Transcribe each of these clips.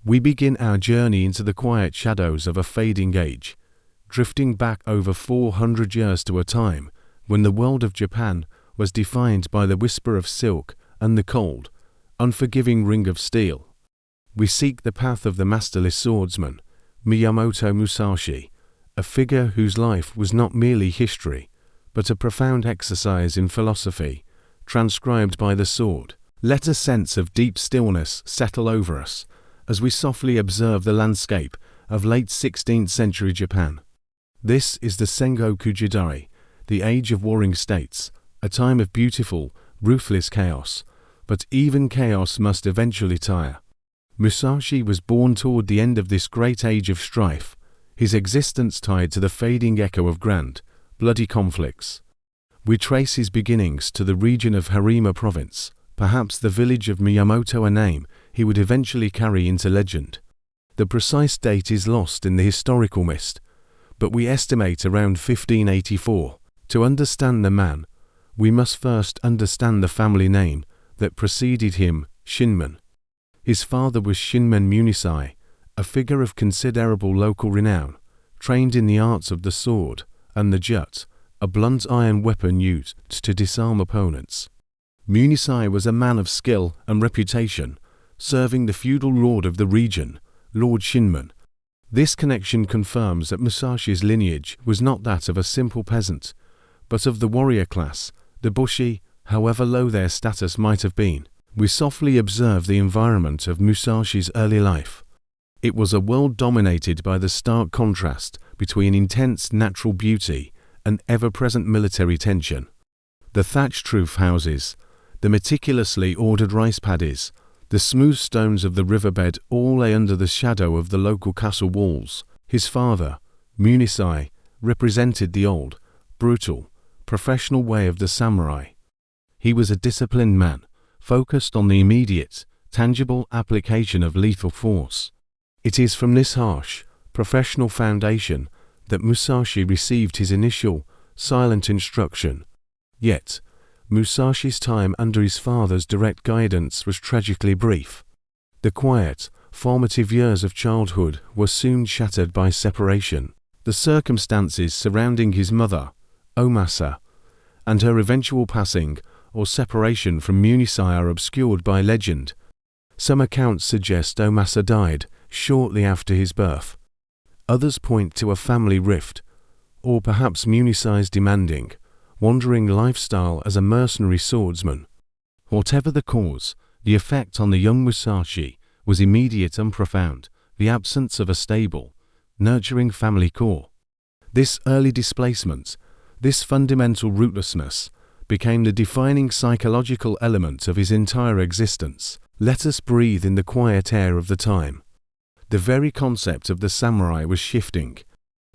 We begin our journey into the quiet shadows of a fading age, drifting back over 400 years to a time when the world of Japan was defined by the whisper of silk and the cold, unforgiving ring of steel. We seek the path of the masterless swordsman, Miyamoto Musashi, a figure whose life was not merely history, but a profound exercise in philosophy, transcribed by the sword. Let a sense of deep stillness settle over us as we softly observe the landscape of late 16th century Japan. This is the Sengoku Jidai, the age of warring states, a time of beautiful, ruthless chaos, but even chaos must eventually tire. Musashi was born toward the end of this great age of strife, his existence tied to the fading echo of grand, bloody conflicts. We trace his beginnings to the region of Harima Province, perhaps the village of Miyamoto, a name he would eventually carry into legend. The precise date is lost in the historical mist, but we estimate around 1584. To understand the man, we must first understand the family name that preceded him, Shinman. His father was Shinman Munisai, a figure of considerable local renown, trained in the arts of the sword and the jut, a blunt iron weapon used to disarm opponents. Munisai was a man of skill and reputation, serving the feudal lord of the region, Lord Shinman. This connection confirms that Musashi's lineage was not that of a simple peasant, but of the warrior class, the bushi, however low their status might have been. We softly observe the environment of Musashi's early life. It was a world dominated by the stark contrast between intense natural beauty and ever-present military tension. The thatched roof houses, the meticulously ordered rice paddies, the smooth stones of the riverbed all lay under the shadow of the local castle walls. His father, Munisai, represented the old, brutal, professional way of the samurai. He was a disciplined man, focused on the immediate, tangible application of lethal force. It is from this harsh, professional foundation that Musashi received his initial, silent instruction. Yet, Musashi's time under his father's direct guidance was tragically brief. The quiet, formative years of childhood were soon shattered by separation. The circumstances surrounding his mother, Omasa, and her eventual passing or separation from Munisai are obscured by legend. Some accounts suggest Omasa died shortly after his birth. Others point to a family rift, or perhaps Munisai's demanding, wandering lifestyle as a mercenary swordsman. Whatever the cause, the effect on the young Musashi was immediate and profound, the absence of a stable, nurturing family core. This early displacement, this fundamental rootlessness, became the defining psychological element of his entire existence. Let us breathe in the quiet air of the time. The very concept of the samurai was shifting.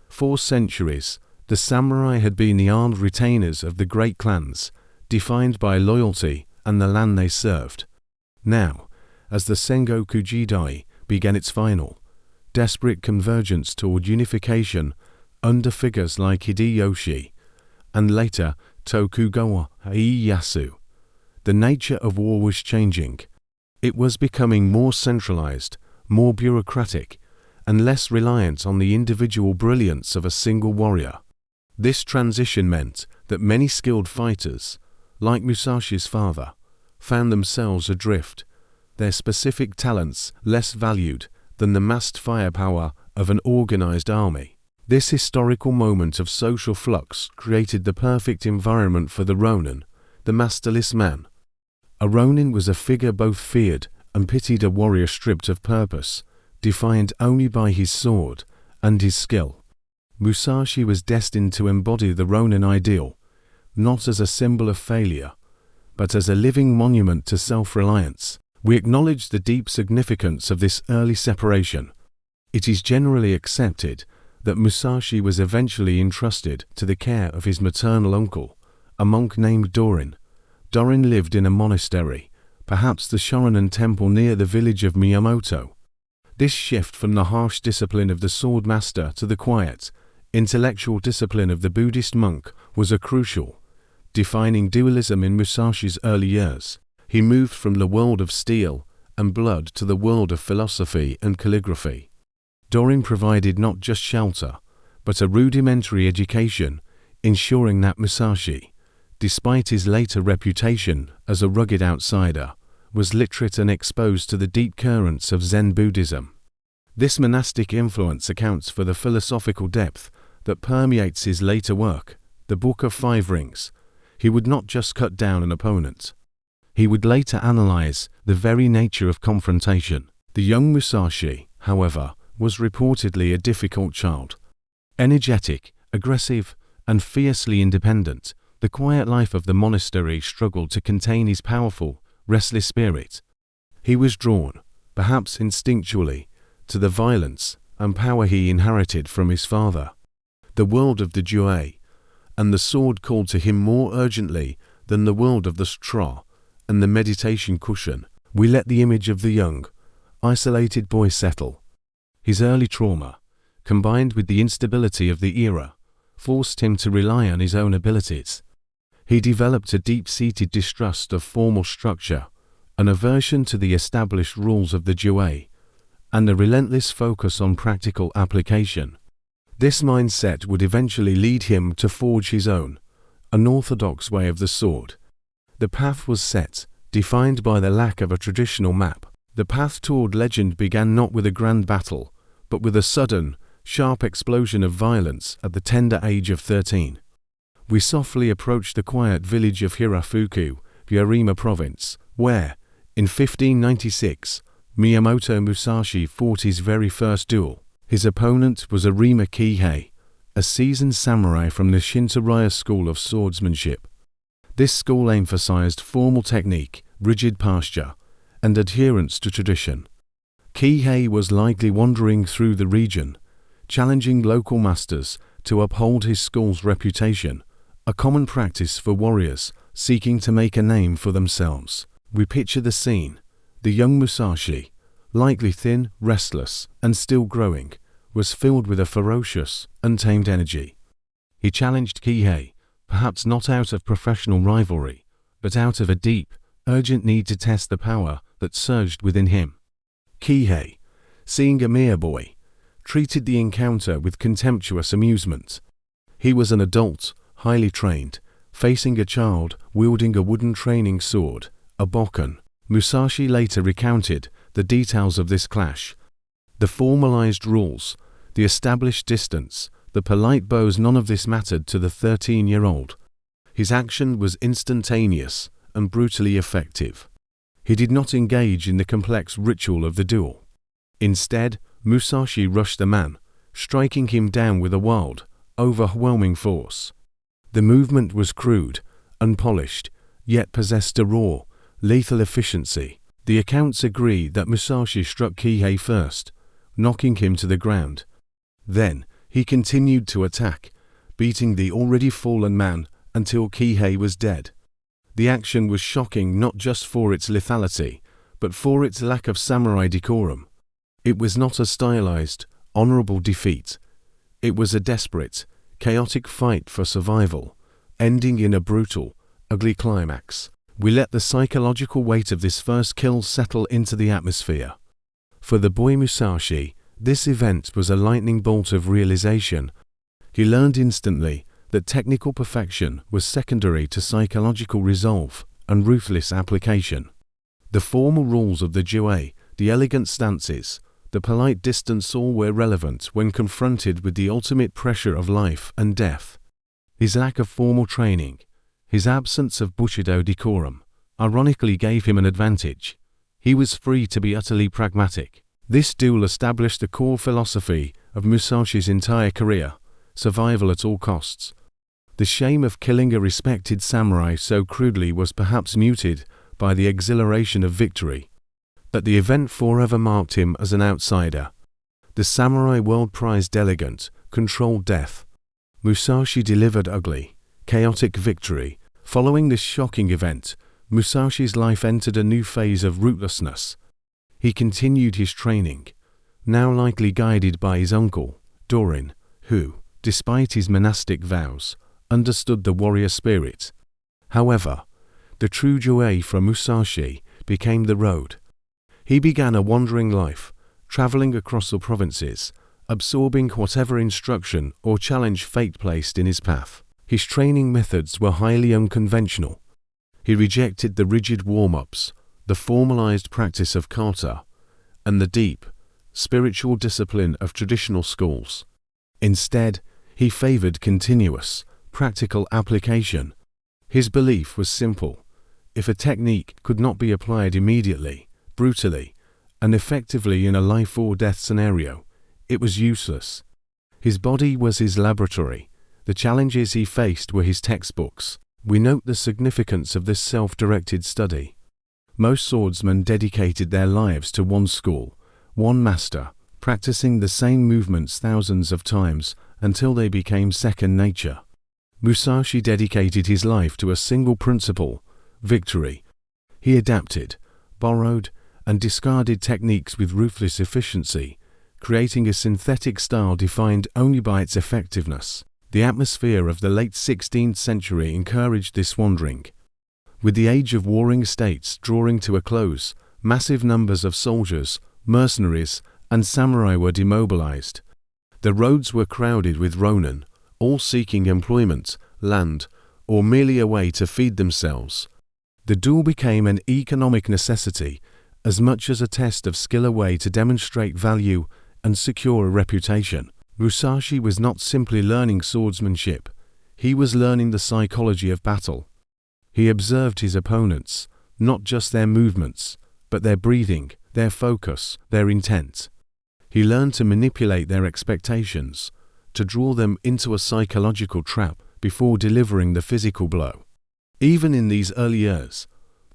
For centuries, the samurai had been the armed retainers of the great clans, defined by loyalty and the land they served. Now, as the Sengoku Jidai began its final, desperate convergence toward unification under figures like Hideyoshi, and later Tokugawa Ieyasu, the nature of war was changing. It was becoming more centralized, more bureaucratic, and less reliant on the individual brilliance of a single warrior. This transition meant that many skilled fighters, like Musashi's father, found themselves adrift, their specific talents less valued than the massed firepower of an organized army. This historical moment of social flux created the perfect environment for the Ronin, the masterless man. A Ronin was a figure both feared and pitied, a warrior stripped of purpose, defined only by his sword and his skill. Musashi was destined to embody the Ronin ideal, not as a symbol of failure, but as a living monument to self-reliance. We acknowledge the deep significance of this early separation. It is generally accepted that Musashi was eventually entrusted to the care of his maternal uncle, a monk named Dorin. Dorin lived in a monastery, perhaps the Shorin temple near the village of Miyamoto. This shift from the harsh discipline of the sword master to the quiet, intellectual discipline of the Buddhist monk was a crucial, defining dualism in Musashi's early years. He moved from the world of steel and blood to the world of philosophy and calligraphy. Dorin provided not just shelter, but a rudimentary education, ensuring that Musashi, despite his later reputation as a rugged outsider, was literate and exposed to the deep currents of Zen Buddhism. This monastic influence accounts for the philosophical depth that permeates his later work, the Book of Five Rings. He would not just cut down an opponent. He would later analyze the very nature of confrontation. The young Musashi, however, was reportedly a difficult child. Energetic, aggressive, and fiercely independent, the quiet life of the monastery struggled to contain his powerful, restless spirit. He was drawn, perhaps instinctually, to the violence and power he inherited from his father. The world of the Jue and the sword called to him more urgently than the world of the straw and the meditation cushion. We let the image of the young, isolated boy settle. His early trauma, combined with the instability of the era, forced him to rely on his own abilities. He developed a deep-seated distrust of formal structure, an aversion to the established rules of the Jue, and a relentless focus on practical application. This mindset would eventually lead him to forge his own, unorthodox way of the sword. The path was set, defined by the lack of a traditional map. The path toward legend began not with a grand battle, but with a sudden, sharp explosion of violence at the tender age of 13. We softly approached the quiet village of Hirafuku, Yarima province, where, in 1596, Miyamoto Musashi fought his very first duel. His opponent was Arima Kihei, a seasoned samurai from the Shinto-rya school of swordsmanship. This school emphasized formal technique, rigid posture, and adherence to tradition. Kihei was likely wandering through the region, challenging local masters to uphold his school's reputation, a common practice for warriors seeking to make a name for themselves. We picture the scene. The young Musashi, likely thin, restless, and still growing, was filled with a ferocious, untamed energy. He challenged Kihei, perhaps not out of professional rivalry, but out of a deep, urgent need to test the power that surged within him. Kihei, seeing a mere boy, treated the encounter with contemptuous amusement. He was an adult, highly trained, facing a child wielding a wooden training sword, a bokken. Musashi later recounted the details of this clash. The formalized rules, the established distance, the polite bows, none of this mattered to the 13-year-old. His action was instantaneous and brutally effective. He did not engage in the complex ritual of the duel. Instead, Musashi rushed the man, striking him down with a wild, overwhelming force. The movement was crude, unpolished, yet possessed a raw, lethal efficiency. The accounts agree that Musashi struck Kihei first, knocking him to the ground. Then, he continued to attack, beating the already fallen man until Kihei was dead. The action was shocking not just for its lethality, but for its lack of samurai decorum. It was not a stylized, honorable defeat. It was a desperate, chaotic fight for survival, ending in a brutal, ugly climax. We let the psychological weight of this first kill settle into the atmosphere. For the boy Musashi, this event was a lightning bolt of realization. He learned instantly that technical perfection was secondary to psychological resolve and ruthless application. The formal rules of the Jue, the elegant stances, the polite distance, all were relevant when confronted with the ultimate pressure of life and death. His lack of formal training, his absence of Bushido decorum, ironically gave him an advantage. He was free to be utterly pragmatic. This duel established the core philosophy of Musashi's entire career: survival at all costs. The shame of killing a respected samurai so crudely was perhaps muted by the exhilaration of victory. But the event forever marked him as an outsider. The samurai world prized elegant, controlled death. Musashi delivered ugly, chaotic victory. Following this shocking event, Musashi's life entered a new phase of rootlessness. He continued his training, now likely guided by his uncle, Dorin, who, despite his monastic vows, understood the warrior spirit. However, the true Jue for Musashi became the road. He began a wandering life, traveling across the provinces, absorbing whatever instruction or challenge fate placed in his path. His training methods were highly unconventional. He rejected the rigid warm-ups, the formalized practice of kata, and the deep, spiritual discipline of traditional schools. Instead, he favored continuous, practical application. His belief was simple: if a technique could not be applied immediately, brutally, and effectively in a life-or-death scenario, it was useless. His body was his laboratory. The challenges he faced were his textbooks. We note the significance of this self-directed study. Most swordsmen dedicated their lives to one school, one master, practicing the same movements thousands of times until they became second nature. Musashi dedicated his life to a single principle: victory. He adapted, borrowed, and discarded techniques with ruthless efficiency, creating a synthetic style defined only by its effectiveness. The atmosphere of the late 16th century encouraged this wandering. With the age of warring states drawing to a close, massive numbers of soldiers, mercenaries, and samurai were demobilized. The roads were crowded with ronin, all seeking employment, land, or merely a way to feed themselves. The duel became an economic necessity, as much as a test of skill, a way to demonstrate value and secure a reputation. Musashi was not simply learning swordsmanship, he was learning the psychology of battle. He observed his opponents, not just their movements, but their breathing, their focus, their intent. He learned to manipulate their expectations, to draw them into a psychological trap before delivering the physical blow. Even in these early years,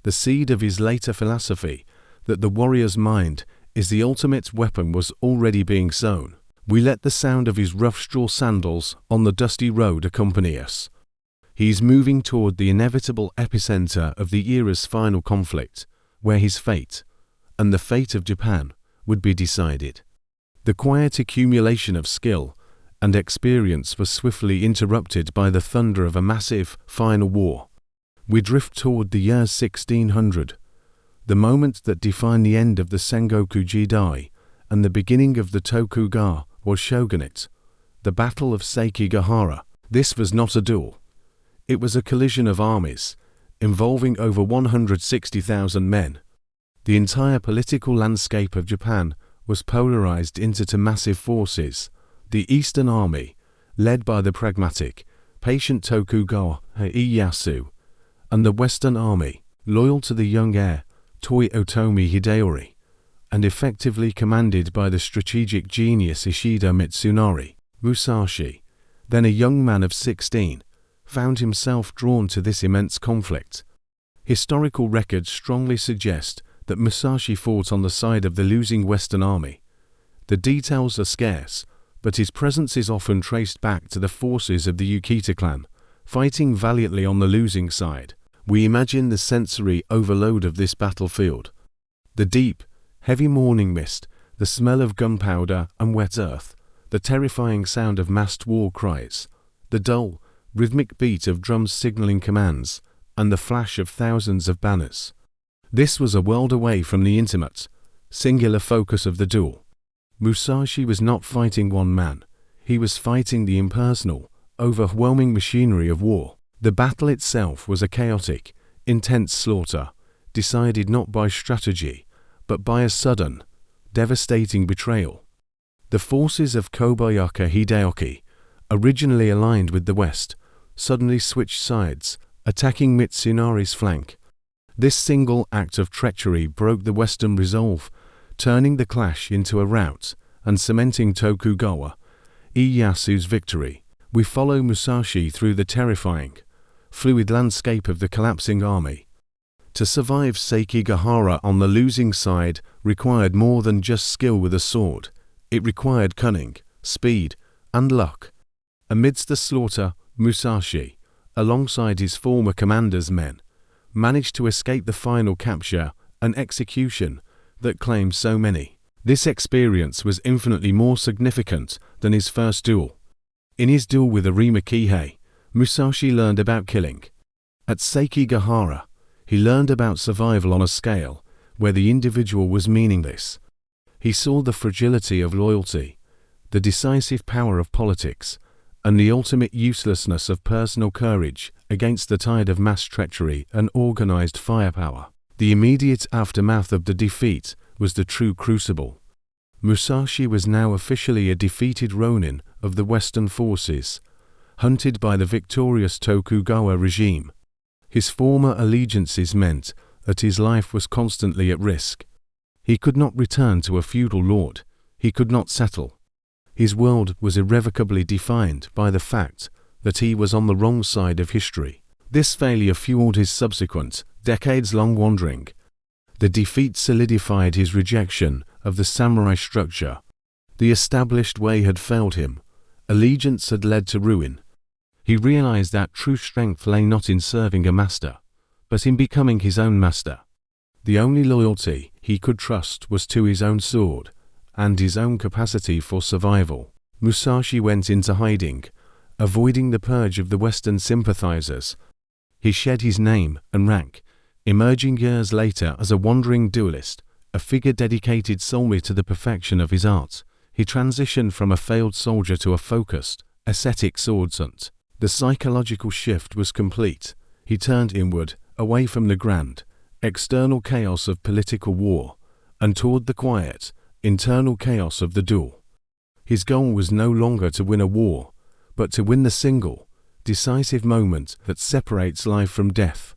the seed of his later philosophy, that the warrior's mind is the ultimate weapon, was already being sown. We let the sound of his rough straw sandals on the dusty road accompany us. He is moving toward the inevitable epicenter of the era's final conflict, where his fate, and the fate of Japan, would be decided. The quiet accumulation of skill and experience was swiftly interrupted by the thunder of a massive, final war. We drift toward the year 1600, the moment that defined the end of the Sengoku Jidai and the beginning of the Tokugawa or shogunate, the Battle of Sekigahara. This was not a duel. It was a collision of armies, involving over 160,000 men. The entire political landscape of Japan was polarized into two massive forces: the Eastern Army, led by the pragmatic, patient Tokugawa Ieyasu, and the Western Army, loyal to the young heir, Toyotomi Hideori, and effectively commanded by the strategic genius Ishida Mitsunari. Musashi, then a young man of 16, found himself drawn to this immense conflict. Historical records strongly suggest that Musashi fought on the side of the losing Western Army. The details are scarce, but his presence is often traced back to the forces of the Ukita clan, fighting valiantly on the losing side. We imagine the sensory overload of this battlefield. The deep, heavy morning mist, the smell of gunpowder and wet earth, the terrifying sound of massed war cries, the dull, rhythmic beat of drums signaling commands, and the flash of thousands of banners. This was a world away from the intimate, singular focus of the duel. Musashi was not fighting one man, he was fighting the impersonal, overwhelming machinery of war. The battle itself was a chaotic, intense slaughter, decided not by strategy, but by a sudden, devastating betrayal. The forces of Kobayaka Hideyoki, originally aligned with the West, suddenly switched sides, attacking Mitsunari's flank. This single act of treachery broke the Western resolve, turning the clash into a rout and cementing Tokugawa Ieyasu's victory. We follow Musashi through the terrifying, fluid landscape of the collapsing army. To survive Sekigahara on the losing side required more than just skill with a sword. It required cunning, speed, and luck. Amidst the slaughter, Musashi, alongside his former commander's men, managed to escape the final capture and execution that claimed so many. This experience was infinitely more significant than his first duel. In his duel with Arima Kihei, Musashi learned about killing. At Sekigahara, he learned about survival on a scale where the individual was meaningless. He saw the fragility of loyalty, the decisive power of politics, and the ultimate uselessness of personal courage against the tide of mass treachery and organized firepower. The immediate aftermath of the defeat was the true crucible. Musashi was now officially a defeated ronin of the Western forces, hunted by the victorious Tokugawa regime. His former allegiances meant that his life was constantly at risk. He could not return to a feudal lord. He could not settle. His world was irrevocably defined by the fact that he was on the wrong side of history. This failure fueled his subsequent, decades-long wandering. The defeat solidified his rejection of the samurai structure. The established way had failed him. Allegiance had led to ruin. He realized that true strength lay not in serving a master, but in becoming his own master. The only loyalty he could trust was to his own sword and his own capacity for survival. Musashi went into hiding, avoiding the purge of the Western sympathizers. He shed his name and rank, emerging years later as a wandering duelist, a figure dedicated solely to the perfection of his art. He transitioned from a failed soldier to a focused, ascetic swordsman. The psychological shift was complete. He turned inward, away from the grand, external chaos of political war, and toward the quiet, internal chaos of the duel. His goal was no longer to win a war, but to win the single, decisive moment that separates life from death.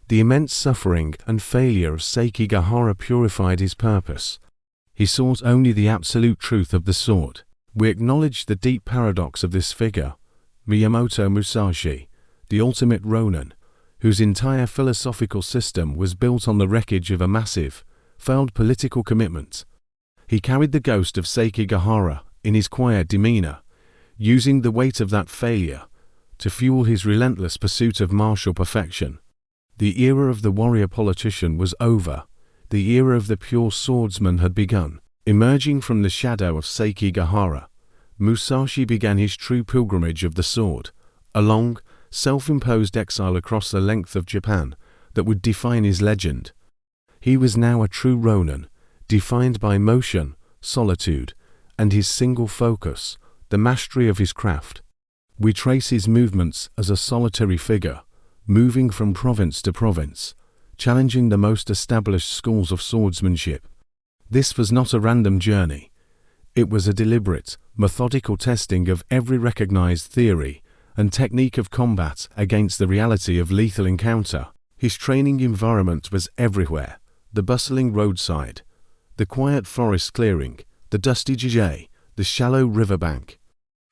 The immense suffering and failure of Sekigahara purified his purpose. He sought only the absolute truth of the sword. We acknowledge the deep paradox of this figure, Miyamoto Musashi, the ultimate ronin, whose entire philosophical system was built on the wreckage of a massive, failed political commitment. He carried the ghost of Sekigahara in his quiet demeanor, using the weight of that failure to fuel his relentless pursuit of martial perfection. The era of the warrior politician was over. The era of the pure swordsman had begun. Emerging from the shadow of Sekigahara, Musashi began his true pilgrimage of the sword, a long, self-imposed exile across the length of Japan that would define his legend. He was now a true ronin, defined by motion, solitude, and his single focus, the mastery of his craft. We trace his movements as a solitary figure, moving from province to province, challenging the most established schools of swordsmanship. This was not a random journey. It was a deliberate, methodical testing of every recognized theory and technique of combat against the reality of lethal encounter. His training environment was everywhere: the bustling roadside, the quiet forest clearing, the dusty jjigae, the shallow riverbank.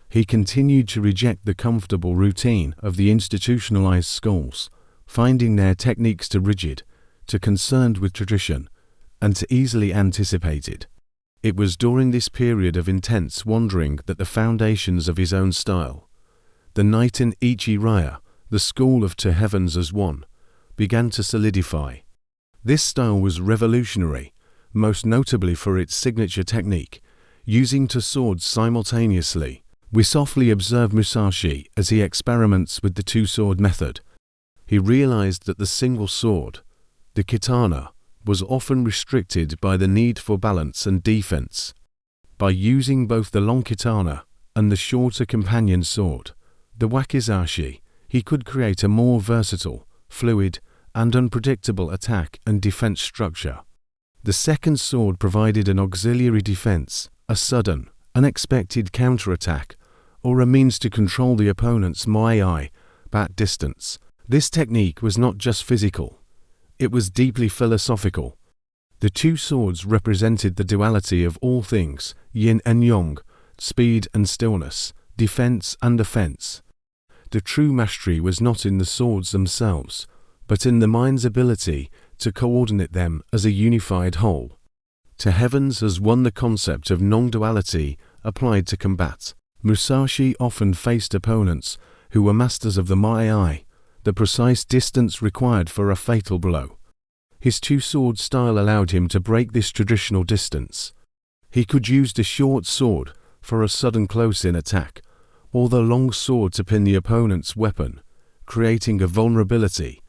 He continued to reject the comfortable routine of the institutionalized schools, finding their techniques too rigid, too concerned with tradition, and too easily anticipated. It was during this period of intense wandering that the foundations of his own style, the Niiten Ichi Raya, the school of two heavens as one, began to solidify. This style was revolutionary, most notably for its signature technique, using two swords simultaneously. We softly observe Musashi as he experiments with the two-sword method. He realized that the single sword, the katana, was often restricted by the need for balance and defense. By using both the long katana and the shorter companion sword, the wakizashi, he could create a more versatile, fluid, and unpredictable attack and defense structure. The second sword provided an auxiliary defense, a sudden, unexpected counterattack, or a means to control the opponent's Muay bat distance. This technique was not just physical. It was deeply philosophical. The two swords represented the duality of all things, yin and yang, speed and stillness, defense and offense. The true mastery was not in the swords themselves, but in the mind's ability to coordinate them as a unified whole. To heavens has won the concept of non-duality applied to combat. Musashi often faced opponents who were masters of the Muay, the precise distance required for a fatal blow. His two-sword style allowed him to break this traditional distance. He could use the short sword for a sudden close-in attack, or the long sword to pin the opponent's weapon, creating a vulnerability.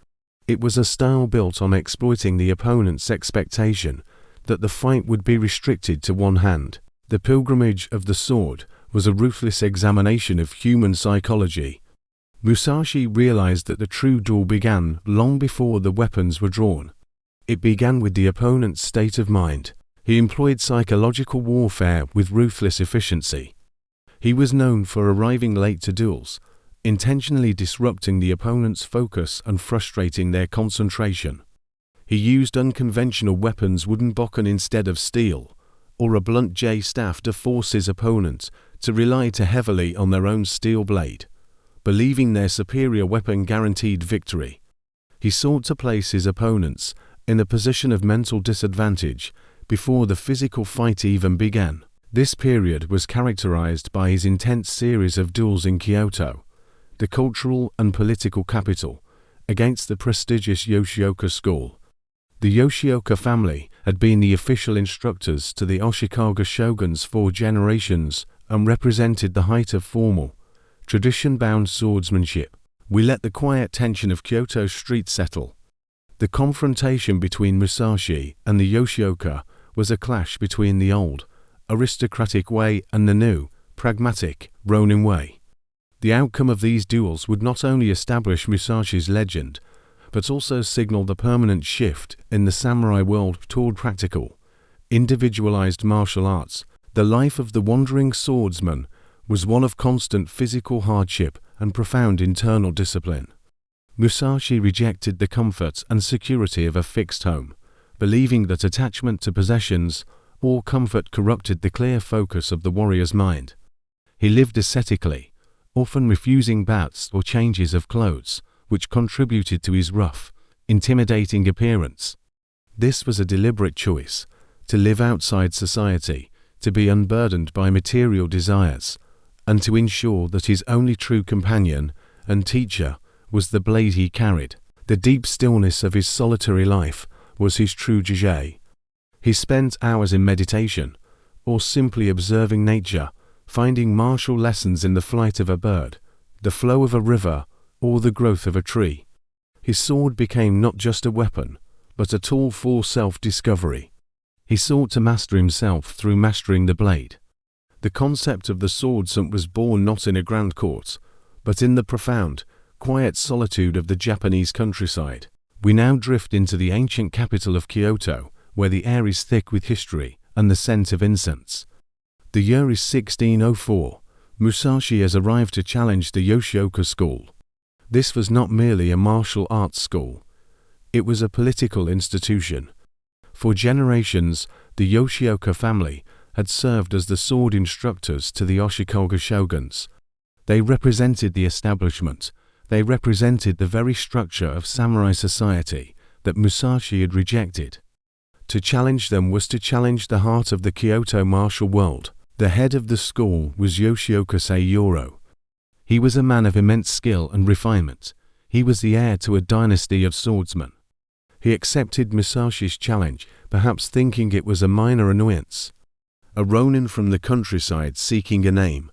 It was a style built on exploiting the opponent's expectation that the fight would be restricted to one hand. The pilgrimage of the sword was a ruthless examination of human psychology. Musashi realized that the true duel began long before the weapons were drawn. It began with the opponent's state of mind. He employed psychological warfare with ruthless efficiency. He was known for arriving late to duels, intentionally disrupting the opponent's focus and frustrating their concentration. He used unconventional weapons, wooden bokken instead of steel, or a blunt J staff to force his opponent to rely too heavily on their own steel blade, believing their superior weapon guaranteed victory. He sought to place his opponents in a position of mental disadvantage before the physical fight even began. This period was characterized by his intense series of duels in Kyoto, the cultural and political capital, against the prestigious Yoshioka school. The Yoshioka family had been the official instructors to the Ashikaga shoguns for generations and represented the height of formal, tradition-bound swordsmanship. We let the quiet tension of Kyoto streets settle. The confrontation between Musashi and the Yoshioka was a clash between the old, aristocratic way and the new, pragmatic, Ronin way. The outcome of these duels would not only establish Musashi's legend, but also signal the permanent shift in the samurai world toward practical, individualized martial arts. The life of the wandering swordsman was one of constant physical hardship and profound internal discipline. Musashi rejected the comfort and security of a fixed home, believing that attachment to possessions or comfort corrupted the clear focus of the warrior's mind. He lived ascetically, often refusing baths or changes of clothes, which contributed to his rough, intimidating appearance. This was a deliberate choice, to live outside society, to be unburdened by material desires, and to ensure that his only true companion and teacher was the blade he carried. The deep stillness of his solitary life was his true jujai. He spent hours in meditation, or simply observing nature, finding martial lessons in the flight of a bird, the flow of a river, or the growth of a tree. His sword became not just a weapon, but a tool for self-discovery. He sought to master himself through mastering the blade. The concept of the swordsman was born not in a grand court, but in the profound, quiet solitude of the Japanese countryside. We now drift into the ancient capital of Kyoto, where the air is thick with history and the scent of incense. The year is 1604. Musashi has arrived to challenge the Yoshioka school. This was not merely a martial arts school. It was a political institution. For generations, the Yoshioka family had served as the sword instructors to the Ashikaga shoguns. They represented the establishment. They represented the very structure of samurai society that Musashi had rejected. To challenge them was to challenge the heart of the Kyoto martial world. The head of the school was Yoshioka Seiyoro. He was a man of immense skill and refinement. He was the heir to a dynasty of swordsmen. He accepted Musashi's challenge, perhaps thinking it was a minor annoyance. A ronin from the countryside seeking a name.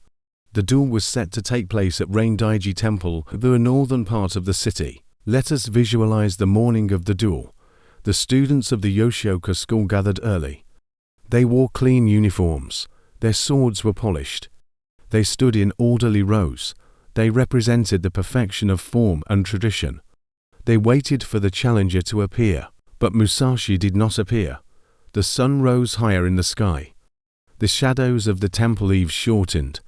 The duel was set to take place at Reindaiji Temple, the northern part of the city. Let us visualize the morning of the duel. The students of the Yoshioka school gathered early. They wore clean uniforms. Their swords were polished. They stood in orderly rows. They represented the perfection of form and tradition. They waited for the challenger to appear, but Musashi did not appear. The sun rose higher in the sky. The shadows of the temple eaves shortened.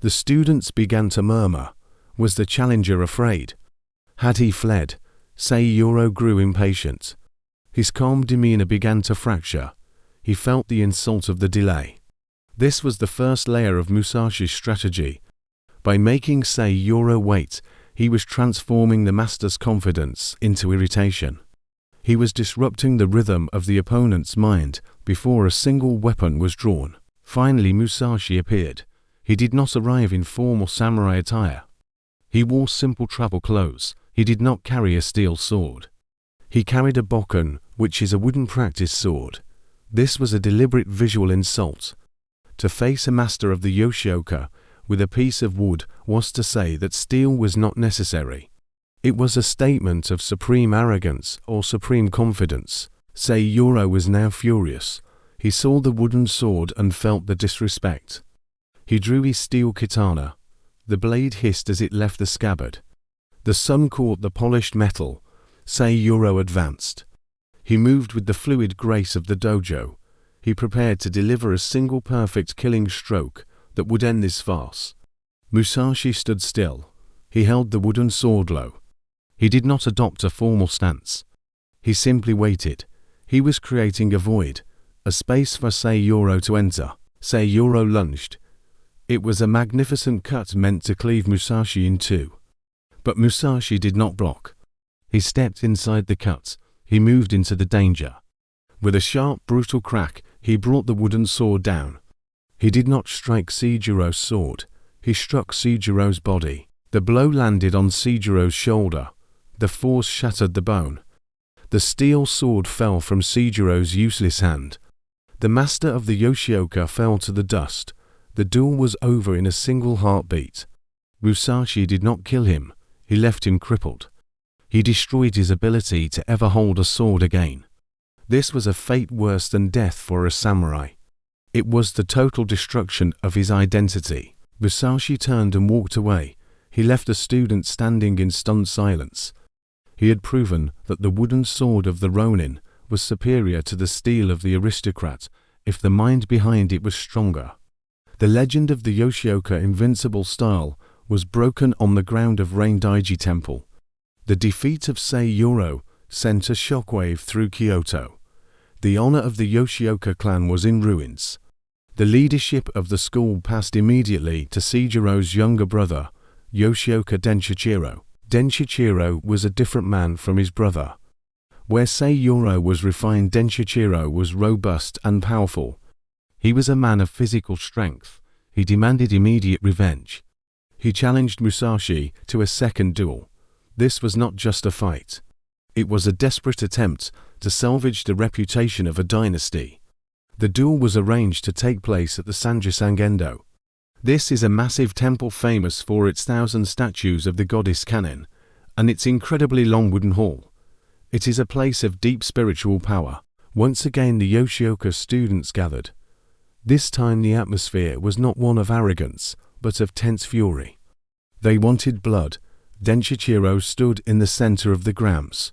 The students began to murmur. Was the challenger afraid? Had he fled? Seiyoro grew impatient. His calm demeanor began to fracture. He felt the insult of the delay. This was the first layer of Musashi's strategy. By making Seiyoro wait, he was transforming the master's confidence into irritation. He was disrupting the rhythm of the opponent's mind before a single weapon was drawn. Finally, Musashi appeared. He did not arrive in formal samurai attire. He wore simple travel clothes. He did not carry a steel sword. He carried a bokken, which is a wooden practice sword. This was a deliberate visual insult. To face a master of the Yoshioka with a piece of wood was to say that steel was not necessary. It was a statement of supreme arrogance or supreme confidence. Seiyoro was now furious. He saw the wooden sword and felt the disrespect. He drew his steel katana. The blade hissed as it left the scabbard. The sun caught the polished metal. Seiyoro advanced. He moved with the fluid grace of the dojo. He prepared to deliver a single perfect killing stroke that would end this farce. Musashi stood still. He held the wooden sword low. He did not adopt a formal stance. He simply waited. He was creating a void, a space for Seiyoro to enter. Seiyoro lunged. It was a magnificent cut meant to cleave Musashi in two. But Musashi did not block. He stepped inside the cut. He moved into the danger. With a sharp, brutal crack, he brought the wooden sword down. He did not strike Seijuro's sword. He struck Seijuro's body. The blow landed on Seijuro's shoulder. The force shattered the bone. The steel sword fell from Seijuro's useless hand. The master of the Yoshioka fell to the dust. The duel was over in a single heartbeat. Musashi did not kill him. He left him crippled. He destroyed his ability to ever hold a sword again. This was a fate worse than death for a samurai. It was the total destruction of his identity. Musashi turned and walked away. He left the student standing in stunned silence. He had proven that the wooden sword of the Ronin was superior to the steel of the aristocrat if the mind behind it was stronger. The legend of the Yoshioka invincible style was broken on the ground of Reindaiji Temple. The defeat of Seiyoro sent a shockwave through Kyoto. The honor of the Yoshioka clan was in ruins. The leadership of the school passed immediately to Seijuro's younger brother, Yoshioka Denshichiro. Denshichiro was a different man from his brother. Where Seiyoro was refined, Denshichiro was robust and powerful. He was a man of physical strength. He demanded immediate revenge. He challenged Musashi to a second duel. This was not just a fight. It was a desperate attempt to salvage the reputation of a dynasty. The duel was arranged to take place at the Sanjisangendo. This is a massive temple famous for its 1,000 statues of the goddess Kannon, and its incredibly long wooden hall. It is a place of deep spiritual power. Once again the Yoshioka students gathered. This time the atmosphere was not one of arrogance, but of tense fury. They wanted blood. Denshichiro stood in the center of the grounds.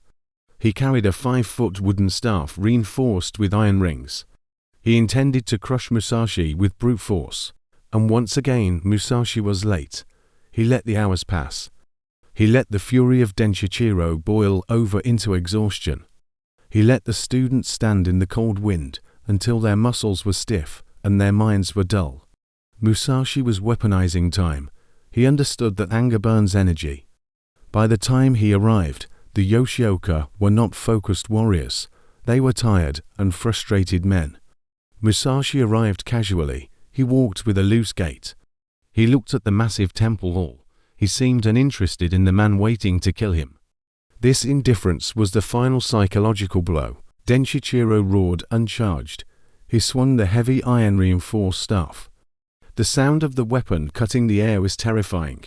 He carried a 5-foot wooden staff reinforced with iron rings. He intended to crush Musashi with brute force. And once again Musashi was late. He let the hours pass. He let the fury of Denshichiro boil over into exhaustion. He let the students stand in the cold wind until their muscles were stiff and their minds were dull. Musashi was weaponizing time. He understood that anger burns energy. By the time he arrived, the Yoshioka were not focused warriors. They were tired and frustrated men. Musashi arrived casually. He walked with a loose gait. He looked at the massive temple hall. He seemed uninterested in the man waiting to kill him. This indifference was the final psychological blow. Denshichiro roared and charged. He swung the heavy iron-reinforced staff. The sound of the weapon cutting the air was terrifying.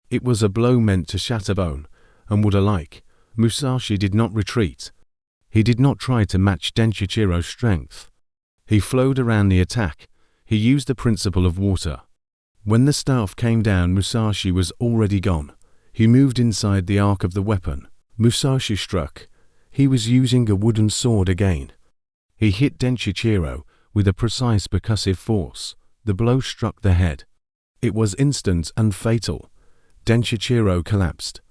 It was a blow meant to shatter bone, and would alike. Musashi did not retreat. He did not try to match Denshichiro's strength. He flowed around the attack. He used the principle of water. When the staff came down, Musashi was already gone. He moved inside the arc of the weapon. Musashi struck. He was using a wooden sword again. He hit Denshichiro with a precise percussive force. The blow struck the head. It was instant and fatal. Denshichiro collapsed.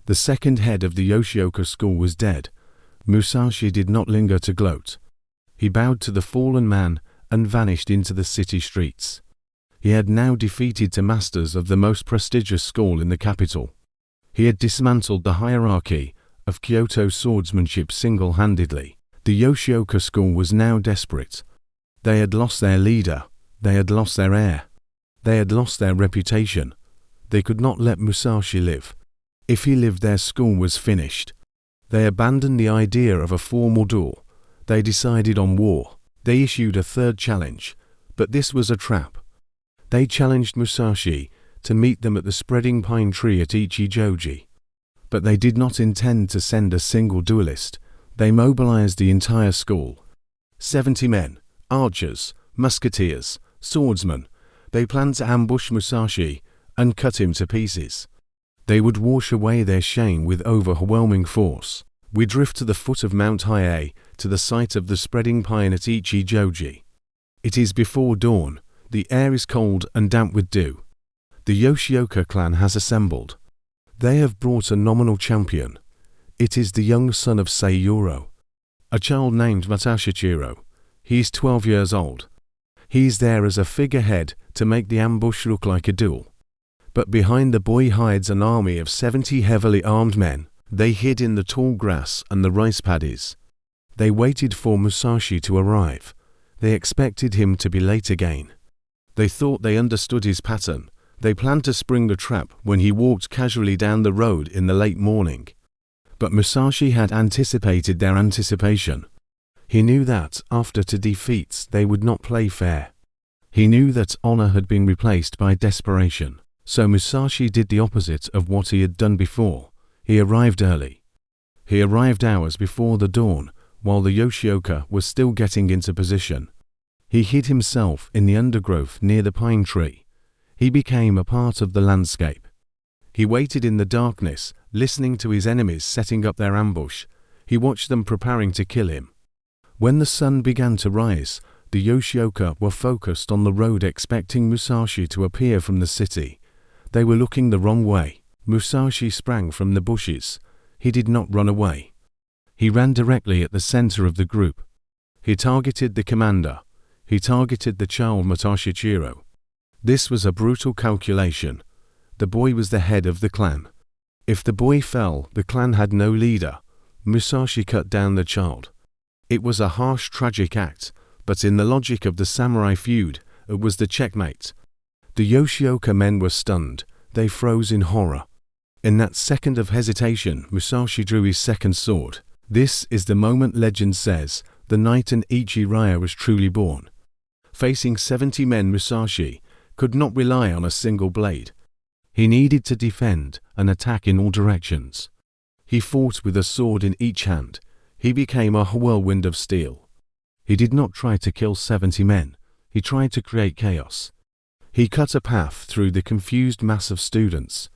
The second head of the Yoshioka school was dead. Musashi did not linger to gloat. He bowed to the fallen man and vanished into the city streets. He had now defeated the masters of the most prestigious school in the capital. He had dismantled the hierarchy of Kyoto swordsmanship single-handedly. The Yoshioka school was now desperate. They had lost their leader. They had lost their heir. They had lost their reputation. They could not let Musashi live. If he lived, their school was finished. They abandoned the idea of a formal duel. They decided on war. They issued a third challenge, but this was a trap. They challenged Musashi to meet them at the spreading pine tree at Ichijoji. But they did not intend to send a single duelist. They mobilized the entire school. 70 men, archers, musketeers, swordsmen. They planned to ambush Musashi and cut him to pieces. They would wash away their shame with overwhelming force. We drift to the foot of Mount Hiei, to the site of the spreading pine at Ichi-Joji. It is before dawn. The air is cold and damp with dew. The Yoshioka clan has assembled. They have brought a nominal champion. It is the young son of Seiyuro, a child named Matashachiro. He is 12 years old. He is there as a figurehead to make the ambush look like a duel. But behind the boy hides an army of 70 heavily armed men. They hid in the tall grass and the rice paddies. They waited for Musashi to arrive. They expected him to be late again. They thought they understood his pattern. They planned to spring the trap when he walked casually down the road in the late morning. But Musashi had anticipated their anticipation. He knew that, after 2 defeats, they would not play fair. He knew that honor had been replaced by desperation. So Musashi did the opposite of what he had done before. He arrived early. He arrived hours before the dawn, while the Yoshioka was still getting into position. He hid himself in the undergrowth near the pine tree. He became a part of the landscape. He waited in the darkness, listening to his enemies setting up their ambush. He watched them preparing to kill him. When the sun began to rise, the Yoshioka were focused on the road, expecting Musashi to appear from the city. They were looking the wrong way. Musashi sprang from the bushes. He did not run away. He ran directly at the center of the group. He targeted the commander. He targeted the child Matashachiro. This was a brutal calculation. The boy was the head of the clan. If the boy fell, the clan had no leader. Musashi cut down the child. It was a harsh, tragic act, but in the logic of the samurai feud, it was the checkmate. The Yoshioka men were stunned. They froze in horror. In that second of hesitation, Musashi drew his second sword. This is the moment legend says the night an Ichiraya was truly born. Facing 70 men, Musashi could not rely on a single blade. He needed to defend and attack in all directions. He fought with a sword in each hand. He became a whirlwind of steel. He did not try to kill 70 men. He tried to create chaos. He cut a path through the confused mass of students.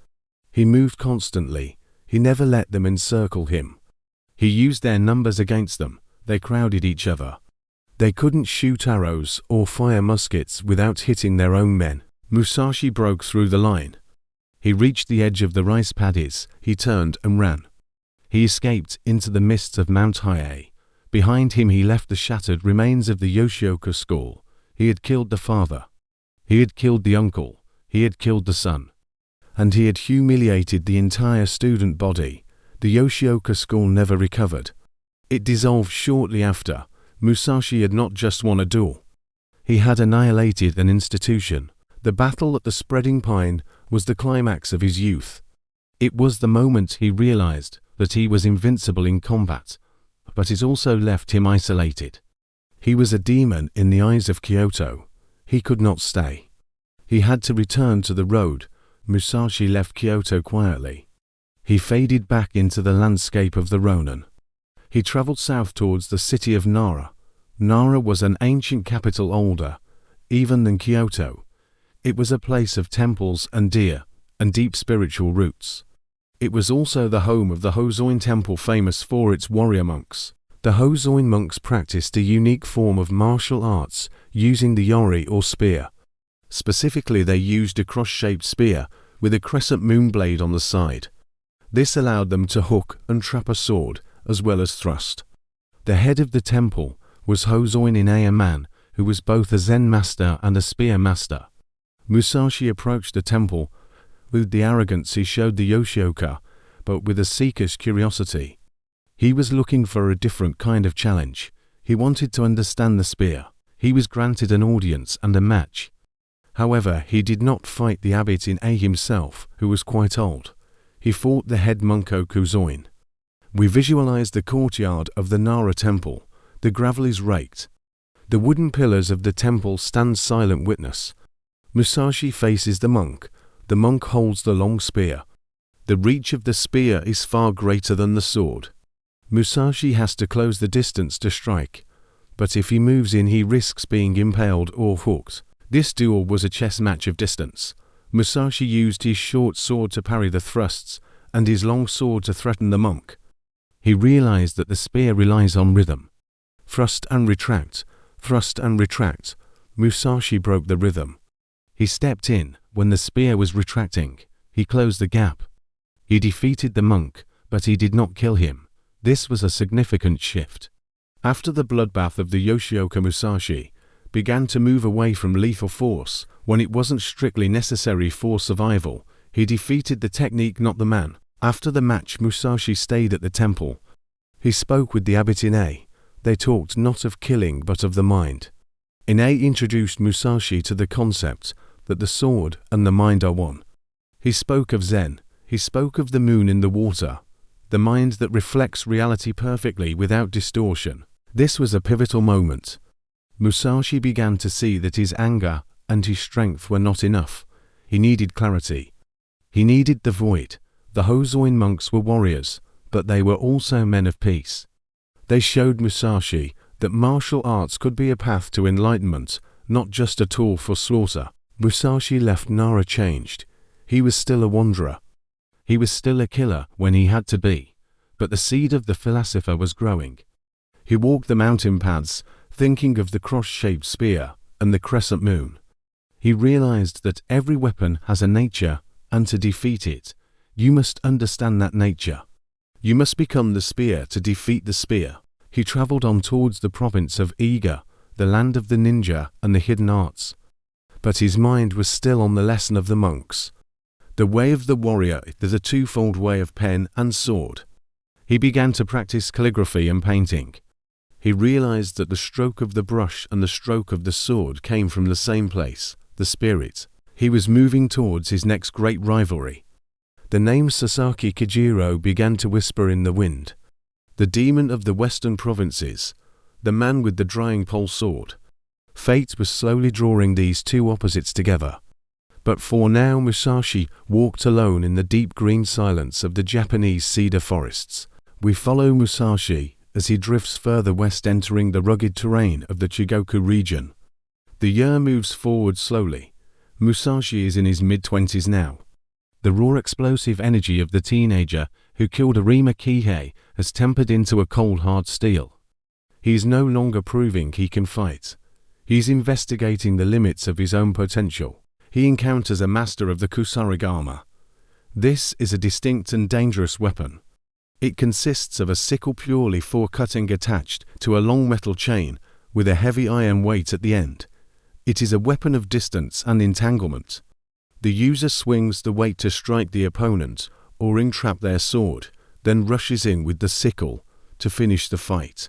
He moved constantly. He never let them encircle him. He used their numbers against them. They crowded each other. They couldn't shoot arrows or fire muskets without hitting their own men. Musashi broke through the line. He reached the edge of the rice paddies. He turned and ran. He escaped into the mists of Mount Hiei. Behind him he left the shattered remains of the Yoshioka school. He had killed the father. He had killed the uncle. He had killed the son. And he had humiliated the entire student body. The Yoshioka school never recovered. It dissolved shortly after. Musashi had not just won a duel. He had annihilated an institution. The battle at the spreading pine was the climax of his youth. It was the moment he realized that he was invincible in combat, but it also left him isolated. He was a demon in the eyes of Kyoto. He could not stay. He had to return to the road. Musashi left Kyoto quietly. He faded back into the landscape of the Ronin. He traveled south towards the city of Nara. Nara was an ancient capital, older even than Kyoto. It was a place of temples and deer and deep spiritual roots. It was also the home of the Hozoin Temple, famous for its warrior monks. The Hozoin monks practiced a unique form of martial arts using the yori or spear. Specifically, they used a cross-shaped spear with a crescent moon blade on the side. This allowed them to hook and trap a sword as well as thrust. The head of the temple was Hozoin Inai, a man who was both a Zen master and a spear master. Musashi approached the temple with the arrogance he showed the Yoshioka, but with a seeker's curiosity. He was looking for a different kind of challenge. He wanted to understand the spear. He was granted an audience and a match. However, he did not fight the abbot Inai himself, who was quite old. He fought the head monk Hozoin. We visualize the courtyard of the Nara temple. The gravel is raked. The wooden pillars of the temple stand silent witness. Musashi faces the monk. The monk holds the long spear. The reach of the spear is far greater than the sword. Musashi has to close the distance to strike, but if he moves in he risks being impaled or hooked. This duel was a chess match of distance. Musashi used his short sword to parry the thrusts, and his long sword to threaten the monk. He realized that the spear relies on rhythm. Thrust and retract, thrust and retract. Musashi broke the rhythm. He stepped in when the spear was retracting. He closed the gap. He defeated the monk, but he did not kill him. This was a significant shift. After the bloodbath of the Yoshioka, Musashi began to move away from lethal force when it wasn't strictly necessary for survival. He defeated the technique, not the man. After the match, Musashi stayed at the temple. He spoke with the abbot Ine. They talked not of killing but of the mind. Ine introduced Musashi to the concept that the sword and the mind are one. He spoke of Zen. He spoke of the moon in the water, the mind that reflects reality perfectly without distortion. This was a pivotal moment. Musashi began to see that his anger and his strength were not enough. He needed clarity. He needed the void. The Hozoin monks were warriors, but they were also men of peace. They showed Musashi that martial arts could be a path to enlightenment, not just a tool for slaughter. Musashi left Nara changed. He was still a wanderer. He was still a killer when he had to be, but the seed of the philosopher was growing. He walked the mountain paths, thinking of the cross-shaped spear and the crescent moon. He realized that every weapon has a nature, and to defeat it, you must understand that nature. You must become the spear to defeat the spear. He traveled on towards the province of Iga, the land of the ninja and the hidden arts. But his mind was still on the lesson of the monks. The way of the warrior is a twofold way of pen and sword. He began to practice calligraphy and painting. He realized that the stroke of the brush and the stroke of the sword came from the same place, the spirit. He was moving towards his next great rivalry. The name Sasaki Kijiro began to whisper in the wind. The demon of the western provinces, the man with the drying pole sword. Fate was slowly drawing these two opposites together. But for now Musashi walked alone in the deep green silence of the Japanese cedar forests. We follow Musashi as he drifts further west, entering the rugged terrain of the Chigoku region. The year moves forward slowly. Musashi is in his mid-20s now. The raw explosive energy of the teenager who killed Arima Kihei has tempered into a cold hard steel. He is no longer proving he can fight. He is investigating the limits of his own potential. He encounters a master of the kusarigama. This is a distinct and dangerous weapon. It consists of a sickle purely for cutting attached to a long metal chain with a heavy iron weight at the end. It is a weapon of distance and entanglement. The user swings the weight to strike the opponent or entrap their sword, then rushes in with the sickle to finish the fight.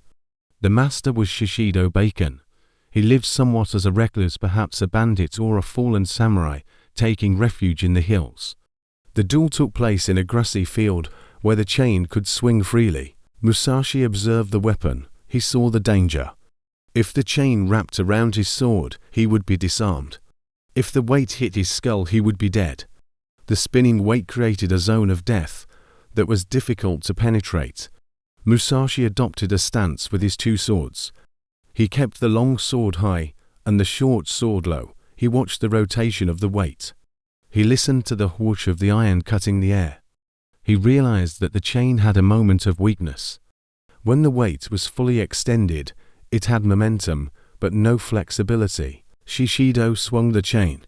The master was Shishido Bacon. He lived somewhat as a recluse, perhaps a bandit or a fallen samurai, taking refuge in the hills. The duel took place in a grassy field where the chain could swing freely. Musashi observed the weapon. He saw the danger. If the chain wrapped around his sword, he would be disarmed. If the weight hit his skull, he would be dead. The spinning weight created a zone of death that was difficult to penetrate. Musashi adopted a stance with his two swords. He kept the long sword high and the short sword low. He watched the rotation of the weight. He listened to the whoosh of the iron cutting the air. He realized that the chain had a moment of weakness. When the weight was fully extended, it had momentum, but no flexibility. Shishido swung the chain.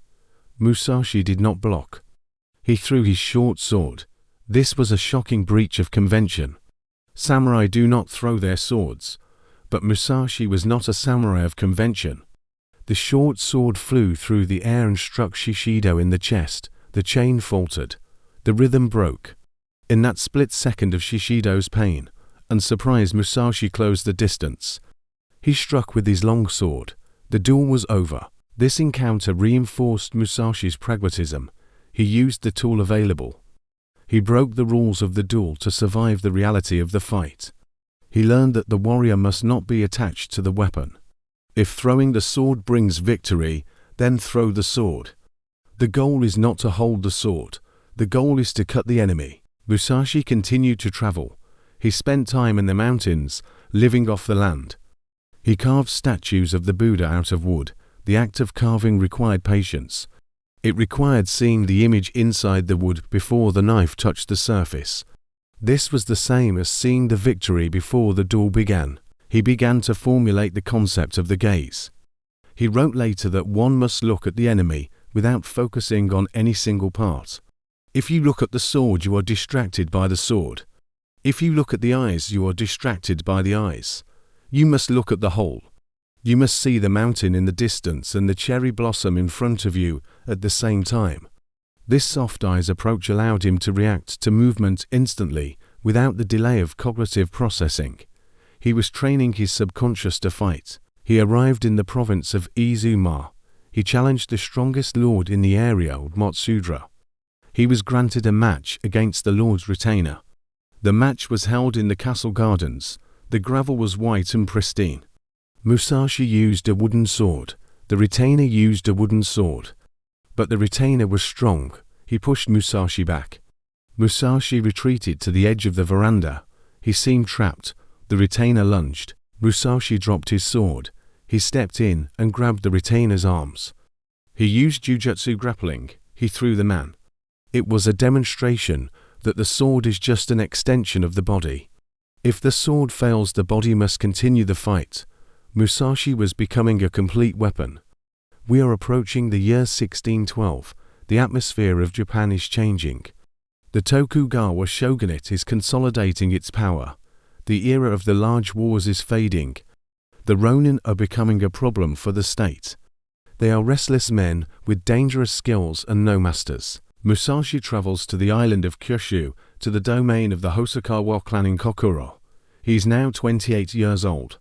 Musashi did not block. He threw his short sword. This was a shocking breach of convention. Samurai do not throw their swords, but Musashi was not a samurai of convention. The short sword flew through the air and struck Shishido in the chest. The chain faltered. The rhythm broke. In that split second of Shishido's pain and surprise, Musashi closed the distance. He struck with his long sword. The duel was over. This encounter reinforced Musashi's pragmatism. He used the tool available. He broke the rules of the duel to survive the reality of the fight. He learned that the warrior must not be attached to the weapon. If throwing the sword brings victory, then throw the sword. The goal is not to hold the sword. The goal is to cut the enemy. Musashi continued to travel. He spent time in the mountains, living off the land. He carved statues of the Buddha out of wood. The act of carving required patience. It required seeing the image inside the wood before the knife touched the surface. This was the same as seeing the victory before the duel began. He began to formulate the concept of the gaze. He wrote later that one must look at the enemy without focusing on any single part. If you look at the sword, you are distracted by the sword. If you look at the eyes, you are distracted by the eyes. You must look at the whole. You must see the mountain in the distance and the cherry blossom in front of you at the same time. This soft eyes approach allowed him to react to movement instantly, without the delay of cognitive processing. He was training his subconscious to fight. He arrived in the province of Izuma. He challenged the strongest lord in the area of Matsudra. He was granted a match against the lord's retainer. The match was held in the castle gardens. The gravel was white and pristine. Musashi used a wooden sword. The retainer used a wooden sword. But the retainer was strong. He pushed Musashi back. Musashi retreated to the edge of the veranda. He seemed trapped. The retainer lunged. Musashi dropped his sword. He stepped in and grabbed the retainer's arms. He used jujutsu grappling. He threw the man. It was a demonstration that the sword is just an extension of the body. If the sword fails, the body must continue the fight. Musashi was becoming a complete weapon. We are approaching the year 1612. The atmosphere of Japan is changing. The Tokugawa shogunate is consolidating its power. The era of the large wars is fading. The ronin are becoming a problem for the state. They are restless men with dangerous skills and no masters. Musashi travels to the island of Kyushu, to the domain of the Hosokawa clan in Kokoro. He is now 28 years old.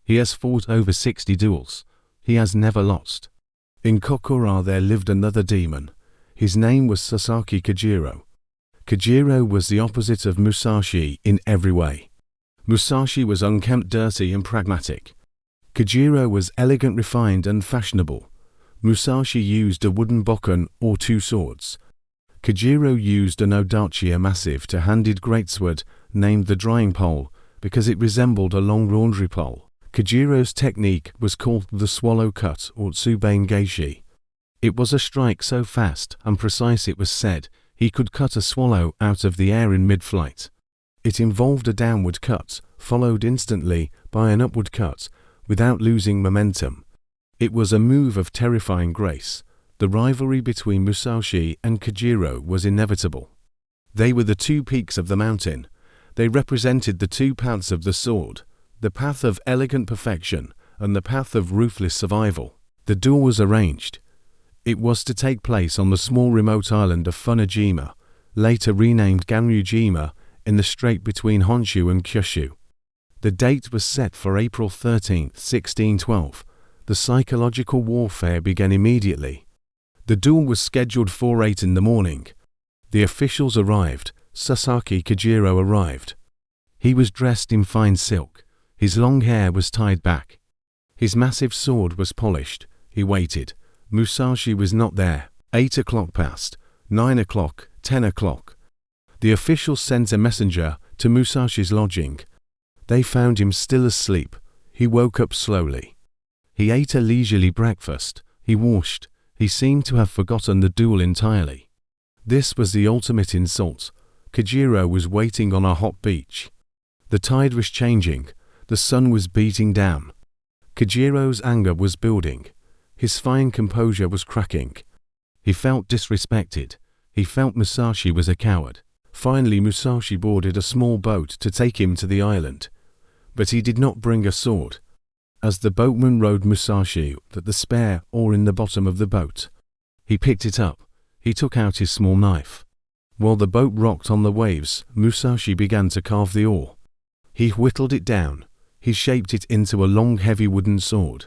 He has fought over 60 duels. He has never lost. In Kokoro there lived another demon. His name was Sasaki Kajiro. Kajiro was the opposite of Musashi in every way. Musashi was unkempt, dirty and pragmatic. Kajiro was elegant, refined and fashionable. Musashi used a wooden bokken or two swords. Kajiro used an odachi, a massive two-handed greatsword named the drying pole because it resembled a long laundry pole. Kajiro's technique was called the swallow cut or tsubengeshi. It was a strike so fast and precise, it was said, he could cut a swallow out of the air in mid-flight. It involved a downward cut, followed instantly by an upward cut, without losing momentum. It was a move of terrifying grace. The rivalry between Musashi and Kajiro was inevitable. They were the two peaks of the mountain. They represented the two paths of the sword, the path of elegant perfection and the path of ruthless survival. The duel was arranged. It was to take place on the small remote island of Funajima, later renamed Ganryujima, in the strait between Honshu and Kyushu. The date was set for April 13, 1612. The psychological warfare began immediately. The duel was scheduled for 8 in the morning. The officials arrived. Sasaki Kajiro arrived. He was dressed in fine silk. His long hair was tied back. His massive sword was polished. He waited. Musashi was not there. 8 o'clock passed. 9 o'clock, 10 o'clock. The officials sent a messenger to Musashi's lodging. They found him still asleep. He woke up slowly. He ate a leisurely breakfast. He washed. He seemed to have forgotten the duel entirely. This was the ultimate insult. Kajiro was waiting on a hot beach. The tide was changing. The sun was beating down. Kajiro's anger was building. His fine composure was cracking. He felt disrespected. He felt Musashi was a coward. Finally, Musashi boarded a small boat to take him to the island. But he did not bring a sword. As the boatman rowed Musashi at the spare oar in the bottom of the boat, he picked it up. He took out his small knife. While the boat rocked on the waves, Musashi began to carve the oar. He whittled it down. He shaped it into a long, heavy wooden sword.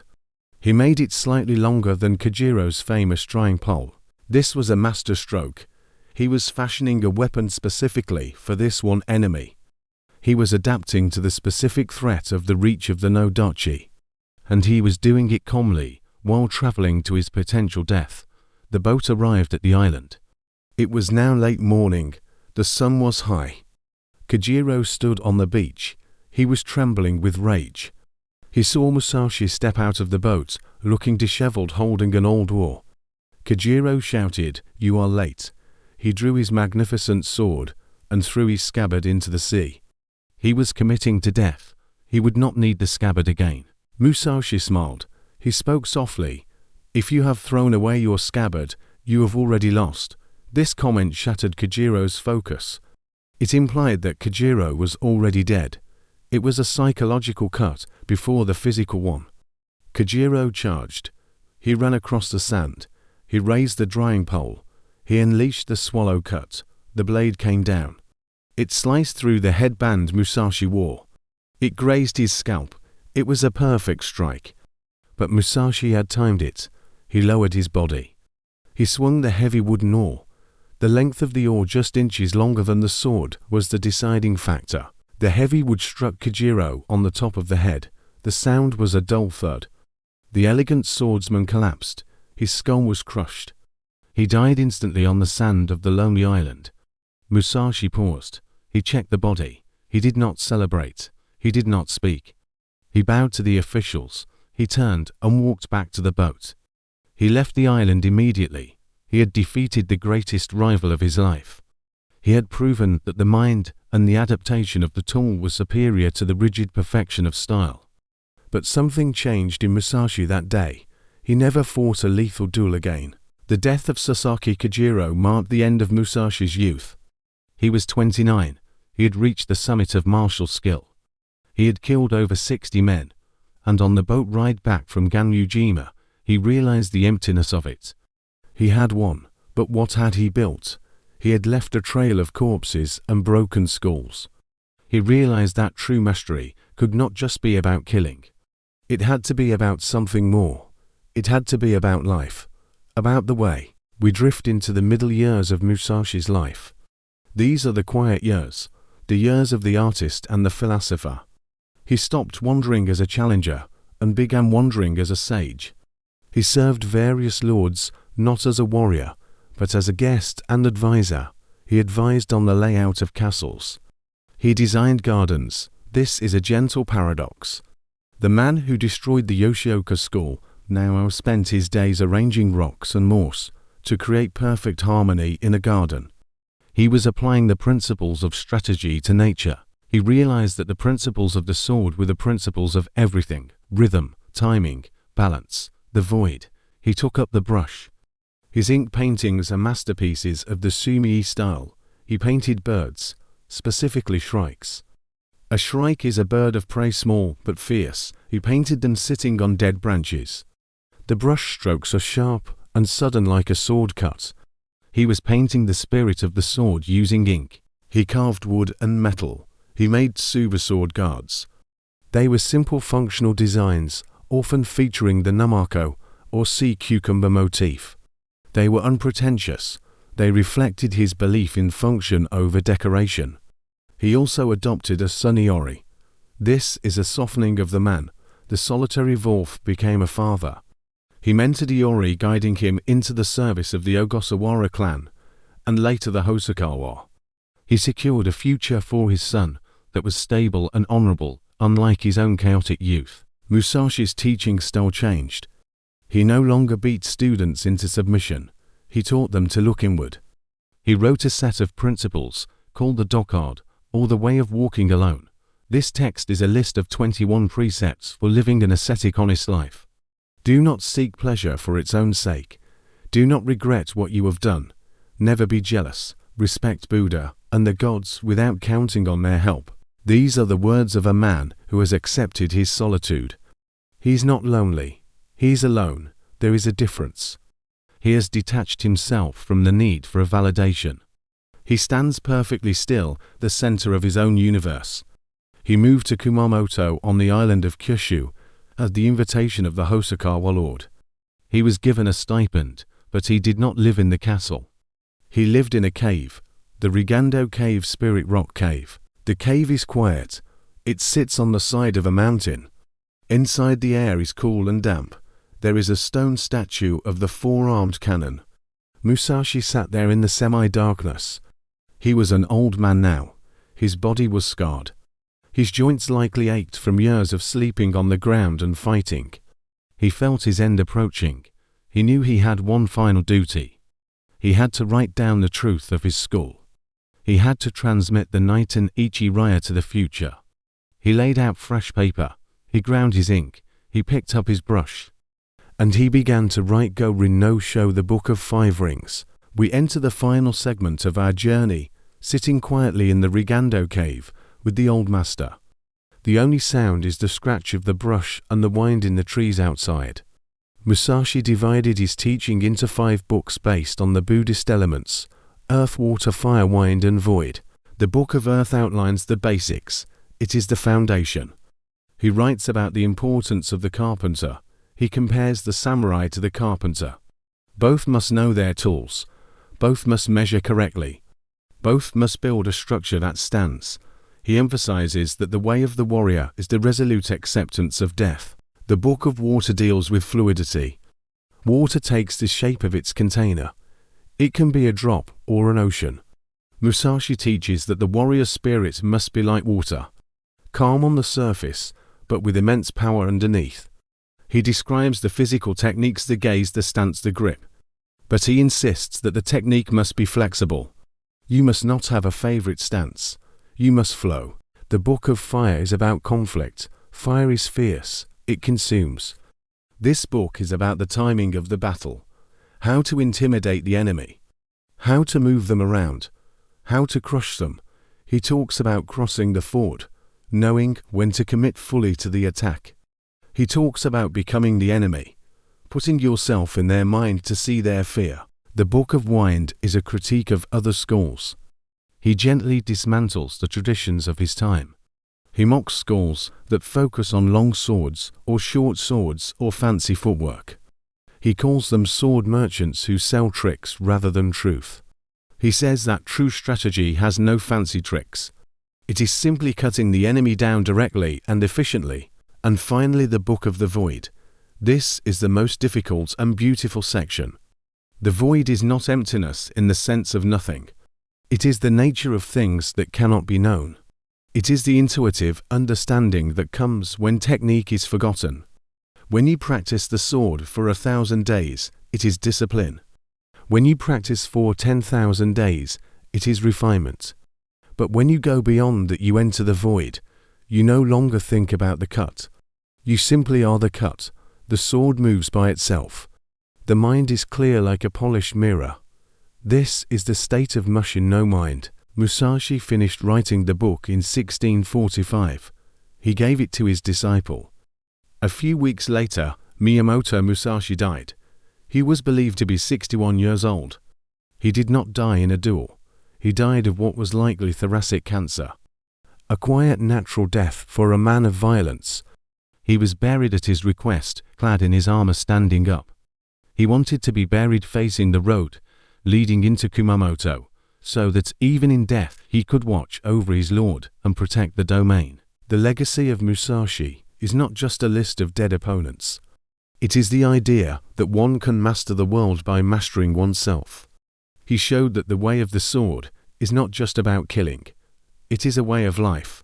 He made it slightly longer than Kajiro's famous drying pole. This was a master stroke. He was fashioning a weapon specifically for this one enemy. He was adapting to the specific threat of the reach of the Nodachi. And he was doing it calmly, while traveling to his potential death. The boat arrived at the island. It was now late morning. The sun was high. Kojiro stood on the beach. He was trembling with rage. He saw Musashi step out of the boat, looking disheveled, holding an old oar. Kojiro shouted, "You are late." He drew his magnificent sword and threw his scabbard into the sea. He was committing to death. He would not need the scabbard again. Musashi smiled. He spoke softly. "If you have thrown away your scabbard, you have already lost." This comment shattered Kojiro's focus. It implied that Kojiro was already dead. It was a psychological cut before the physical one. Kojiro charged. He ran across the sand. He raised the drying pole. He unleashed the swallow cut. The blade came down. It sliced through the headband Musashi wore. It grazed his scalp. It was a perfect strike. But Musashi had timed it. He lowered his body. He swung the heavy wooden oar. The length of the oar, just inches longer than the sword, was the deciding factor. The heavy wood struck Kojiro on the top of the head. The sound was a dull thud. The elegant swordsman collapsed. His skull was crushed. He died instantly on the sand of the lonely island. Musashi paused. He checked the body. He did not celebrate. He did not speak. He bowed to the officials. He turned and walked back to the boat. He left the island immediately. He had defeated the greatest rival of his life. He had proven that the mind and the adaptation of the tool were superior to the rigid perfection of style. But something changed in Musashi that day. He never fought a lethal duel again. The death of Sasaki Kojiro marked the end of Musashi's youth. He was 29. He had reached the summit of martial skill. He had killed over 60 men. And on the boat ride back from Ganyujima, he realized the emptiness of it. He had won, but what had he built? He had left a trail of corpses and broken skulls. He realized that true mastery could not just be about killing. It had to be about something more. It had to be about life. About the way we drift into the middle years of Musashi's life. These are the quiet years, the years of the artist and the philosopher. He stopped wandering as a challenger and began wandering as a sage. He served various lords, not as a warrior, but as a guest and advisor. He advised on the layout of castles. He designed gardens. This is a gentle paradox. The man who destroyed the Yoshioka school now spent his days arranging rocks and moss to create perfect harmony in a garden. He was applying the principles of strategy to nature. He realized that the principles of the sword were the principles of everything: rhythm, timing, balance, the void. He took up the brush. His ink paintings are masterpieces of the Sumii style. He painted birds, specifically shrikes. A shrike is a bird of prey, small but fierce. He painted them sitting on dead branches. The brush strokes are sharp and sudden like a sword cut. He was painting the spirit of the sword using ink. He carved wood and metal. He made tsuba sword guards. They were simple functional designs, often featuring the namako or sea cucumber motif. They were unpretentious. They reflected his belief in function over decoration. He also adopted a suniori. This is a softening of the man. The solitary wolf became a father. He mentored Iori, guiding him into the service of the Ogasawara clan, and later the Hosokawa. He secured a future for his son that was stable and honorable, unlike his own chaotic youth. Musashi's teaching style changed. He no longer beat students into submission. He taught them to look inward. He wrote a set of principles, called the Dokard, or the way of walking alone. This text is a list of 21 precepts for living an ascetic, honest life. Do not seek pleasure for its own sake. Do not regret what you have done. Never be jealous. Respect Buddha and the gods without counting on their help. These are the words of a man who has accepted his solitude. He is not lonely. He is alone. There is a difference. He has detached himself from the need for a validation. He stands perfectly still, the center of his own universe. He moved to Kumamoto on the island of Kyushu at the invitation of the Hosokawa lord. He was given a stipend, but he did not live in the castle. He lived in a cave, the Rigando Cave Spirit Rock Cave. The cave is quiet. It sits on the side of a mountain. Inside, the air is cool and damp. There is a stone statue of the four-armed cannon. Musashi sat there in the semi-darkness. He was an old man now. His body was scarred. His joints likely ached from years of sleeping on the ground and fighting. He felt his end approaching. He knew he had one final duty. He had to write down the truth of his school. He had to transmit the Niiten Ichi Raya to the future. He laid out fresh paper. He ground his ink. He picked up his brush. And he began to write Go-Rin no Sho, the Book of Five Rings. We enter the final segment of our journey, sitting quietly in the Rigando cave with the old master. The only sound is the scratch of the brush and the wind in the trees outside. Musashi divided his teaching into 5 books based on the Buddhist elements: earth, water, fire, wind, and void. The Book of Earth outlines the basics. It is the foundation. He writes about the importance of the carpenter. He compares the samurai to the carpenter. Both must know their tools. Both must measure correctly. Both must build a structure that stands. He emphasizes that the way of the warrior is the resolute acceptance of death. The Book of Water deals with fluidity. Water takes the shape of its container. It can be a drop or an ocean. Musashi teaches that the warrior spirit must be like water, calm on the surface, but with immense power underneath. He describes the physical techniques: the gaze, the stance, the grip. But he insists that the technique must be flexible. You must not have a favorite stance. You must flow. The Book of Fire is about conflict. Fire is fierce. It consumes. This book is about the timing of the battle. How to intimidate the enemy. How to move them around. How to crush them. He talks about crossing the ford, knowing when to commit fully to the attack. He talks about becoming the enemy, putting yourself in their mind to see their fear. The Book of Wind is a critique of other schools. He gently dismantles the traditions of his time. He mocks schools that focus on long swords or short swords or fancy footwork. He calls them sword merchants who sell tricks rather than truth. He says that true strategy has no fancy tricks. It is simply cutting the enemy down directly and efficiently. And finally, the Book of the Void. This is the most difficult and beautiful section. The void is not emptiness in the sense of nothing. It is the nature of things that cannot be known. It is the intuitive understanding that comes when technique is forgotten. When you practice the sword for 1,000 days, it is discipline. When you practice for 10,000 days, it is refinement. But when you go beyond that, you enter the void. You no longer think about the cut. You simply are the cut. The sword moves by itself. The mind is clear like a polished mirror. This is the state of mush in no mind. Musashi finished writing the book in 1645. He gave it to his disciple. A few weeks later, Miyamoto Musashi died. He was believed to be 61 years old. He did not die in a duel. He died of what was likely thoracic cancer. A quiet, natural death for a man of violence. He was buried at his request, clad in his armor, standing up. He wanted to be buried facing the road leading into Kumamoto, so that even in death he could watch over his lord and protect the domain. The legacy of Musashi is not just a list of dead opponents. It is the idea that one can master the world by mastering oneself. He showed that the way of the sword is not just about killing. It is a way of life.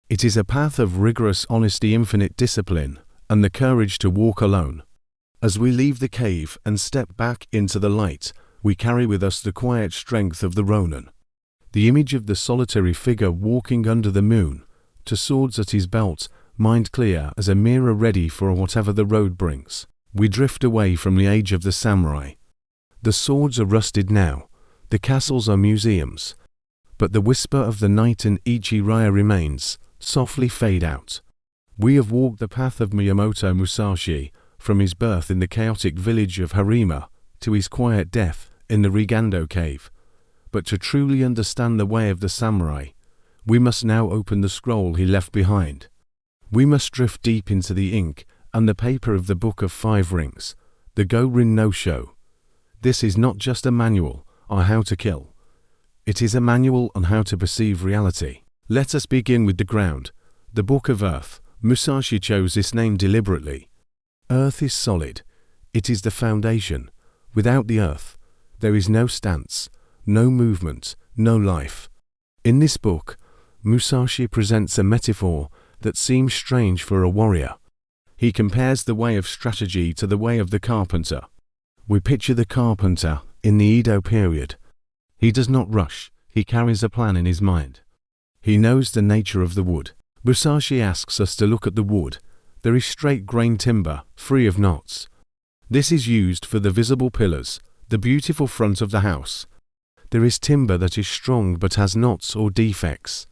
It is a path of rigorous honesty, infinite discipline, and the courage to walk alone. As we leave the cave and step back into the light, we carry with us the quiet strength of the Ronin. The image of the solitary figure walking under the moon, to swords at his belt, mind clear as a mirror ready for whatever the road brings. We drift away from the age of the samurai. The swords are rusted now. The castles are museums. But the whisper of the Niiten Ichi Raya remains, softly fade out. We have walked the path of Miyamoto Musashi, from his birth in the chaotic village of Harima to his quiet death in the Rigando cave. But to truly understand the way of the samurai, we must now open the scroll he left behind. We must drift deep into the ink and the paper of the Book of Five Rings, the Go-Rin no Sho. This is not just a manual on how to kill. It is a manual on how to perceive reality. Let us begin with the ground. The Book of Earth. Musashi chose this name deliberately. Earth is solid. It is the foundation. Without the earth, there is no stance, no movement, no life. In this book, Musashi presents a metaphor that seems strange for a warrior. He compares the way of strategy to the way of the carpenter. We picture the carpenter in the Edo period. He does not rush, he carries a plan in his mind. He knows the nature of the wood. Musashi asks us to look at the wood. There is straight grain timber, free of knots. This is used for the visible pillars, the beautiful front of the house. There is timber that is strong but has knots or defects.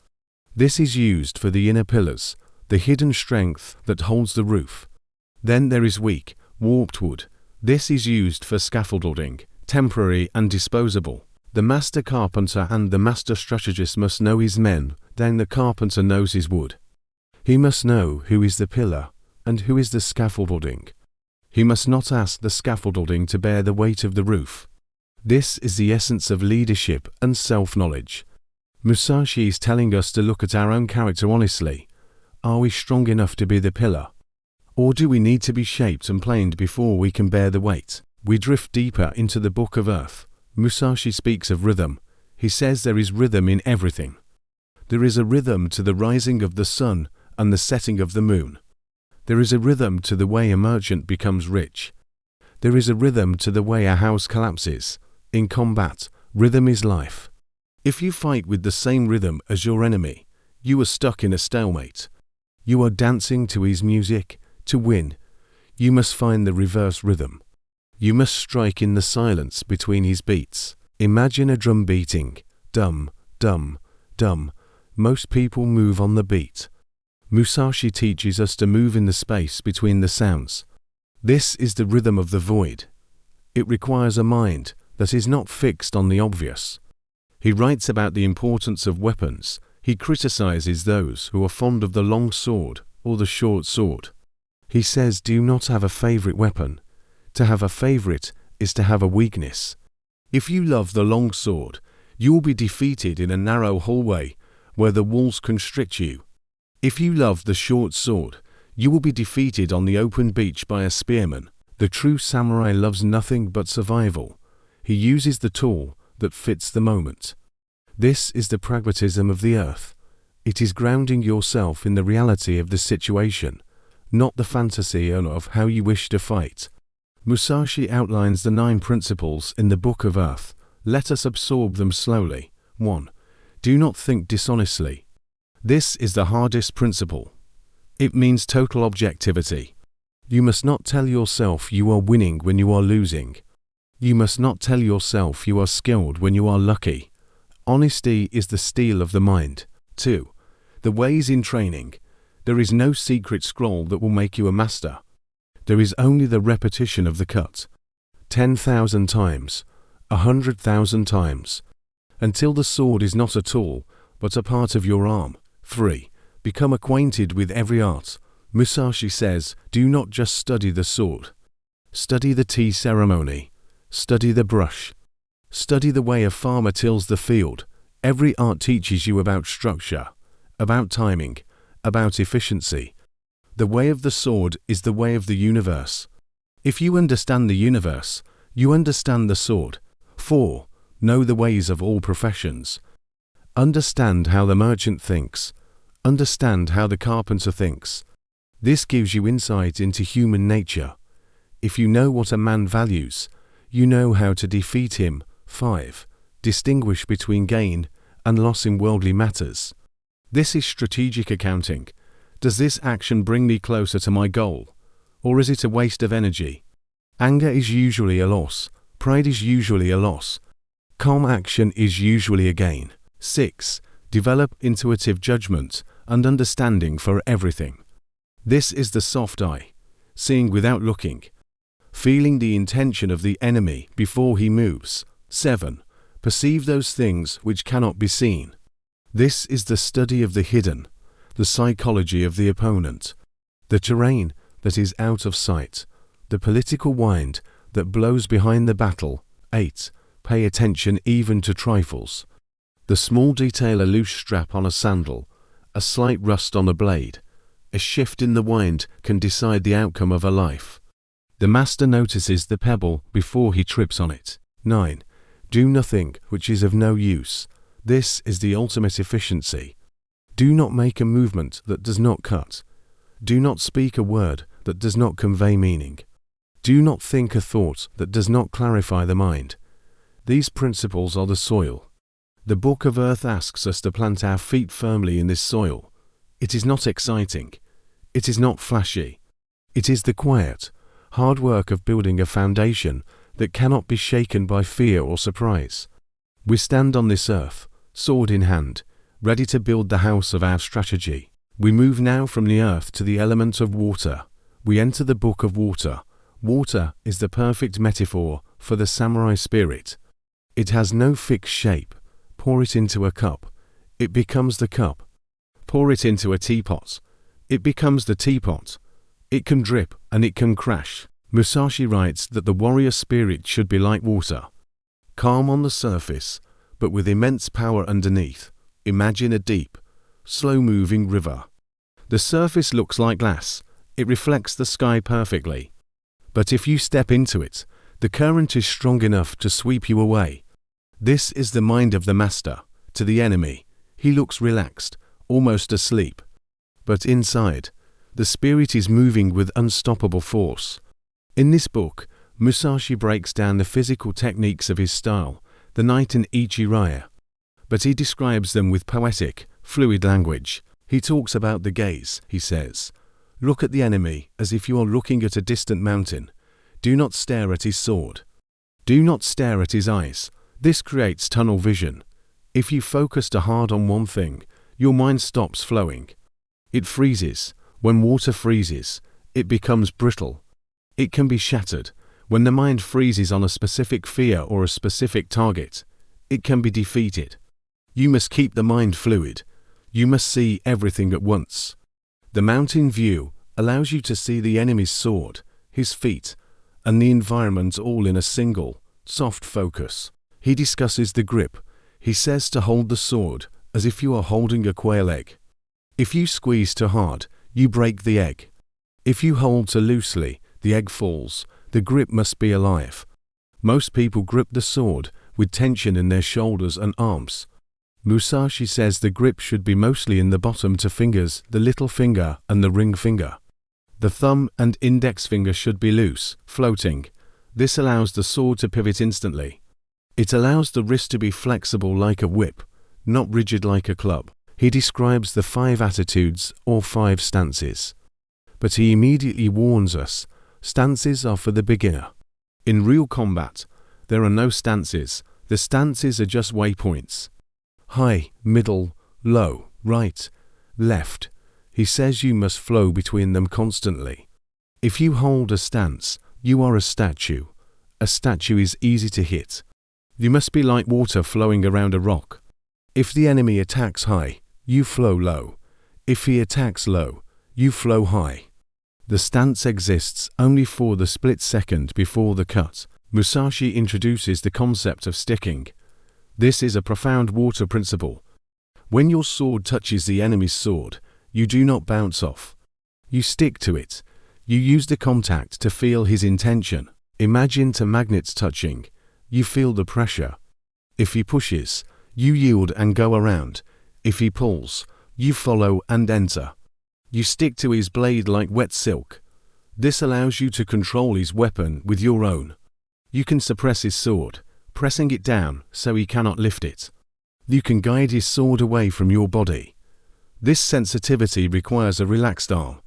This is used for the inner pillars, the hidden strength that holds the roof. Then there is weak, warped wood. This is used for scaffolding, temporary and disposable. The master carpenter and the master strategist must know his men, then the carpenter knows his wood. He must know who is the pillar and who is the scaffolding. He must not ask the scaffolding to bear the weight of the roof. This is the essence of leadership and self-knowledge. Musashi is telling us to look at our own character honestly. Are we strong enough to be the pillar? Or do we need to be shaped and planed before we can bear the weight? We drift deeper into the Book of Earth. Musashi speaks of rhythm. He says there is rhythm in everything. There is a rhythm to the rising of the sun and the setting of the moon. There is a rhythm to the way a merchant becomes rich. There is a rhythm to the way a house collapses. In combat, rhythm is life. If you fight with the same rhythm as your enemy, you are stuck in a stalemate. You are dancing to his music. To win, you must find the reverse rhythm. You must strike in the silence between his beats. Imagine a drum beating. Dum, dum, dum. Most people move on the beat. Musashi teaches us to move in the space between the sounds. This is the rhythm of the void. It requires a mind that is not fixed on the obvious. He writes about the importance of weapons. He criticizes those who are fond of the long sword or the short sword. He says, do not have a favorite weapon. To have a favorite is to have a weakness. If you love the long sword, you will be defeated in a narrow hallway where the walls constrict you. If you love the short sword, you will be defeated on the open beach by a spearman. The true samurai loves nothing but survival. He uses the tool that fits the moment. This is the pragmatism of the earth. It is grounding yourself in the reality of the situation, not the fantasy of how you wish to fight. Musashi outlines the 9 principles in the Book of Earth. Let us absorb them slowly. 1. Do not think dishonestly. This is the hardest principle. It means total objectivity. You must not tell yourself you are winning when you are losing. You must not tell yourself you are skilled when you are lucky. Honesty is the steel of the mind. 2. The ways in training. There is no secret scroll that will make you a master. There is only the repetition of the cut. 10,000 times, 100,000 times, until the sword is not a tool, but a part of your arm. 3. Become acquainted with every art. Musashi says, do not just study the sword. Study the tea ceremony. Study the brush. Study the way a farmer tills the field. Every art teaches you about structure, about timing, about efficiency. The way of the sword is the way of the universe. If you understand the universe, you understand the sword. 4. Know the ways of all professions. Understand how the merchant thinks. Understand how the carpenter thinks. This gives you insight into human nature. If you know what a man values, you know how to defeat him. 5. Distinguish between gain and loss in worldly matters. This is strategic accounting. Does this action bring me closer to my goal? Or is it a waste of energy? Anger is usually a loss. Pride is usually a loss. Calm action is usually a gain. 6. Develop intuitive judgment and understanding for everything. This is the soft eye, seeing without looking, feeling the intention of the enemy before he moves. 7. Perceive those things which cannot be seen. This is the study of the hidden, the psychology of the opponent, the terrain that is out of sight, the political wind that blows behind the battle. 8. Pay attention even to trifles. The small detail, a loose strap on a sandal, a slight rust on a blade, a shift in the wind can decide the outcome of a life. The master notices the pebble before he trips on it. 9. Do nothing which is of no use. This is the ultimate efficiency. Do not make a movement that does not cut. Do not speak a word that does not convey meaning. Do not think a thought that does not clarify the mind. These principles are the soil. The Book of Earth asks us to plant our feet firmly in this soil. It is not exciting. It is not flashy. It is the quiet, hard work of building a foundation that cannot be shaken by fear or surprise. We stand on this earth, sword in hand, ready to build the house of our strategy. We move now from the earth to the element of water. We enter the book of water. Water is the perfect metaphor for the samurai spirit. It has no fixed shape. Pour it into a cup. It becomes the cup. Pour it into a teapot. It becomes the teapot. It can drip and it can crash. Musashi writes that the warrior spirit should be like water, calm on the surface, but with immense power underneath. Imagine a deep, slow-moving river. The surface looks like glass. It reflects the sky perfectly. But if you step into it, the current is strong enough to sweep you away. This is the mind of the master. To the enemy, he looks relaxed, almost asleep. But inside, the spirit is moving with unstoppable force. In this book, Musashi breaks down the physical techniques of his style, the knight and ichi-raya. But he describes them with poetic, fluid language. He talks about the gaze, he says. Look at the enemy as if you are looking at a distant mountain. Do not stare at his sword. Do not stare at his eyes. This creates tunnel vision. If you focus too hard on one thing, your mind stops flowing. It freezes. When water freezes, it becomes brittle. It can be shattered. When the mind freezes on a specific fear or a specific target, it can be defeated. You must keep the mind fluid. You must see everything at once. The mountain view allows you to see the enemy's sword, his feet, and the environment all in a single, soft focus. He discusses the grip. He says to hold the sword as if you are holding a quail egg. If you squeeze too hard, you break the egg. If you hold too loosely, the egg falls. The grip must be alive. Most people grip the sword with tension in their shoulders and arms. Musashi says the grip should be mostly in the bottom two fingers, the little finger and the ring finger. The thumb and index finger should be loose, floating. This allows the sword to pivot instantly. It allows the wrist to be flexible like a whip, not rigid like a club. He describes the 5 attitudes or 5 stances. But he immediately warns us, stances are for the beginner. In real combat, there are no stances. The stances are just waypoints. High, middle, low, right, left. He says you must flow between them constantly. If you hold a stance, you are a statue. A statue is easy to hit. You must be like water flowing around a rock. If the enemy attacks high, you flow low. If he attacks low, you flow high. The stance exists only for the split second before the cut. Musashi introduces the concept of sticking. This is a profound water principle. When your sword touches the enemy's sword, you do not bounce off. You stick to it. You use the contact to feel his intention. Imagine two magnets touching. You feel the pressure. If he pushes, you yield and go around. If he pulls, you follow and enter. You stick to his blade like wet silk. This allows you to control his weapon with your own. You can suppress his sword, pressing it down so he cannot lift it. You can guide his sword away from your body. This sensitivity requires a relaxed arm.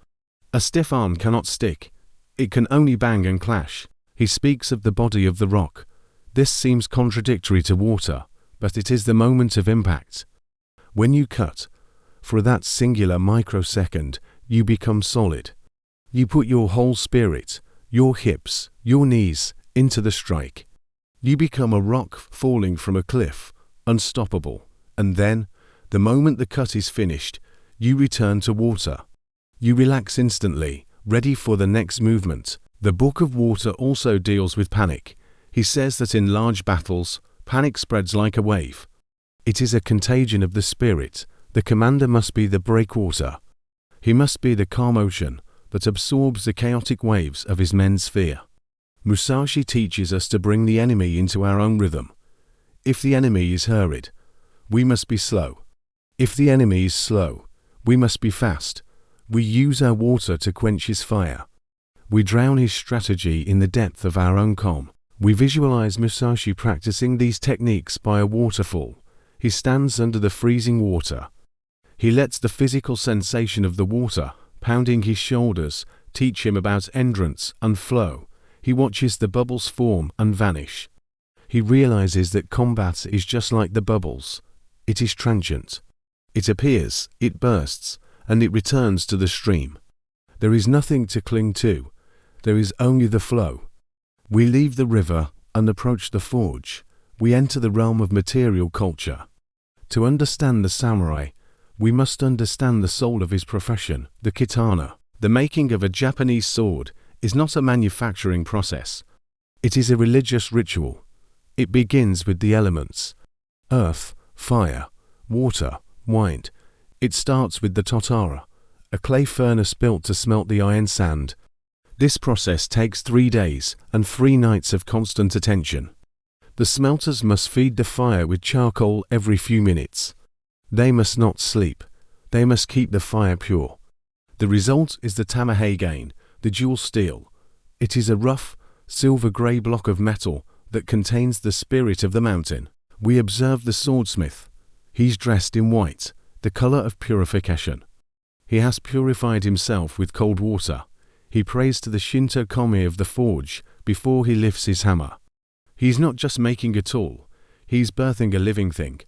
A stiff arm cannot stick. It can only bang and clash. He speaks of the body of the rock. This seems contradictory to water, but it is the moment of impact. When you cut, for that singular microsecond, you become solid. You put your whole spirit, your hips, your knees, into the strike. You become a rock falling from a cliff, unstoppable. And then, the moment the cut is finished, you return to water. You relax instantly, ready for the next movement. The Book of Water also deals with panic. He says that in large battles, panic spreads like a wave. It is a contagion of the spirit. The commander must be the breakwater. He must be the calm ocean that absorbs the chaotic waves of his men's fear. Musashi teaches us to bring the enemy into our own rhythm. If the enemy is hurried, We must be slow. If the enemy is slow, we must be fast. We use our water to quench his fire. We drown his strategy in the depth of our own calm. We visualize Musashi practicing these techniques by a waterfall. He stands under the freezing water. He lets the physical sensation of the water, pounding his shoulders, teach him about entrance and flow. He watches the bubbles form and vanish. He realizes that combat is just like the bubbles. It is transient. It appears, it bursts, and it returns to the stream. There is nothing to cling to. There is only the flow. We leave the river and approach the forge. We enter the realm of material culture. To understand the samurai, we must understand the soul of his profession, the katana. The making of a Japanese sword is not a manufacturing process. It is a religious ritual. It begins with the elements: earth, fire, water, wind. It starts with the totara, a clay furnace built to smelt the iron sand. This process takes 3 days and 3 nights of constant attention. The smelters must feed the fire with charcoal every few minutes. They must not sleep. They must keep the fire pure. The result is the tamahagane, the dual steel. It is a rough, silver-grey block of metal that contains the spirit of the mountain. We observe the swordsmith. He's dressed in white, the color of purification. He has purified himself with cold water. He prays to the Shinto kami of the forge before he lifts his hammer. He's not just making a tool, he's birthing a living thing.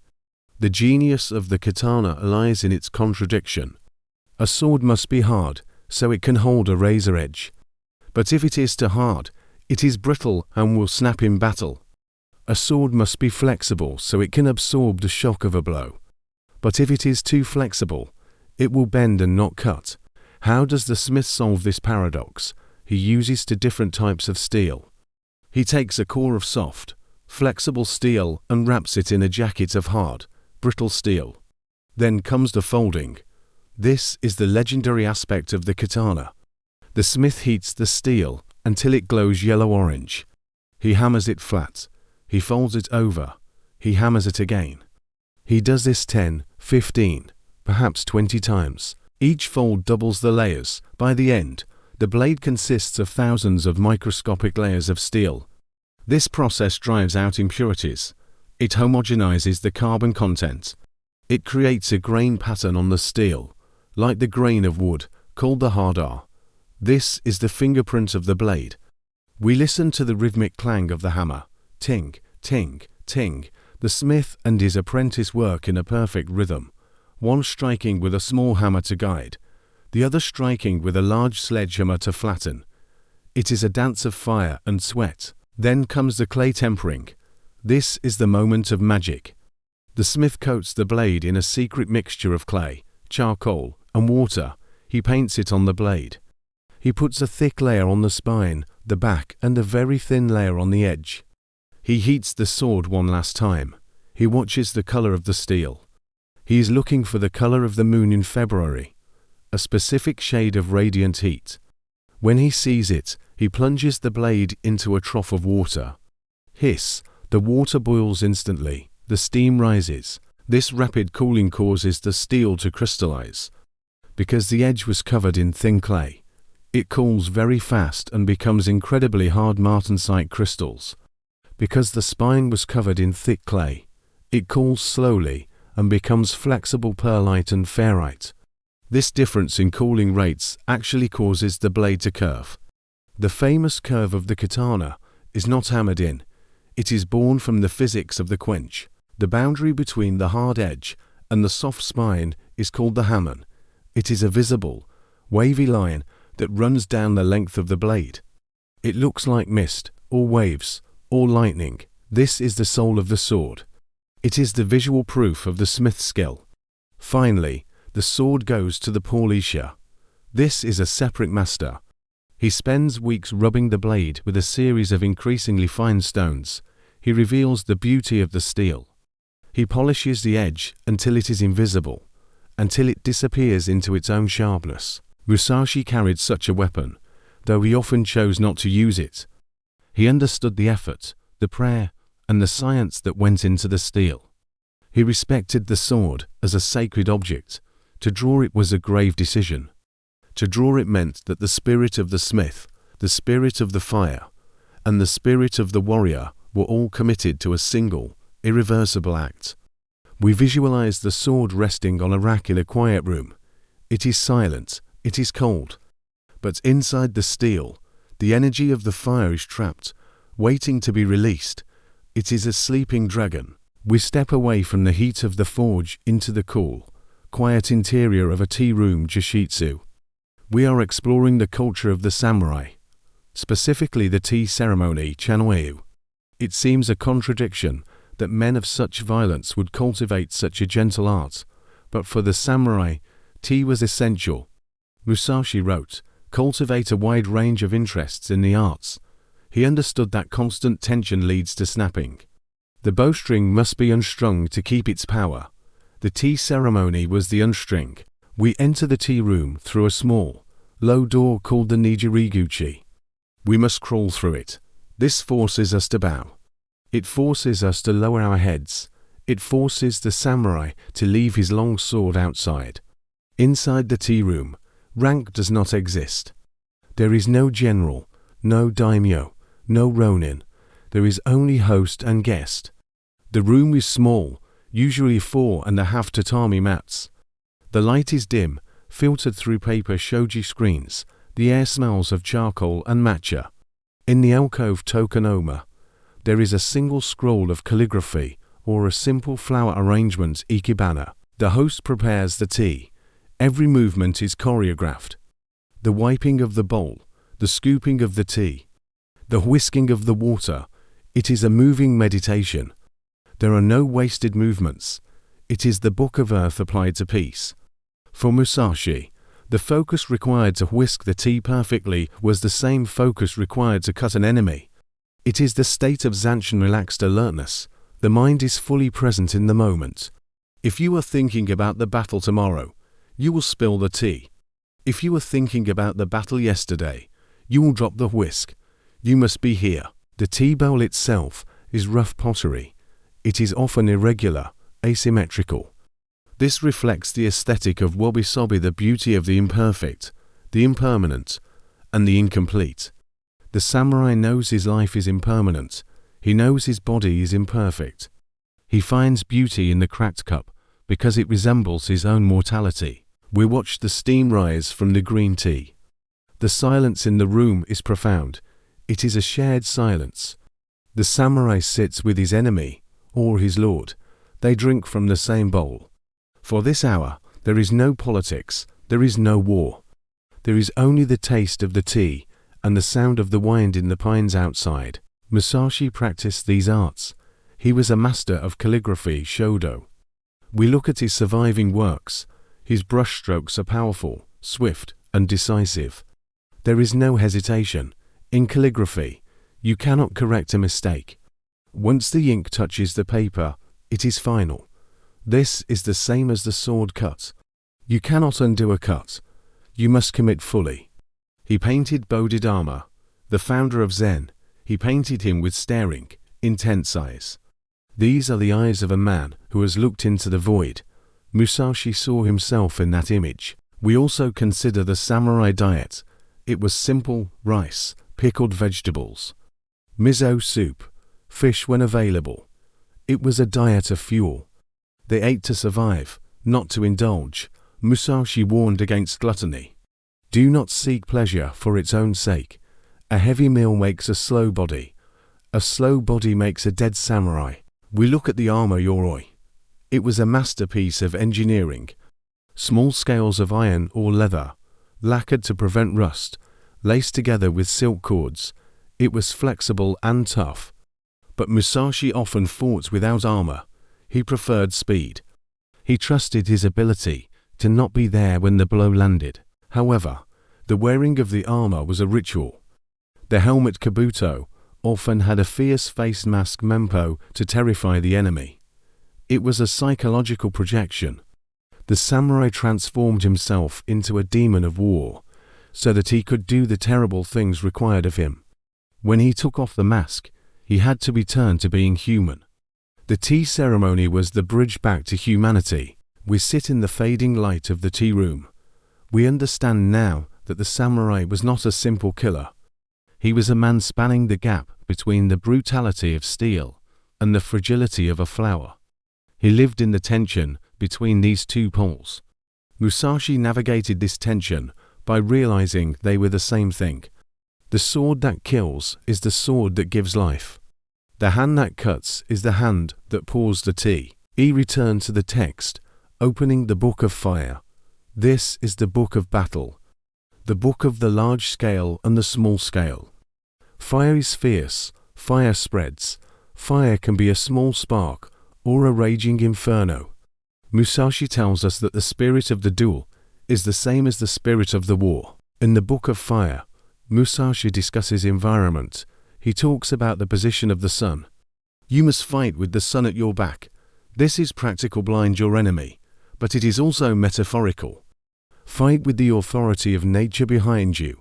The genius of the katana lies in its contradiction. A sword must be hard, so it can hold a razor edge. But if it is too hard, it is brittle and will snap in battle. A sword must be flexible so it can absorb the shock of a blow. But if it is too flexible, it will bend and not cut. How does the smith solve this paradox? He uses 2 different types of steel. He takes a core of soft, flexible steel and wraps it in a jacket of hard, brittle steel. Then comes the folding. This is the legendary aspect of the katana. The smith heats the steel until it glows yellow-orange. He hammers it flat. He folds it over. He hammers it again. He does this 10, 15, perhaps 20 times. Each fold doubles the layers. By the end, the blade consists of thousands of microscopic layers of steel. This process drives out impurities. It homogenizes the carbon content. It creates a grain pattern on the steel, like the grain of wood, called the hardar. This is the fingerprint of the blade. We listen to the rhythmic clang of the hammer. Ting, ting, ting. The smith and his apprentice work in a perfect rhythm. One striking with a small hammer to guide, the other striking with a large sledgehammer to flatten. It is a dance of fire and sweat. Then comes the clay tempering. This is the moment of magic. The smith coats the blade in a secret mixture of clay, charcoal, and water. He paints it on the blade. He puts a thick layer on the spine, the back, and a very thin layer on the edge. He heats the sword one last time. He watches the color of the steel. He is looking for the color of the moon in February, a specific shade of radiant heat. When he sees it, he plunges the blade into a trough of water. Hiss, the water boils instantly, the steam rises. This rapid cooling causes the steel to crystallize. Because the edge was covered in thin clay, it cools very fast and becomes incredibly hard martensite crystals. Because the spine was covered in thick clay, it cools slowly and becomes flexible pearlite and ferrite. This difference in cooling rates actually causes the blade to curve. The famous curve of the katana is not hammered in. It is born from the physics of the quench. The boundary between the hard edge and the soft spine is called the hamon. It is a visible, wavy line that runs down the length of the blade. It looks like mist, or waves, or lightning. This is the soul of the sword. It is the visual proof of the smith's skill. Finally, the sword goes to the polisher. This is a separate master. He spends weeks rubbing the blade with a series of increasingly fine stones. He reveals the beauty of the steel. He polishes the edge until it is invisible, until it disappears into its own sharpness. Musashi carried such a weapon, though he often chose not to use it. He understood the effort, the prayer, and the science that went into the steel. He respected the sword as a sacred object. To draw it was a grave decision. To draw it meant that the spirit of the smith, the spirit of the fire, and the spirit of the warrior were all committed to a single, irreversible act. We visualize the sword resting on a rack in a quiet room. It is silent, it is cold. But inside the steel, the energy of the fire is trapped, waiting to be released. It is a sleeping dragon. We step away from the heat of the forge into the cool, quiet interior of a tea room jishitsu. We are exploring the culture of the samurai, specifically the tea ceremony chanoeu. It seems a contradiction that men of such violence would cultivate such a gentle art, but for the samurai, tea was essential. Musashi wrote, "Cultivate a wide range of interests in the arts." He understood that constant tension leads to snapping. The bowstring must be unstrung to keep its power. The tea ceremony was the unstring. We enter the tea room through a small, low door called the Nijiriguchi. We must crawl through it. This forces us to bow. It forces us to lower our heads. It forces the samurai to leave his long sword outside. Inside the tea room, rank does not exist. There is no general, no daimyo, no ronin. There is only host and guest. The room is small, usually 4.5 tatami mats. The light is dim, filtered through paper shoji screens. The air smells of charcoal and matcha. In the alcove tokonoma, there is a single scroll of calligraphy or a simple flower arrangement ikebana. The host prepares the tea. Every movement is choreographed. The wiping of the bowl, the scooping of the tea, the whisking of the water. It is a moving meditation. There are no wasted movements. It is the book of earth applied to peace. For Musashi, the focus required to whisk the tea perfectly was the same focus required to cut an enemy. It is the state of Zanshin relaxed alertness. The mind is fully present in the moment. If you are thinking about the battle tomorrow, you will spill the tea. If you are thinking about the battle yesterday, you will drop the whisk. You must be here. The tea bowl itself is rough pottery. It is often irregular, asymmetrical. This reflects the aesthetic of wabi-sabi, the beauty of the imperfect, the impermanent, and the incomplete. The samurai knows his life is impermanent. He knows his body is imperfect. He finds beauty in the cracked cup because it resembles his own mortality. We watch the steam rise from the green tea. The silence in the room is profound. It is a shared silence. The samurai sits with his enemy, or his lord. They drink from the same bowl. For this hour, there is no politics, there is no war. There is only the taste of the tea and the sound of the wind in the pines outside. Musashi practiced these arts. He was a master of calligraphy, shodo. We look at his surviving works. His brushstrokes are powerful, swift, and decisive. There is no hesitation. In calligraphy, you cannot correct a mistake. Once the ink touches the paper, it is final. This is the same as the sword cut. You cannot undo a cut. You must commit fully. He painted Bodhidharma, the founder of Zen. He painted him with staring, intense eyes. These are the eyes of a man who has looked into the void. Musashi saw himself in that image. We also consider the samurai diet. It was simple: rice, pickled vegetables, miso soup, fish when available. It was a diet of fuel. They ate to survive, not to indulge. Musashi warned against gluttony. Do not seek pleasure for its own sake. A heavy meal makes a slow body. A slow body makes a dead samurai. We look at the armor yoroi. It was a masterpiece of engineering. Small scales of iron or leather, lacquered to prevent rust, laced together with silk cords. It was flexible and tough. But Musashi often fought without armor. He preferred speed. He trusted his ability to not be there when the blow landed. However, the wearing of the armor was a ritual. The helmet kabuto often had a fierce face mask mempo to terrify the enemy. It was a psychological projection. The samurai transformed himself into a demon of war, so that he could do the terrible things required of him. When he took off the mask, he had to return to being human. The tea ceremony was the bridge back to humanity. We sit in the fading light of the tea room. We understand now that the samurai was not a simple killer. He was a man spanning the gap between the brutality of steel and the fragility of a flower. He lived in the tension between these two poles. Musashi navigated this tension by realizing they were the same thing. The sword that kills is the sword that gives life. The hand that cuts is the hand that pours the tea. He returned to the text, opening the book of fire. This is the book of battle, the book of the large scale and the small scale. Fire is fierce, fire spreads. Fire can be a small spark or a raging inferno. Musashi tells us that the spirit of the duel is the same as the spirit of the war. In the Book of Fire, Musashi discusses environment. He talks about the position of the sun. You must fight with the sun at your back. This is practical blind your enemy, but it is also metaphorical. Fight with the authority of nature behind you.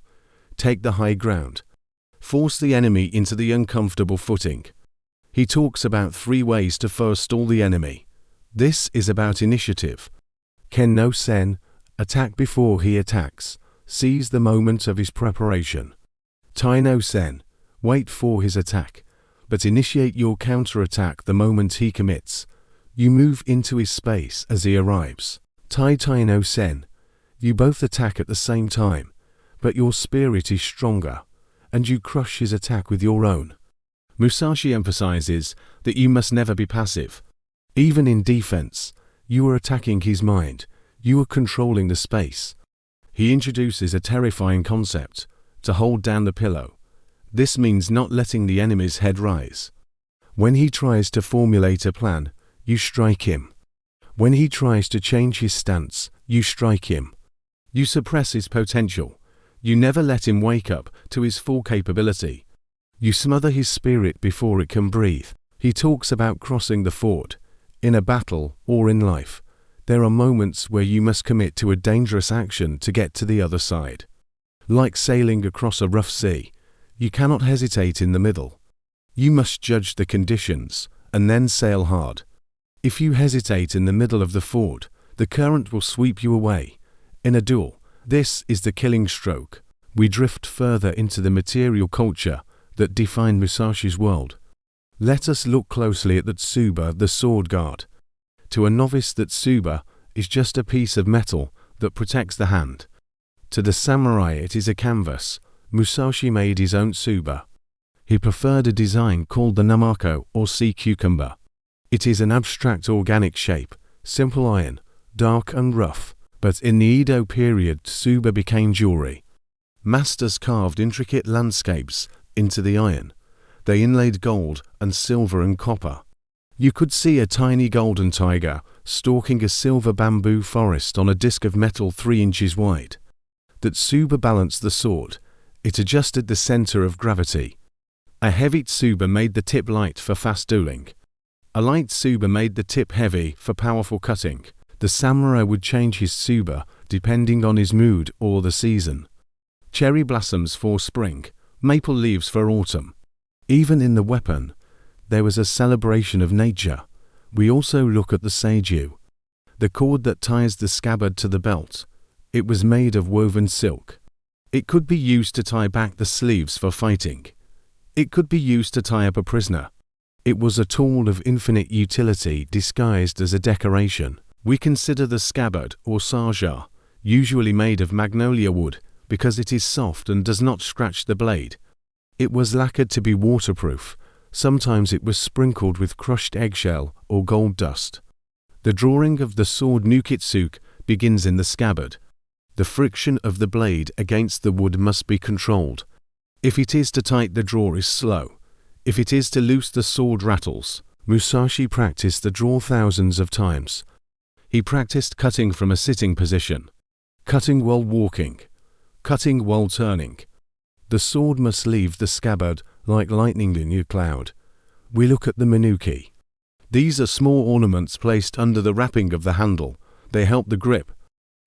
Take the high ground. Force the enemy into the uncomfortable footing. He talks about 3 ways to forestall the enemy. This is about initiative. Ken no sen, attack before he attacks. Seize the moment of his preparation. Tai no sen, wait for his attack, but initiate your counterattack the moment he commits. You move into his space as he arrives. Tai no sen, you both attack at the same time, but your spirit is stronger, and you crush his attack with your own. Musashi emphasizes that you must never be passive. Even in defense, you are attacking his mind, you are controlling the space. He introduces a terrifying concept, to hold down the pillow. This means not letting the enemy's head rise. When he tries to formulate a plan, you strike him. When he tries to change his stance, you strike him. You suppress his potential. You never let him wake up to his full capability. You smother his spirit before it can breathe. He talks about crossing the ford. In a battle or in life, there are moments where you must commit to a dangerous action to get to the other side. Like sailing across a rough sea, you cannot hesitate in the middle. You must judge the conditions and then sail hard. If you hesitate in the middle of the ford, the current will sweep you away. In a duel, this is the killing stroke. We drift further into the material culture that defined Musashi's world. Let us look closely at the tsuba, the sword guard. To a novice, that tsuba is just a piece of metal that protects the hand. To the samurai, it is a canvas. Musashi made his own tsuba. He preferred a design called the namako or sea cucumber. It is an abstract organic shape, simple iron, dark and rough, but in the Edo period tsuba became jewelry. Masters carved intricate landscapes into the iron. They inlaid gold and silver and copper. You could see a tiny golden tiger stalking a silver bamboo forest on a disc of metal 3 inches wide. That tsuba balanced the sword. It adjusted the center of gravity. A heavy tsuba made the tip light for fast dueling. A light tsuba made the tip heavy for powerful cutting. The samurai would change his tsuba depending on his mood or the season. Cherry blossoms for spring, maple leaves for autumn. Even in the weapon, there was a celebration of nature. We also look at the seiju, the cord that ties the scabbard to the belt. It was made of woven silk. It could be used to tie back the sleeves for fighting. It could be used to tie up a prisoner. It was a tool of infinite utility disguised as a decoration. We consider the scabbard or saja, usually made of magnolia wood, because it is soft and does not scratch the blade. It was lacquered to be waterproof. Sometimes it was sprinkled with crushed eggshell or gold dust. The drawing of the sword nukitsuke begins in the scabbard. The friction of the blade against the wood must be controlled. If it is to tight, the draw is slow. If it is to loose, the sword rattles. Musashi practiced the draw thousands of times. He practiced cutting from a sitting position, cutting while walking, cutting while turning. The sword must leave the scabbard like lightning in a cloud. We look at the minuki. These are small ornaments placed under the wrapping of the handle. They help the grip.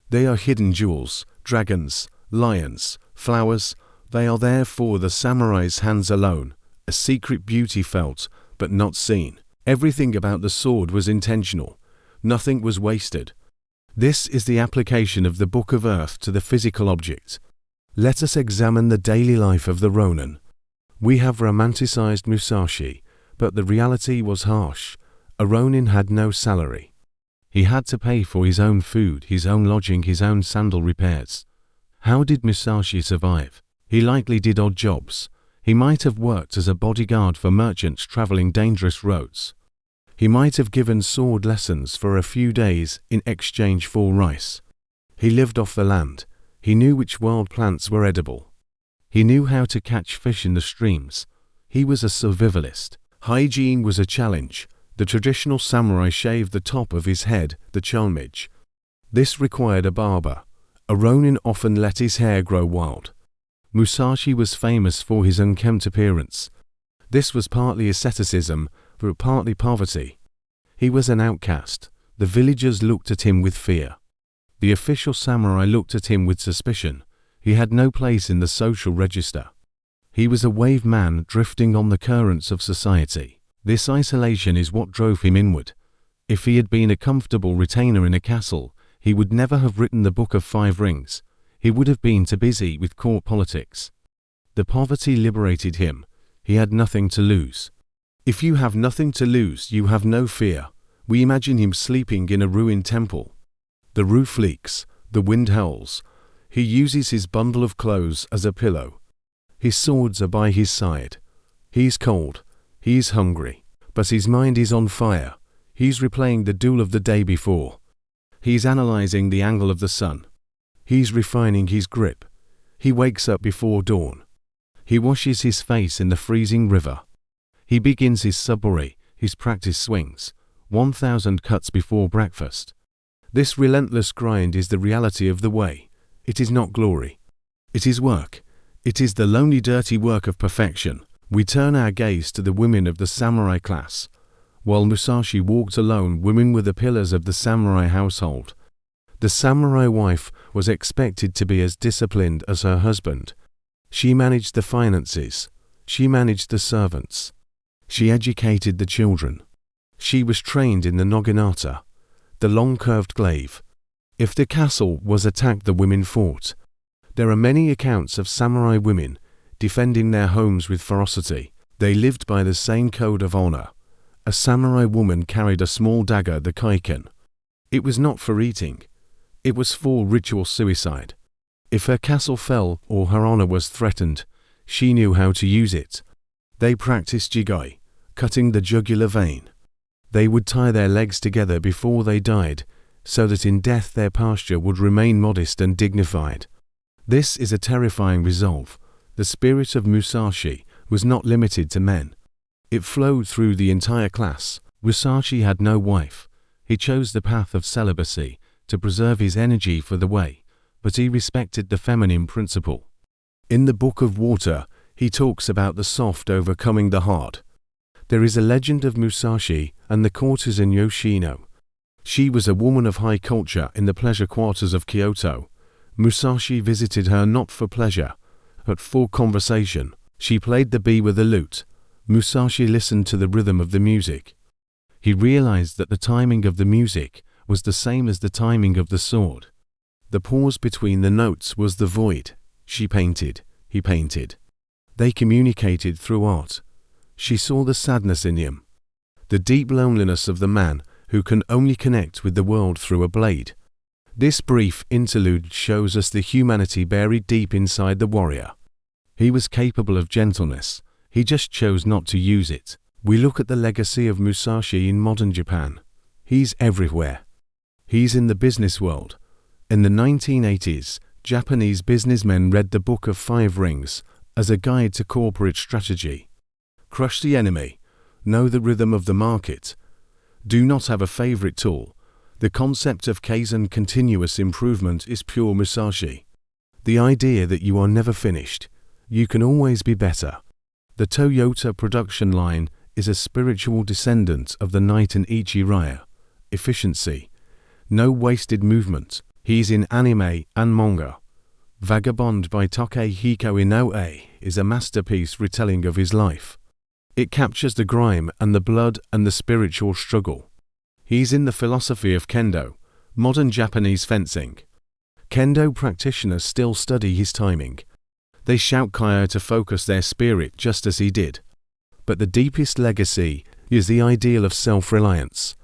They are hidden jewels, dragons, lions, flowers. They are there for the samurai's hands alone, a secret beauty felt but not seen. Everything about the sword was intentional. Nothing was wasted. This is the application of the Book of Earth to the physical object. Let us examine the daily life of the Ronin. We have romanticized Musashi, but the reality was harsh. A Ronin had no salary. He had to pay for his own food, his own lodging, his own sandal repairs. How did Musashi survive? He likely did odd jobs. He might have worked as a bodyguard for merchants traveling dangerous roads. He might have given sword lessons for a few days in exchange for rice. He lived off the land. He knew which wild plants were edible. He knew how to catch fish in the streams. He was a survivalist. Hygiene was a challenge. The traditional samurai shaved the top of his head, the chonmage. This required a barber. A Ronin often let his hair grow wild. Musashi was famous for his unkempt appearance. This was partly asceticism, but partly poverty. He was an outcast. The villagers looked at him with fear. The official samurai looked at him with suspicion. He had no place in the social register. He was a wave man drifting on the currents of society. This isolation is what drove him inward. If he had been a comfortable retainer in a castle, he would never have written the Book of Five Rings. He would have been too busy with court politics. The poverty liberated him. He had nothing to lose. If you have nothing to lose, you have no fear. We imagine him sleeping in a ruined temple. The roof leaks, the wind howls. He uses his bundle of clothes as a pillow. His swords are by his side. He's cold. He's hungry. But his mind is on fire. He's replaying the duel of the day before. He's analyzing the angle of the sun. He's refining his grip. He wakes up before dawn. He washes his face in the freezing river. He begins his suburi, his practice swings, 1,000 cuts before breakfast. This relentless grind is the reality of the way. It is not glory. It is work. It is the lonely, dirty work of perfection. We turn our gaze to the women of the samurai class. While Musashi walked alone, women were the pillars of the samurai household. The samurai wife was expected to be as disciplined as her husband. She managed the finances. She managed the servants. She educated the children. She was trained in the naginata, the long curved glaive. If the castle was attacked, the women fought. There are many accounts of samurai women defending their homes with ferocity. They lived by the same code of honor. A samurai woman carried a small dagger, the kaiken. It was not for eating. It was for ritual suicide. If her castle fell or her honor was threatened, she knew how to use it. They practiced jigai, cutting the jugular vein. They would tie their legs together before they died, so that in death their posture would remain modest and dignified. This is a terrifying resolve. The spirit of Musashi was not limited to men. It flowed through the entire class. Musashi had no wife. He chose the path of celibacy to preserve his energy for the way, but he respected the feminine principle. In the Book of Water, he talks about the soft overcoming the hard. There is a legend of Musashi and the courtesan Yoshino. She was a woman of high culture in the pleasure quarters of Kyoto. Musashi visited her not for pleasure, but for conversation. She played the bee with a lute. Musashi listened to the rhythm of the music. He realized that the timing of the music was the same as the timing of the sword. The pause between the notes was the void. She painted. He painted. They communicated through art. She saw the sadness in him, the deep loneliness of the man who can only connect with the world through a blade. This brief interlude shows us the humanity buried deep inside the warrior. He was capable of gentleness. He just chose not to use it. We look at the legacy of Musashi in modern Japan. He's everywhere. He's in the business world. In the 1980s, Japanese businessmen read the Book of Five Rings as a guide to corporate strategy. Crush the enemy. Know the rhythm of the market. Do not have a favorite tool. The concept of Kaizen, continuous improvement, is pure Musashi. The idea that you are never finished. You can always be better. The Toyota production line is a spiritual descendant of the Knight and Ichiraya. Efficiency. No wasted movement. He's in anime and manga. Vagabond by Takehiko Inoue is a masterpiece retelling of his life. It captures the grime and the blood and the spiritual struggle. He's in the philosophy of kendo, modern Japanese fencing. Kendo practitioners still study his timing. They shout Kyo to focus their spirit just as he did. But the deepest legacy is the ideal of self-reliance.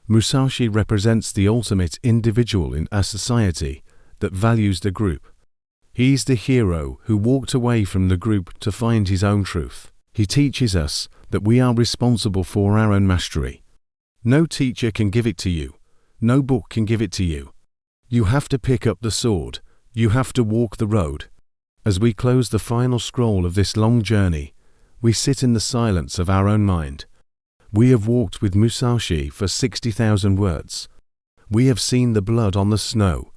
Musashi represents the ultimate individual in a society that values the group. He's the hero who walked away from the group to find his own truth. He teaches us that we are responsible for our own mastery. No teacher can give it to you. No book can give it to you. You have to pick up the sword. You have to walk the road. As we close the final scroll of this long journey, we sit in the silence of our own mind. We have walked with Musashi for 60,000 words. We have seen the blood on the snow.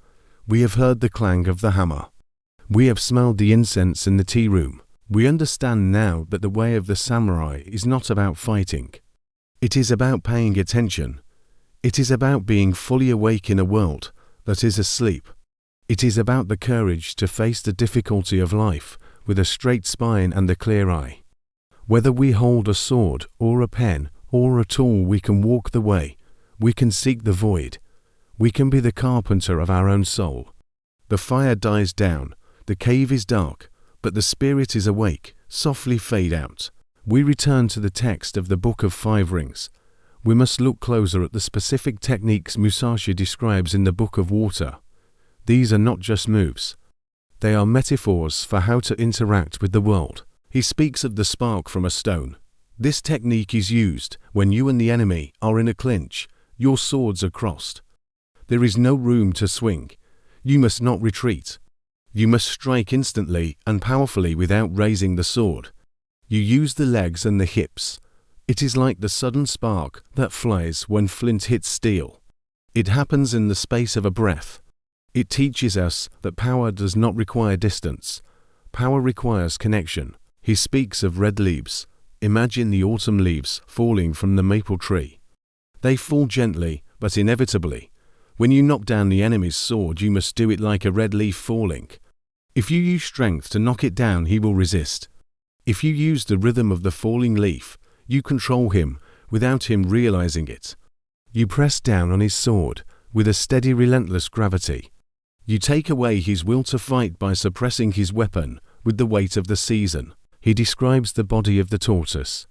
We have heard the clang of the hammer. We have smelled the incense in the tea room. We understand now that the way of the samurai is not about fighting. It is about paying attention. It is about being fully awake in a world that is asleep. It is about the courage to face the difficulty of life with a straight spine and a clear eye. Whether we hold a sword or a pen or a tool, we can walk the way. We can seek the void. We can be the carpenter of our own soul. The fire dies down. The cave is dark, but the spirit is awake. Softly fade out. We return to the text of the Book of Five Rings. We must look closer at the specific techniques Musashi describes in the Book of Water. These are not just moves. They are metaphors for how to interact with the world. He speaks of the spark from a stone. This technique is used when you and the enemy are in a clinch. Your swords are crossed. There is no room to swing. You must not retreat. You must strike instantly and powerfully without raising the sword. You use the legs and the hips. It is like the sudden spark that flies when flint hits steel. It happens in the space of a breath. It teaches us that power does not require distance. Power requires connection. He speaks of red leaves. Imagine the autumn leaves falling from the maple tree. They fall gently, but inevitably. When you knock down the enemy's sword, you must do it like a red leaf falling. If you use strength to knock it down, he will resist. If you use the rhythm of the falling leaf, you control him without him realizing it. You press down on his sword with a steady, relentless gravity. You take away his will to fight by suppressing his weapon with the weight of the season. He describes the body of the tortoise.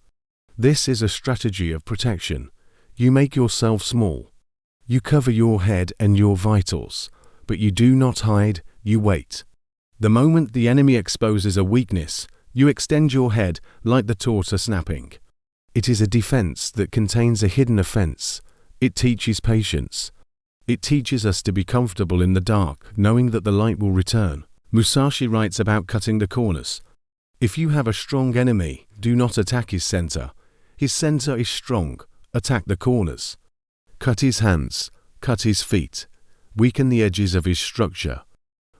This is a strategy of protection. You make yourself small. You cover your head and your vitals, but you do not hide, you wait. The moment the enemy exposes a weakness, you extend your head like the tortoise snapping. It is a defense that contains a hidden offense. It teaches patience. It teaches us to be comfortable in the dark, knowing that the light will return. Musashi writes about cutting the corners. If you have a strong enemy, do not attack his center. His center is strong. Attack the corners. Cut his hands, cut his feet, weaken the edges of his structure.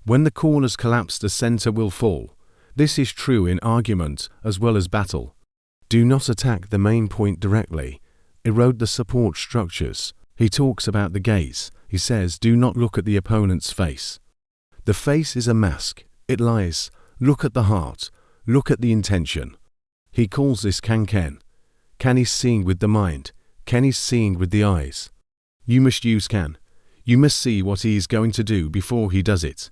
When the corners collapse, the center will fall. This is true in argument as well as battle. Do not attack the main point directly. Erode the support structures. He talks about the gaze. He says, do not look at the opponent's face. The face is a mask. It lies. Look at the heart. Look at the intention. He calls this kanken. Kan is seeing with the mind. Ken is seeing with the eyes. You must use Kan. You must see what he is going to do before he does it.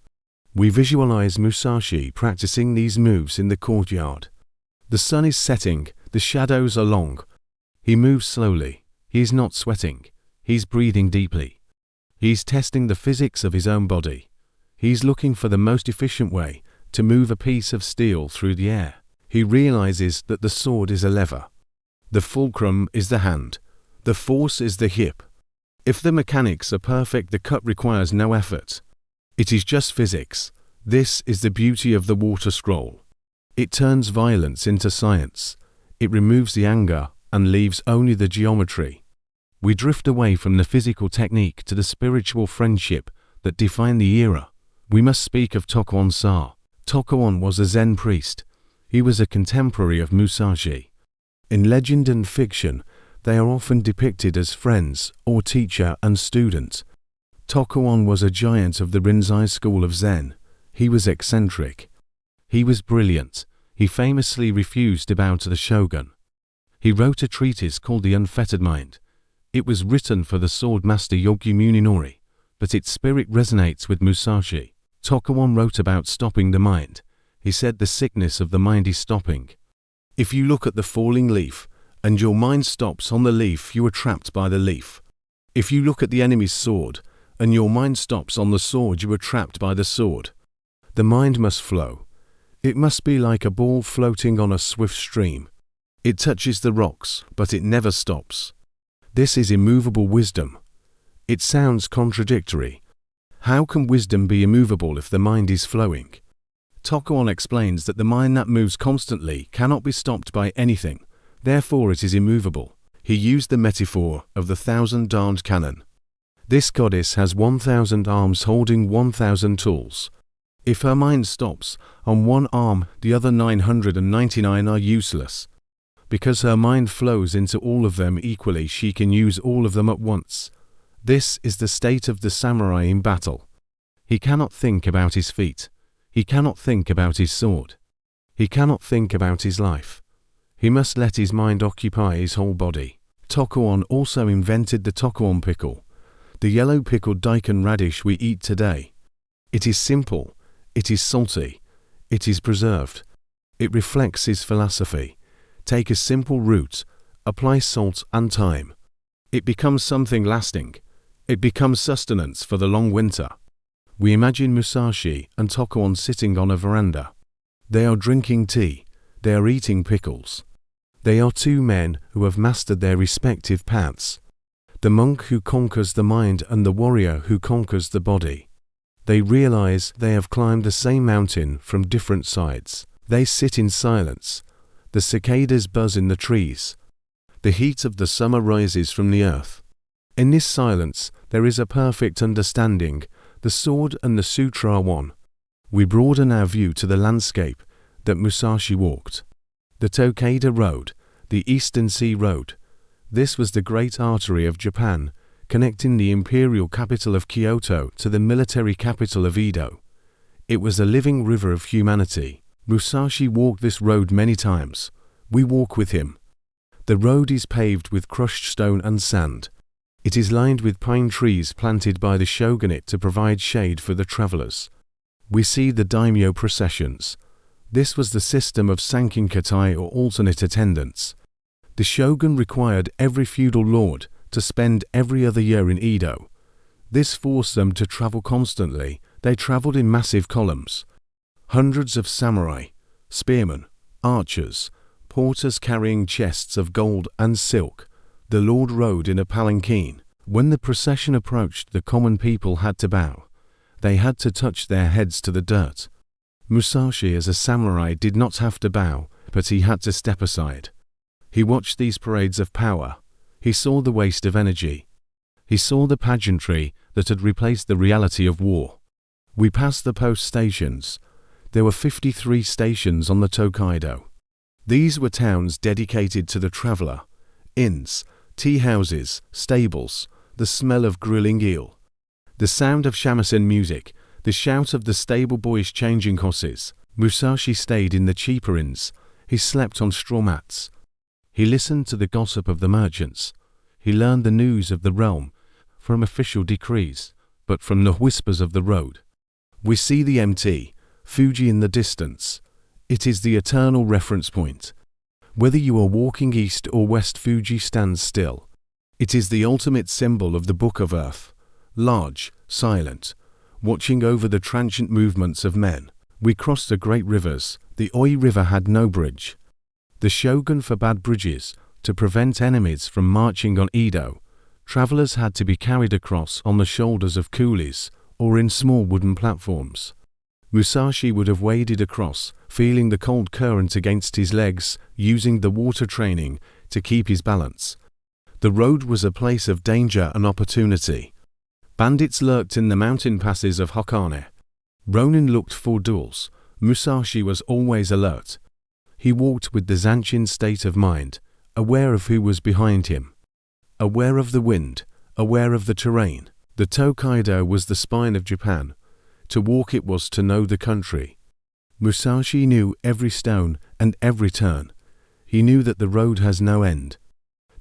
We visualize Musashi practicing these moves in the courtyard. The sun is setting, the shadows are long. He moves slowly. He is not sweating. He's breathing deeply. He's testing the physics of his own body. He's looking for the most efficient way to move a piece of steel through the air. He realizes that the sword is a lever. The fulcrum is the hand. The force is the hip. If the mechanics are perfect, the cut requires no effort. It is just physics. This is the beauty of the water scroll. It turns violence into science. It removes the anger and leaves only the geometry. We drift away from the physical technique to the spiritual friendship that defined the era. We must speak of Tokuon Sa. Tokuon was a Zen priest. He was a contemporary of Musashi. In legend and fiction, they are often depicted as friends or teacher and student. Tokuon was a giant of the Rinzai school of Zen. He was eccentric. He was brilliant. He famously refused to bow to the shogun. He wrote a treatise called The Unfettered Mind. It was written for the sword master Yogi Muninori, but its spirit resonates with Musashi. Tokuon wrote about stopping the mind. He said the sickness of the mind is stopping. If you look at the falling leaf, and your mind stops on the leaf, you are trapped by the leaf. If you look at the enemy's sword, and your mind stops on the sword, you are trapped by the sword. The mind must flow. It must be like a ball floating on a swift stream. It touches the rocks, but it never stops. This is immovable wisdom. It sounds contradictory. How can wisdom be immovable if the mind is flowing? Tokuon explains that the mind that moves constantly cannot be stopped by anything, therefore it is immovable. He used the metaphor of the 1,000-armed cannon. This goddess has 1,000 arms holding 1,000 tools. If her mind stops on one arm, the other 999 are useless. Because her mind flows into all of them equally, she can use all of them at once. This is the state of the samurai in battle. He cannot think about his feet. He cannot think about his sword. He cannot think about his life. He must let his mind occupy his whole body. Tokuon also invented the Tokuon pickle, the yellow pickled daikon radish we eat today. It is simple. It is salty. It is preserved. It reflects his philosophy. Take a simple root, apply salt and thyme. It becomes something lasting. It becomes sustenance for the long winter. We imagine Musashi and Tokuon sitting on a veranda. They are drinking tea. They are eating pickles. They are two men who have mastered their respective paths. The monk who conquers the mind and the warrior who conquers the body. They realize they have climbed the same mountain from different sides. They sit in silence. The cicadas buzz in the trees. The heat of the summer rises from the earth. In this silence, there is a perfect understanding. The sword and the sutra are one. We broaden our view to the landscape that Musashi walked. The Tokaido Road, the Eastern Sea Road. This was the great artery of Japan, connecting the imperial capital of Kyoto to the military capital of Edo. It was a living river of humanity. Musashi walked this road many times. We walk with him. The road is paved with crushed stone and sand. It is lined with pine trees planted by the shogunate to provide shade for the travelers. We see the daimyo processions. This was the system of sankinkatai or alternate attendance. The shogun required every feudal lord to spend every other year in Edo. This forced them to travel constantly. They traveled in massive columns. Hundreds of samurai, spearmen, archers, porters carrying chests of gold and silk. The lord rode in a palanquin. When the procession approached, the common people had to bow. They had to touch their heads to the dirt. Musashi as a samurai did not have to bow, but he had to step aside. He watched these parades of power. He saw the waste of energy. He saw the pageantry that had replaced the reality of war. We passed the post stations. There were 53 stations on the Tokaido. These were towns dedicated to the traveler. Inns, tea houses, stables, the smell of grilling eel. The sound of shamisen music, the shout of the stable boys changing horses. Musashi stayed in the cheaper inns. He slept on straw mats. He listened to the gossip of the merchants. He learned the news of the realm, from official decrees, but from the whispers of the road. We see the MT, Fuji in the distance. It is the eternal reference point. Whether you are walking east or west, Fuji stands still. It is the ultimate symbol of the Book of Earth, large, silent, watching over the transient movements of men. We crossed the great rivers. The Oi River had no bridge. The shogun forbade bridges to prevent enemies from marching on Edo. Travelers had to be carried across on the shoulders of coolies or in small wooden platforms. Musashi would have waded across, feeling the cold current against his legs, using the water training to keep his balance. The road was a place of danger and opportunity. Bandits lurked in the mountain passes of Hokane. Ronin looked for duels. Musashi was always alert. He walked with the Zanchin state of mind, aware of who was behind him, aware of the wind, aware of the terrain. The Tokaido was the spine of Japan. To walk it was to know the country. Musashi knew every stone and every turn. He knew that the road has no end.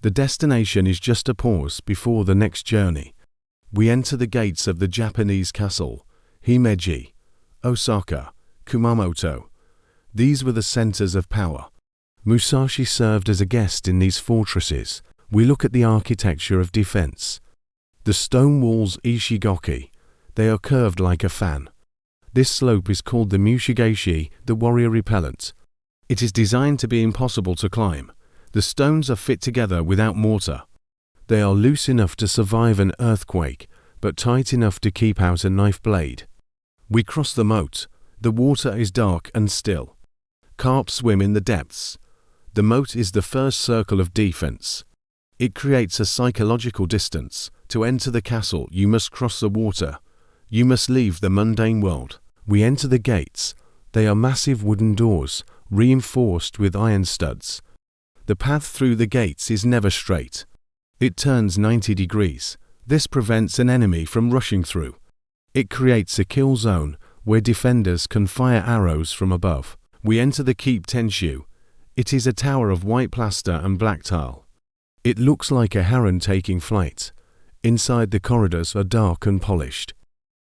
The destination is just a pause before the next journey. We enter the gates of the Japanese castle, Himeji, Osaka, Kumamoto. These were the centers of power. Musashi served as a guest in these fortresses. We look at the architecture of defense. The stone walls Ishigoki, they are curved like a fan. This slope is called the Mushigashi, the warrior repellent. It is designed to be impossible to climb. The stones are fit together without mortar. They are loose enough to survive an earthquake, but tight enough to keep out a knife blade. We cross the moat. The water is dark and still. Carp swim in the depths. The moat is the first circle of defense. It creates a psychological distance. To enter the castle, you must cross the water. You must leave the mundane world. We enter the gates. They are massive wooden doors, reinforced with iron studs. The path through the gates is never straight. It turns 90 degrees. This prevents an enemy from rushing through. It creates a kill zone where defenders can fire arrows from above. We enter the Keep Tenshu. It is a tower of white plaster and black tile. It looks like a heron taking flight. Inside, the corridors are dark and polished.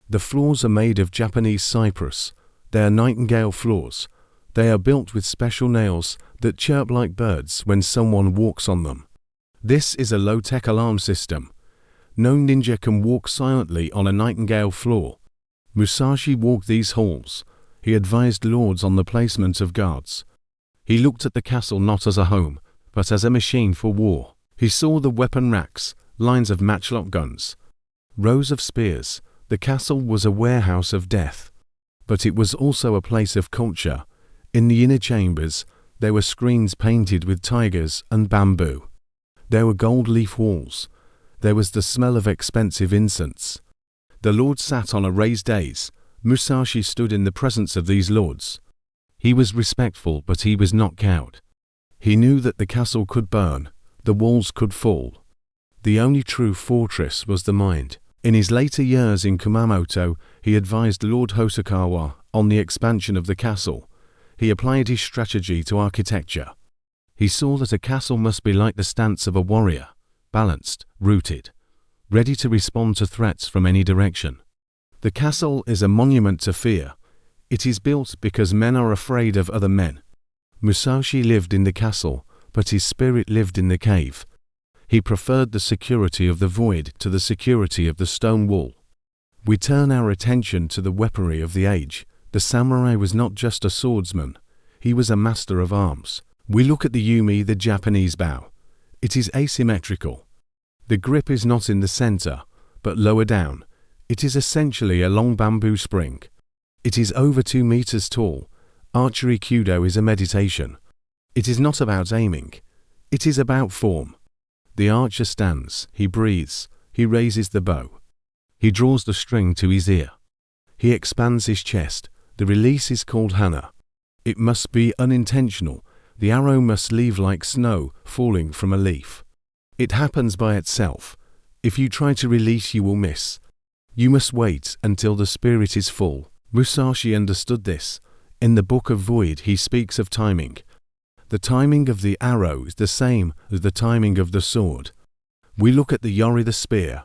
The floors are made of Japanese cypress. They are nightingale floors. They are built with special nails that chirp like birds when someone walks on them. This is a low-tech alarm system. No ninja can walk silently on a nightingale floor. Musashi walked these halls. He advised lords on the placement of guards. He looked at the castle not as a home, but as a machine for war. He saw the weapon racks, lines of matchlock guns, rows of spears. The castle was a warehouse of death. But it was also a place of culture. In the inner chambers, there were screens painted with tigers and bamboo. There were gold leaf walls. There was the smell of expensive incense. The lords sat on a raised dais. Musashi stood in the presence of these lords. He was respectful, but he was not cowed. He knew that the castle could burn, the walls could fall. The only true fortress was the mind. In his later years in Kumamoto, he advised Lord Hosokawa on the expansion of the castle. He applied his strategy to architecture. He saw that a castle must be like the stance of a warrior, balanced, rooted, ready to respond to threats from any direction. The castle is a monument to fear. It is built because men are afraid of other men. Musashi lived in the castle, but his spirit lived in the cave. He preferred the security of the void to the security of the stone wall. We turn our attention to the weaponry of the age. The samurai was not just a swordsman. He was a master of arms. We look at the yumi, the Japanese bow. It is asymmetrical. The grip is not in the center, but lower down. It is essentially a long bamboo spring. It is over 2 meters tall. Archery kudo is a meditation. It is not about aiming. It is about form. The archer stands, he breathes, he raises the bow. He draws the string to his ear. He expands his chest. The release is called hana. It must be unintentional. The arrow must leave like snow falling from a leaf. It happens by itself. If you try to release, you will miss. You must wait until the spirit is full. Musashi understood this. In the Book of Void, he speaks of timing. The timing of the arrow is the same as the timing of the sword. We look at the yori, the spear.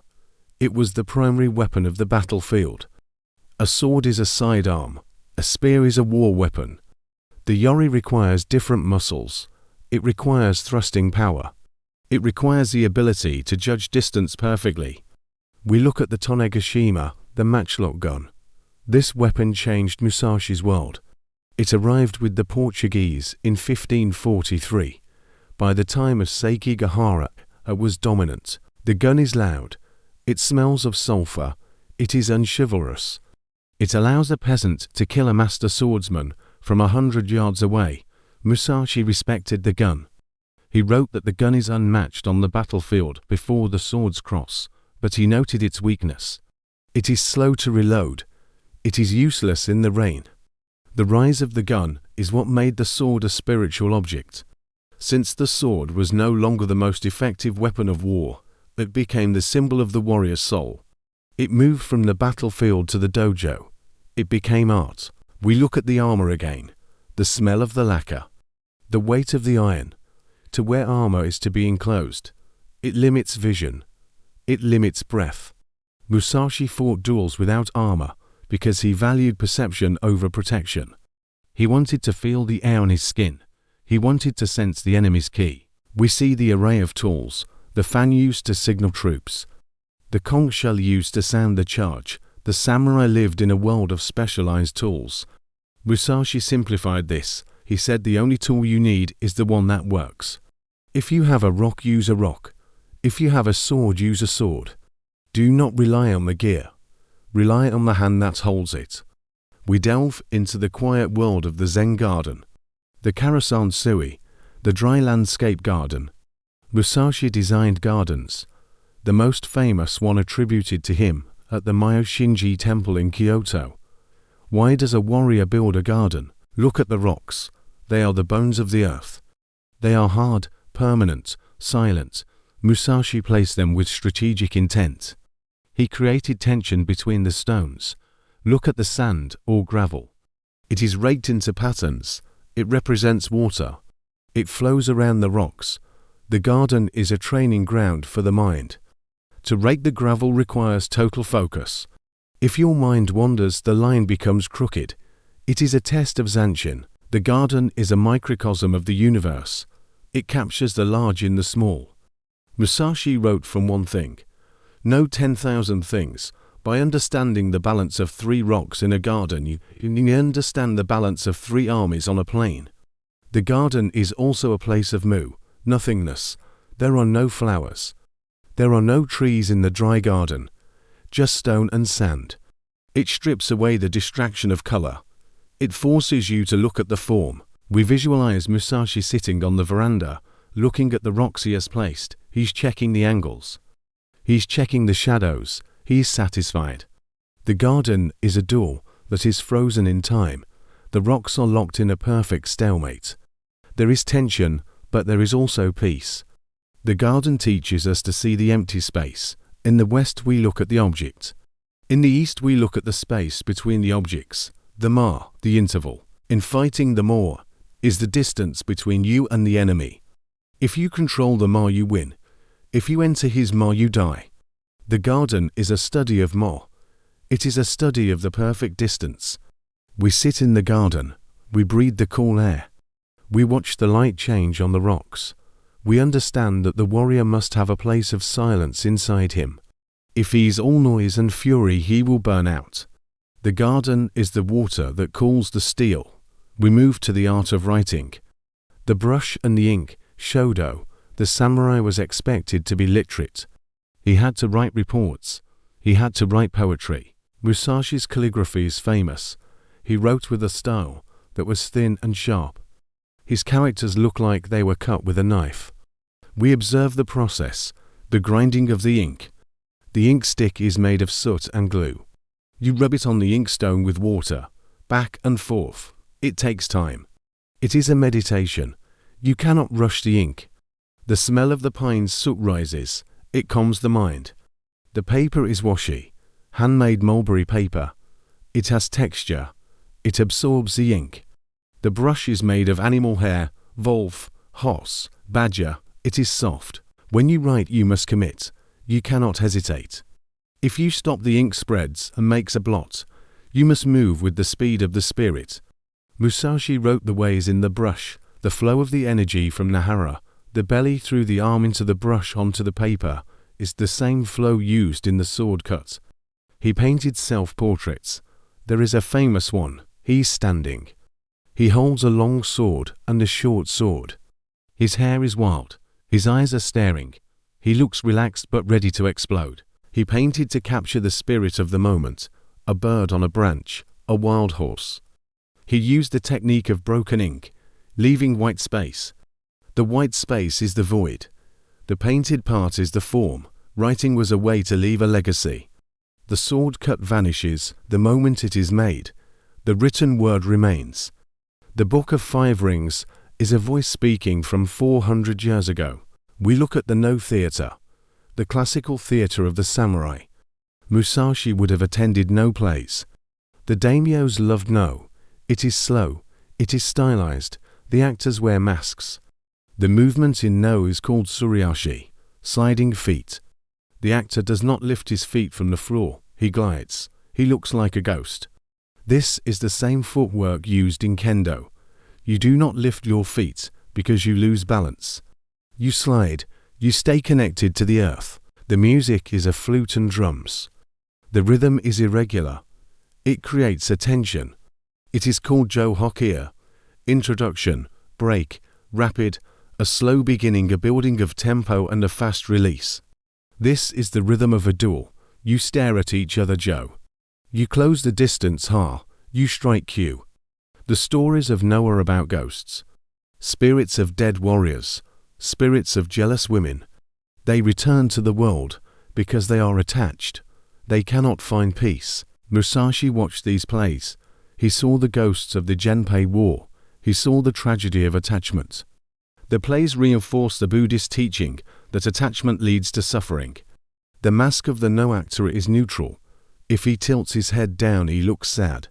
It was the primary weapon of the battlefield. A sword is a sidearm. A spear is a war weapon. The yori requires different muscles. It requires thrusting power. It requires the ability to judge distance perfectly. We look at the Tonegashima, the matchlock gun. This weapon changed Musashi's world. It arrived with the Portuguese in 1543. By the time of Sekigahara, it was dominant. The gun is loud. It smells of sulfur. It is unchivalrous. It allows a peasant to kill a master swordsman from 100 yards away. Musashi respected the gun. He wrote that the gun is unmatched on the battlefield before the swords cross, but he noted its weakness. It is slow to reload. It is useless in the rain. The rise of the gun is what made the sword a spiritual object. Since the sword was no longer the most effective weapon of war, it became the symbol of the warrior's soul. It moved from the battlefield to the dojo. It became art. We look at the armor again. The smell of the lacquer. The weight of the iron. to where armor is to be enclosed. It limits vision. It limits breath. Musashi fought duels without armor because he valued perception over protection. He wanted to feel the air on his skin. He wanted to sense the enemy's ki. We see the array of tools, the fan used to signal troops, the conch shell used to sound the charge. The samurai lived in a world of specialized tools. Musashi simplified this. He said the only tool you need is the one that works. If you have a rock, use a rock. If you have a sword, use a sword. Do not rely on the gear. Rely on the hand that holds it. We delve into the quiet world of the Zen garden, the Karasan Sui, the dry landscape garden. Musashi designed gardens, the most famous one attributed to him at the Myoshinji Temple in Kyoto. Why does a warrior build a garden? Look at the rocks. They are the bones of the earth. They are hard, permanent, silent. Musashi placed them with strategic intent. He created tension between the stones. Look at the sand or gravel. It is raked into patterns. It represents water. It flows around the rocks. The garden is a training ground for the mind. To rake the gravel requires total focus. If your mind wanders, the line becomes crooked. It is a test of Zanshin. The garden is a microcosm of the universe. It captures the large in the small. Musashi wrote from one thing. Know 10,000 things. By understanding the balance of 3 rocks in a garden, you understand the balance of 3 armies on a plain. The garden is also a place of nothingness. There are no flowers. There are no trees in the dry garden, just stone and sand. It strips away the distraction of color. It forces you to look at the form. We visualize Musashi sitting on the veranda, looking at the rocks he has placed. He's checking the angles. He's checking the shadows. He is satisfied. The garden is a door that is frozen in time. The rocks are locked in a perfect stalemate. There is tension, but there is also peace. The garden teaches us to see the empty space. In the west we look at the object. In the east we look at the space between the objects. The ma, the interval. In fighting, the ma is the distance between you and the enemy. If you control the ma, you win. If you enter his ma, you die. The garden is a study of ma. It is a study of the perfect distance. We sit in the garden. We breathe the cool air. We watch the light change on the rocks. We understand that the warrior must have a place of silence inside him. If he is all noise and fury, he will burn out. The garden is the water that cools the steel. We move to the art of writing. The brush and the ink, shodo. The samurai was expected to be literate. He had to write reports. He had to write poetry. Musashi's calligraphy is famous. He wrote with a style that was thin and sharp. His characters look like they were cut with a knife. We observe the process, the grinding of the ink. The ink stick is made of soot and glue. You rub it on the inkstone with water, back and forth. It takes time. It is a meditation. You cannot rush the ink. The smell of the pine's soot rises. It calms the mind. The paper is washi, handmade mulberry paper. It has texture. It absorbs the ink. The brush is made of animal hair, wolf, horse, badger. It is soft. When you write, you must commit. You cannot hesitate. If you stop, the ink spreads and makes a blot. You must move with the speed of the spirit. Musashi wrote the ways in the brush, the flow of the energy from Nahara, the belly through the arm into the brush onto the paper, is the same flow used in the sword cut. He painted self-portraits. There is a famous one. He's standing. He holds a long sword and a short sword. His hair is wild. His eyes are staring. He looks relaxed but ready to explode. He painted to capture the spirit of the moment, a bird on a branch, a wild horse. He used the technique of broken ink, leaving white space. The white space is the void. The painted part is the form. Writing was a way to leave a legacy. The sword cut vanishes the moment it is made. The written word remains. The Book of Five Rings is a voice speaking from 400 years ago. We look at the No theatre, the classical theatre of the samurai. Musashi would have attended No plays. The daimyos loved No. It is slow. It is stylized. The actors wear masks. The movement in No is called suriashi, sliding feet. The actor does not lift his feet from the floor, he glides. He looks like a ghost. This is the same footwork used in kendo. You do not lift your feet because you lose balance. You slide, you stay connected to the earth. The music is a flute and drums. The rhythm is irregular. It creates a tension. It is called jo hokia. Introduction, break, rapid, a slow beginning, a building of tempo and a fast release. This is the rhythm of a duel. You stare at each other jo. You close the distance ha. You strike Q. The stories of No are about ghosts. Spirits of dead warriors. Spirits of jealous women. They return to the world because they are attached. They cannot find peace. Musashi watched these plays. He saw the ghosts of the Genpei War. He saw the tragedy of attachment. The plays reinforce the Buddhist teaching that attachment leads to suffering. The mask of the No actor is neutral. If he tilts his head down, he looks sad.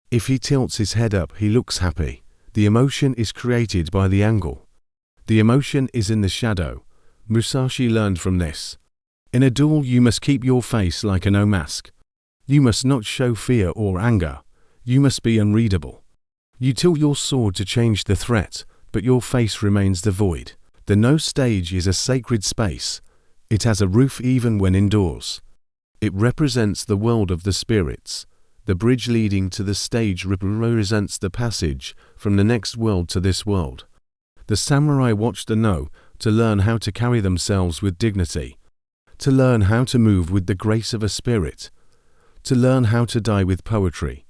If he tilts his head up, he looks happy. The emotion is created by the angle. The emotion is in the shadow. Musashi learned from this. In a duel, you must keep your face like a No mask. You must not show fear or anger. You must be unreadable. You tilt your sword to change the threat, but your face remains devoid. The No stage is a sacred space. It has a roof even when indoors. It represents the world of the spirits. The bridge leading to the stage represents the passage from the next world to this world. The samurai watched the No to learn how to carry themselves with dignity, to learn how to move with the grace of a spirit, to learn how to die with poetry.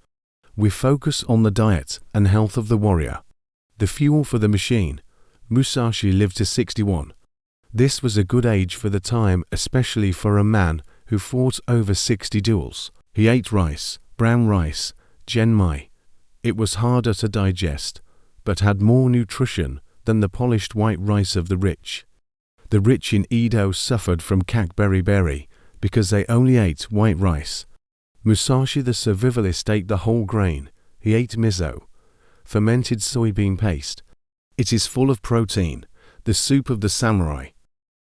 We focus on the diet and health of the warrior. The fuel for the machine. Musashi lived to 61. This was a good age for the time, especially for a man who fought over 60 duels. He ate rice, brown rice, genmai. It was harder to digest, but had more nutrition than the polished white rice of the rich. The rich in Edo suffered from kakberiberi because they only ate white rice. Musashi the survivalist ate the whole grain. He ate miso, fermented soybean paste. It is full of protein, the soup of the samurai.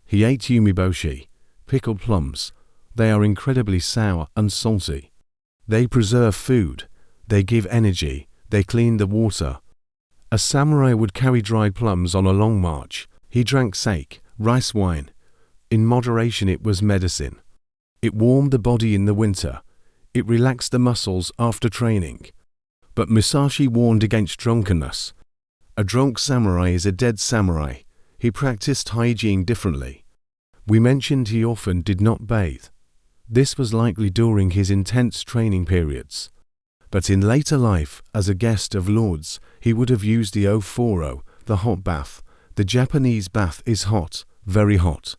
He ate umeboshi, pickled plums. They are incredibly sour and salty. They preserve food. They give energy. They clean the water. A samurai would carry dried plums on a long march. He drank sake, rice wine. In moderation, it was medicine. It warmed the body in the winter. It relaxed the muscles after training. But Musashi warned against drunkenness. A drunk samurai is a dead samurai. He practiced hygiene differently. We mentioned he often did not bathe. This was likely during his intense training periods. But in later life, as a guest of lords, he would have used the oforo, the hot bath. The Japanese bath is hot, very hot.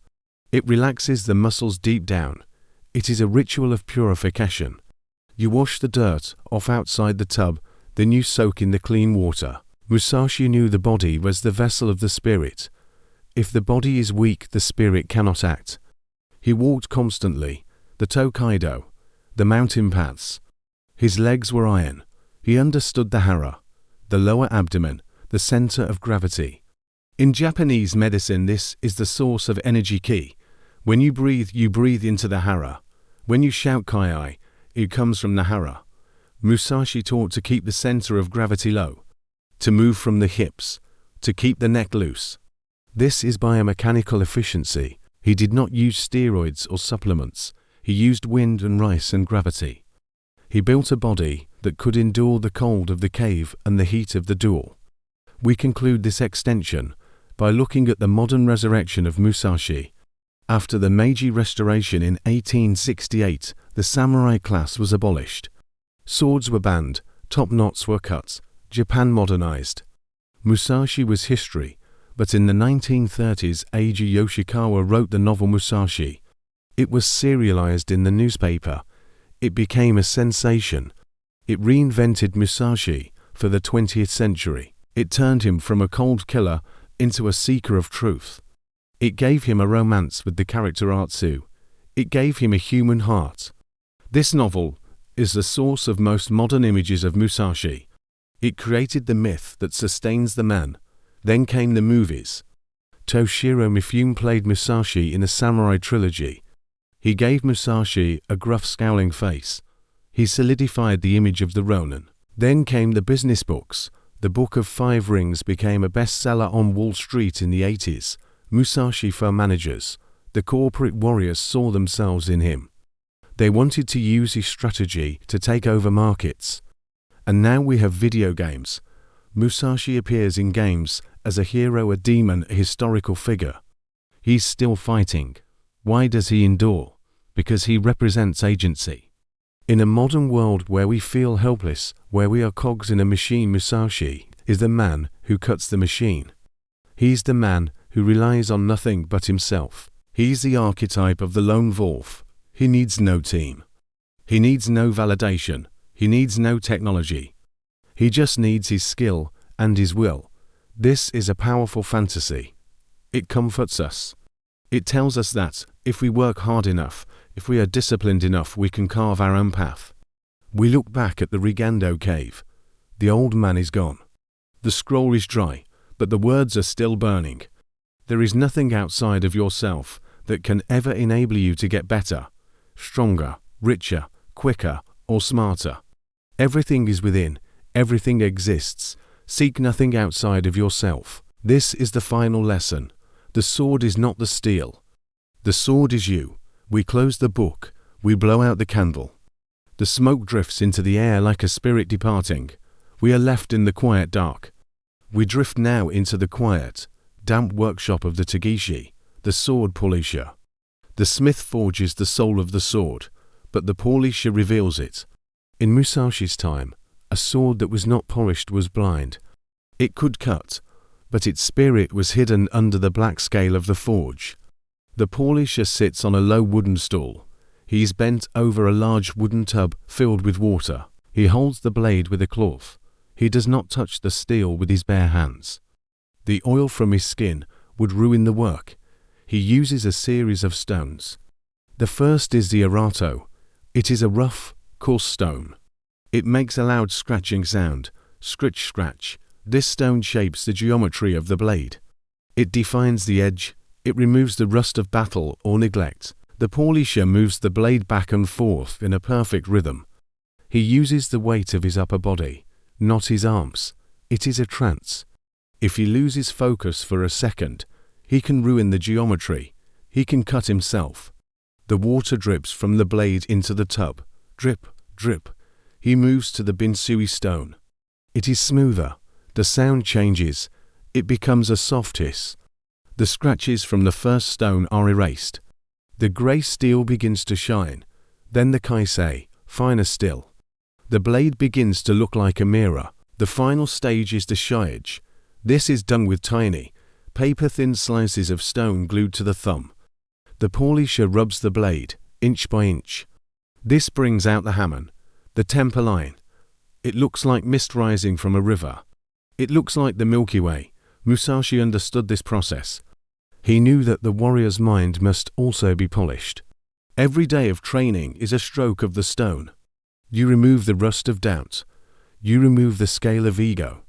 It relaxes the muscles deep down. It is a ritual of purification. You wash the dirt off outside the tub, then you soak in the clean water. Musashi knew the body was the vessel of the spirit. If the body is weak, the spirit cannot act. He walked constantly, the Tokaido, the mountain paths. His legs were iron. He understood the hara, the lower abdomen, the center of gravity. In Japanese medicine, this is the source of energy ki. When you breathe into the hara. When you shout kai, it comes from the hara. Musashi taught to keep the center of gravity low, to move from the hips, to keep the neck loose. This is biomechanical efficiency. He did not use steroids or supplements. He used wind and rice and gravity. He built a body that could endure the cold of the cave and the heat of the duel. We conclude this extension by looking at the modern resurrection of Musashi. After the Meiji Restoration in 1868, the samurai class was abolished. Swords were banned, top knots were cut, Japan modernized. Musashi was history, but in the 1930s Eiji Yoshikawa wrote the novel Musashi. It was serialized in the newspaper. It became a sensation. It reinvented Musashi for the 20th century. It turned him from a cold killer into a seeker of truth. It gave him a romance with the character Atsu. It gave him a human heart. This novel is the source of most modern images of Musashi. It created the myth that sustains the man. Then came the movies. Toshiro Mifune played Musashi in the Samurai trilogy. He gave Musashi a gruff, scowling face. He solidified the image of the Ronin. Then came the business books. The Book of Five Rings became a bestseller on Wall Street in the 80s. Musashi for managers. The corporate warriors saw themselves in him. They wanted to use his strategy to take over markets. And now we have video games. Musashi appears in games as a hero, a demon, a historical figure. He's still fighting. Why does he endure? Because he represents agency. In a modern world where we feel helpless, where we are cogs in a machine, Musashi is the man who cuts the machine. He's the man who relies on nothing but himself. He's the archetype of the lone wolf. He needs no team. He needs no validation. He needs no technology. He just needs his skill and his will. This is a powerful fantasy. It comforts us. It tells us that, if we work hard enough, if we are disciplined enough, we can carve our own path. We look back at the Rigando cave. The old man is gone. The scroll is dry, but the words are still burning. There is nothing outside of yourself that can ever enable you to get better, stronger, richer, quicker, or smarter. Everything is within. Everything exists. Seek nothing outside of yourself. This is the final lesson. The sword is not the steel. The sword is you. We close the book. We blow out the candle. The smoke drifts into the air like a spirit departing. We are left in the quiet dark. We drift now into the quiet, damp workshop of the Tagishi, the sword polisher. The smith forges the soul of the sword, but the polisher reveals it. In Musashi's time, a sword that was not polished was blind. It could cut, but its spirit was hidden under the black scale of the forge. The polisher sits on a low wooden stool. He is bent over a large wooden tub filled with water. He holds the blade with a cloth. He does not touch the steel with his bare hands. The oil from his skin would ruin the work. He uses a series of stones. The first is the arato. It is a rough, coarse stone. It makes a loud scratching sound, scritch scratch. This stone shapes the geometry of the blade. It defines the edge. It removes the rust of battle or neglect. The polisher moves the blade back and forth in a perfect rhythm. He uses the weight of his upper body, not his arms. It is a trance. If he loses focus for a second, he can ruin the geometry. He can cut himself. The water drips from the blade into the tub. Drip, drip. He moves to the binsui stone. It is smoother. The sound changes. It becomes a soft hiss. The scratches from the first stone are erased. The grey steel begins to shine. Then the kaisei, finer still. The blade begins to look like a mirror. The final stage is the shiage. This is done with tiny, paper-thin slices of stone glued to the thumb. The polisher rubs the blade, inch by inch. This brings out the hamon, the temper line. It looks like mist rising from a river. It looks like the Milky Way. Musashi understood this process. He knew that the warrior's mind must also be polished. Every day of training is a stroke of the stone. You remove the rust of doubt. You remove the scale of ego.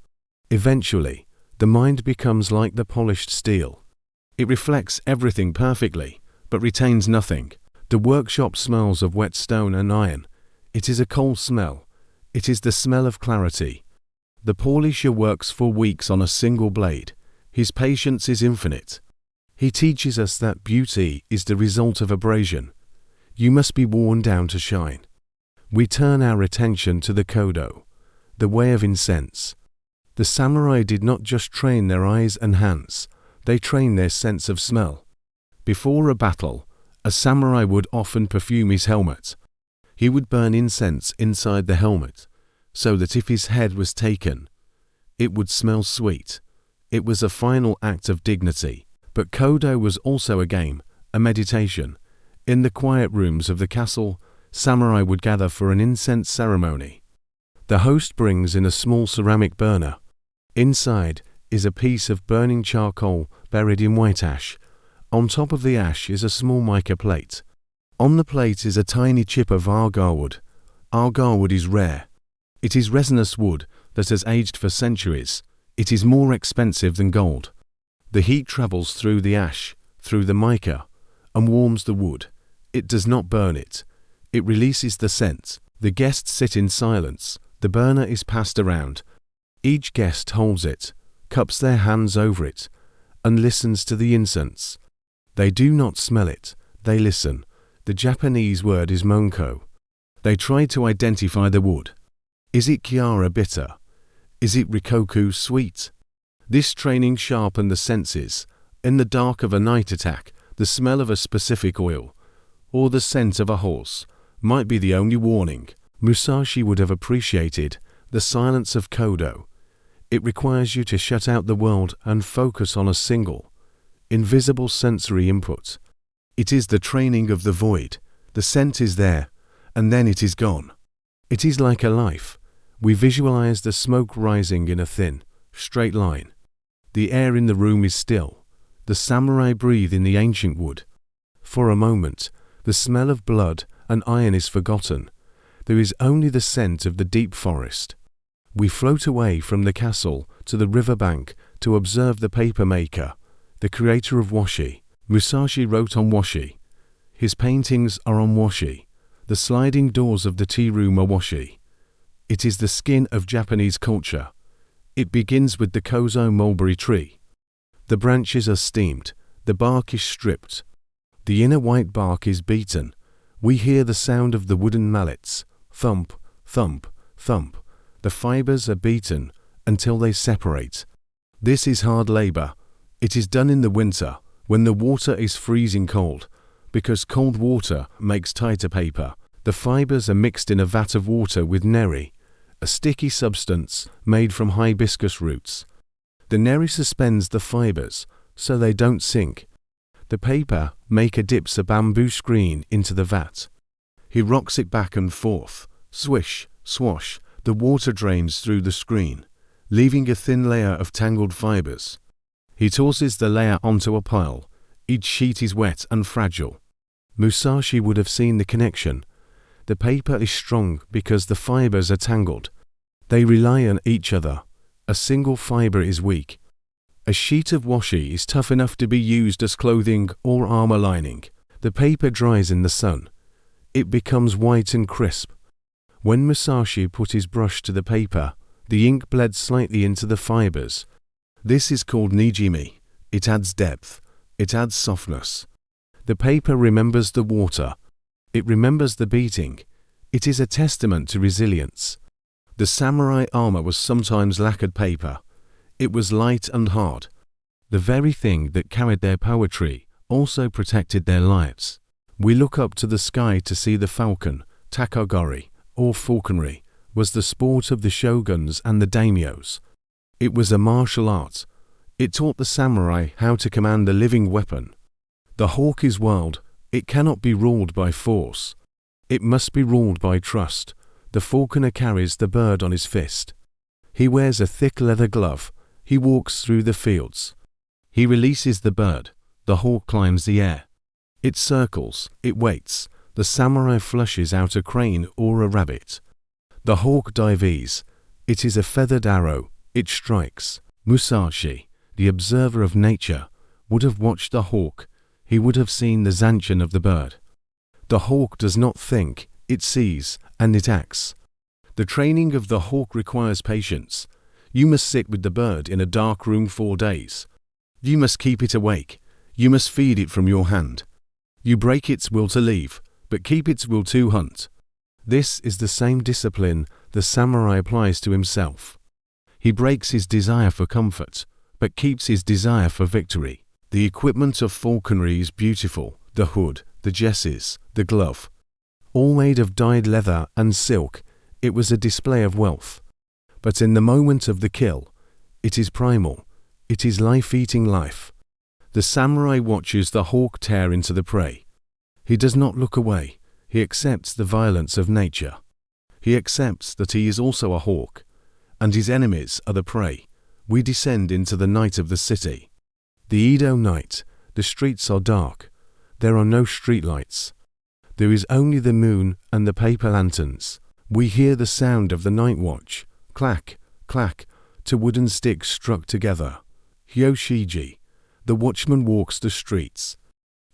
Eventually, the mind becomes like the polished steel. It reflects everything perfectly, but retains nothing. The workshop smells of wet stone and iron. It is a cold smell. It is the smell of clarity. The polisher works for weeks on a single blade. His patience is infinite. He teaches us that beauty is the result of abrasion. You must be worn down to shine. We turn our attention to the kodo, the way of incense. The samurai did not just train their eyes and hands, they trained their sense of smell. Before a battle, a samurai would often perfume his helmet. He would burn incense inside the helmet, so that if his head was taken, it would smell sweet. It was a final act of dignity. But kodo was also a game, a meditation. In the quiet rooms of the castle, samurai would gather for an incense ceremony. The host brings in a small ceramic burner. Inside is a piece of burning charcoal buried in white ash. On top of the ash is a small mica plate. On the plate is a tiny chip of agar wood. Agar wood is rare. It is resinous wood that has aged for centuries. It is more expensive than gold. The heat travels through the ash, through the mica, and warms the wood. It does not burn it. It releases the scent. The guests sit in silence. The burner is passed around. Each guest holds it, cups their hands over it, and listens to the incense. They do not smell it. They listen. The Japanese word is monko. They try to identify the wood. Is it Kiara bitter? Is it Rikoku sweet? This training sharpened the senses. In the dark of a night attack, the smell of a specific oil, or the scent of a horse, might be the only warning. Musashi would have appreciated the silence of Kodo. It requires you to shut out the world and focus on a single, invisible sensory input. It is the training of the void. The scent is there, and then it is gone. It is like a life. We visualize the smoke rising in a thin, straight line. The air in the room is still. The samurai breathe in the ancient wood. For a moment, the smell of blood and iron is forgotten. There is only the scent of the deep forest. We float away from the castle to the riverbank to observe the paper maker, the creator of washi. Musashi wrote on washi. His paintings are on washi. The sliding doors of the tea room are washi. It is the skin of Japanese culture. It begins with the kozo mulberry tree. The branches are steamed. The bark is stripped. The inner white bark is beaten. We hear the sound of the wooden mallets. Thump, thump, thump. The fibers are beaten until they separate. This is hard labor. It is done in the winter, when the water is freezing cold, because cold water makes tighter paper. The fibers are mixed in a vat of water with neri, a sticky substance made from hibiscus roots. The neri suspends the fibers so they don't sink. The paper maker dips a bamboo screen into the vat. He rocks it back and forth. Swish, swash, the water drains through the screen, leaving a thin layer of tangled fibers. He tosses the layer onto a pile. Each sheet is wet and fragile. Musashi would have seen the connection. The paper is strong because the fibers are tangled. They rely on each other. A single fiber is weak. A sheet of washi is tough enough to be used as clothing or armor lining. The paper dries in the sun. It becomes white and crisp. When Musashi put his brush to the paper, the ink bled slightly into the fibers. This is called nijimi. It adds depth. It adds softness. The paper remembers the water. It remembers the beating. It is a testament to resilience. The samurai armor was sometimes lacquered paper. It was light and hard. The very thing that carried their poetry also protected their lives. We look up to the sky to see the falcon. Takagori, or falconry, was the sport of the shoguns and the daimyos. It was a martial art. It taught the samurai how to command the living weapon. The hawk is wild. It cannot be ruled by force. It must be ruled by trust. The falconer carries the bird on his fist. He wears a thick leather glove. He walks through the fields. He releases the bird. The hawk climbs the air. It circles. It waits. The samurai flushes out a crane or a rabbit. The hawk dives. It is a feathered arrow. It strikes. Musashi, the observer of nature, would have watched the hawk. He would have seen the zanchin of the bird. The hawk does not think. It sees, and it acts. The training of the hawk requires patience. You must sit with the bird in a dark room 4 days. You must keep it awake. You must feed it from your hand. You break its will to leave, but keep its will to hunt. This is the same discipline the samurai applies to himself. He breaks his desire for comfort, but keeps his desire for victory. The equipment of falconry is beautiful. The hood, the jesses, the glove. All made of dyed leather and silk, it was a display of wealth. But in the moment of the kill, it is primal. It is life eating life. The samurai watches the hawk tear into the prey. He does not look away. He accepts the violence of nature. He accepts that he is also a hawk, and his enemies are the prey. We descend into the night of the city. The Edo night. The streets are dark. There are no streetlights. There is only the moon and the paper lanterns. We hear the sound of the night watch. Clack, clack, to wooden sticks struck together. Hyoshiji. the watchman walks the streets.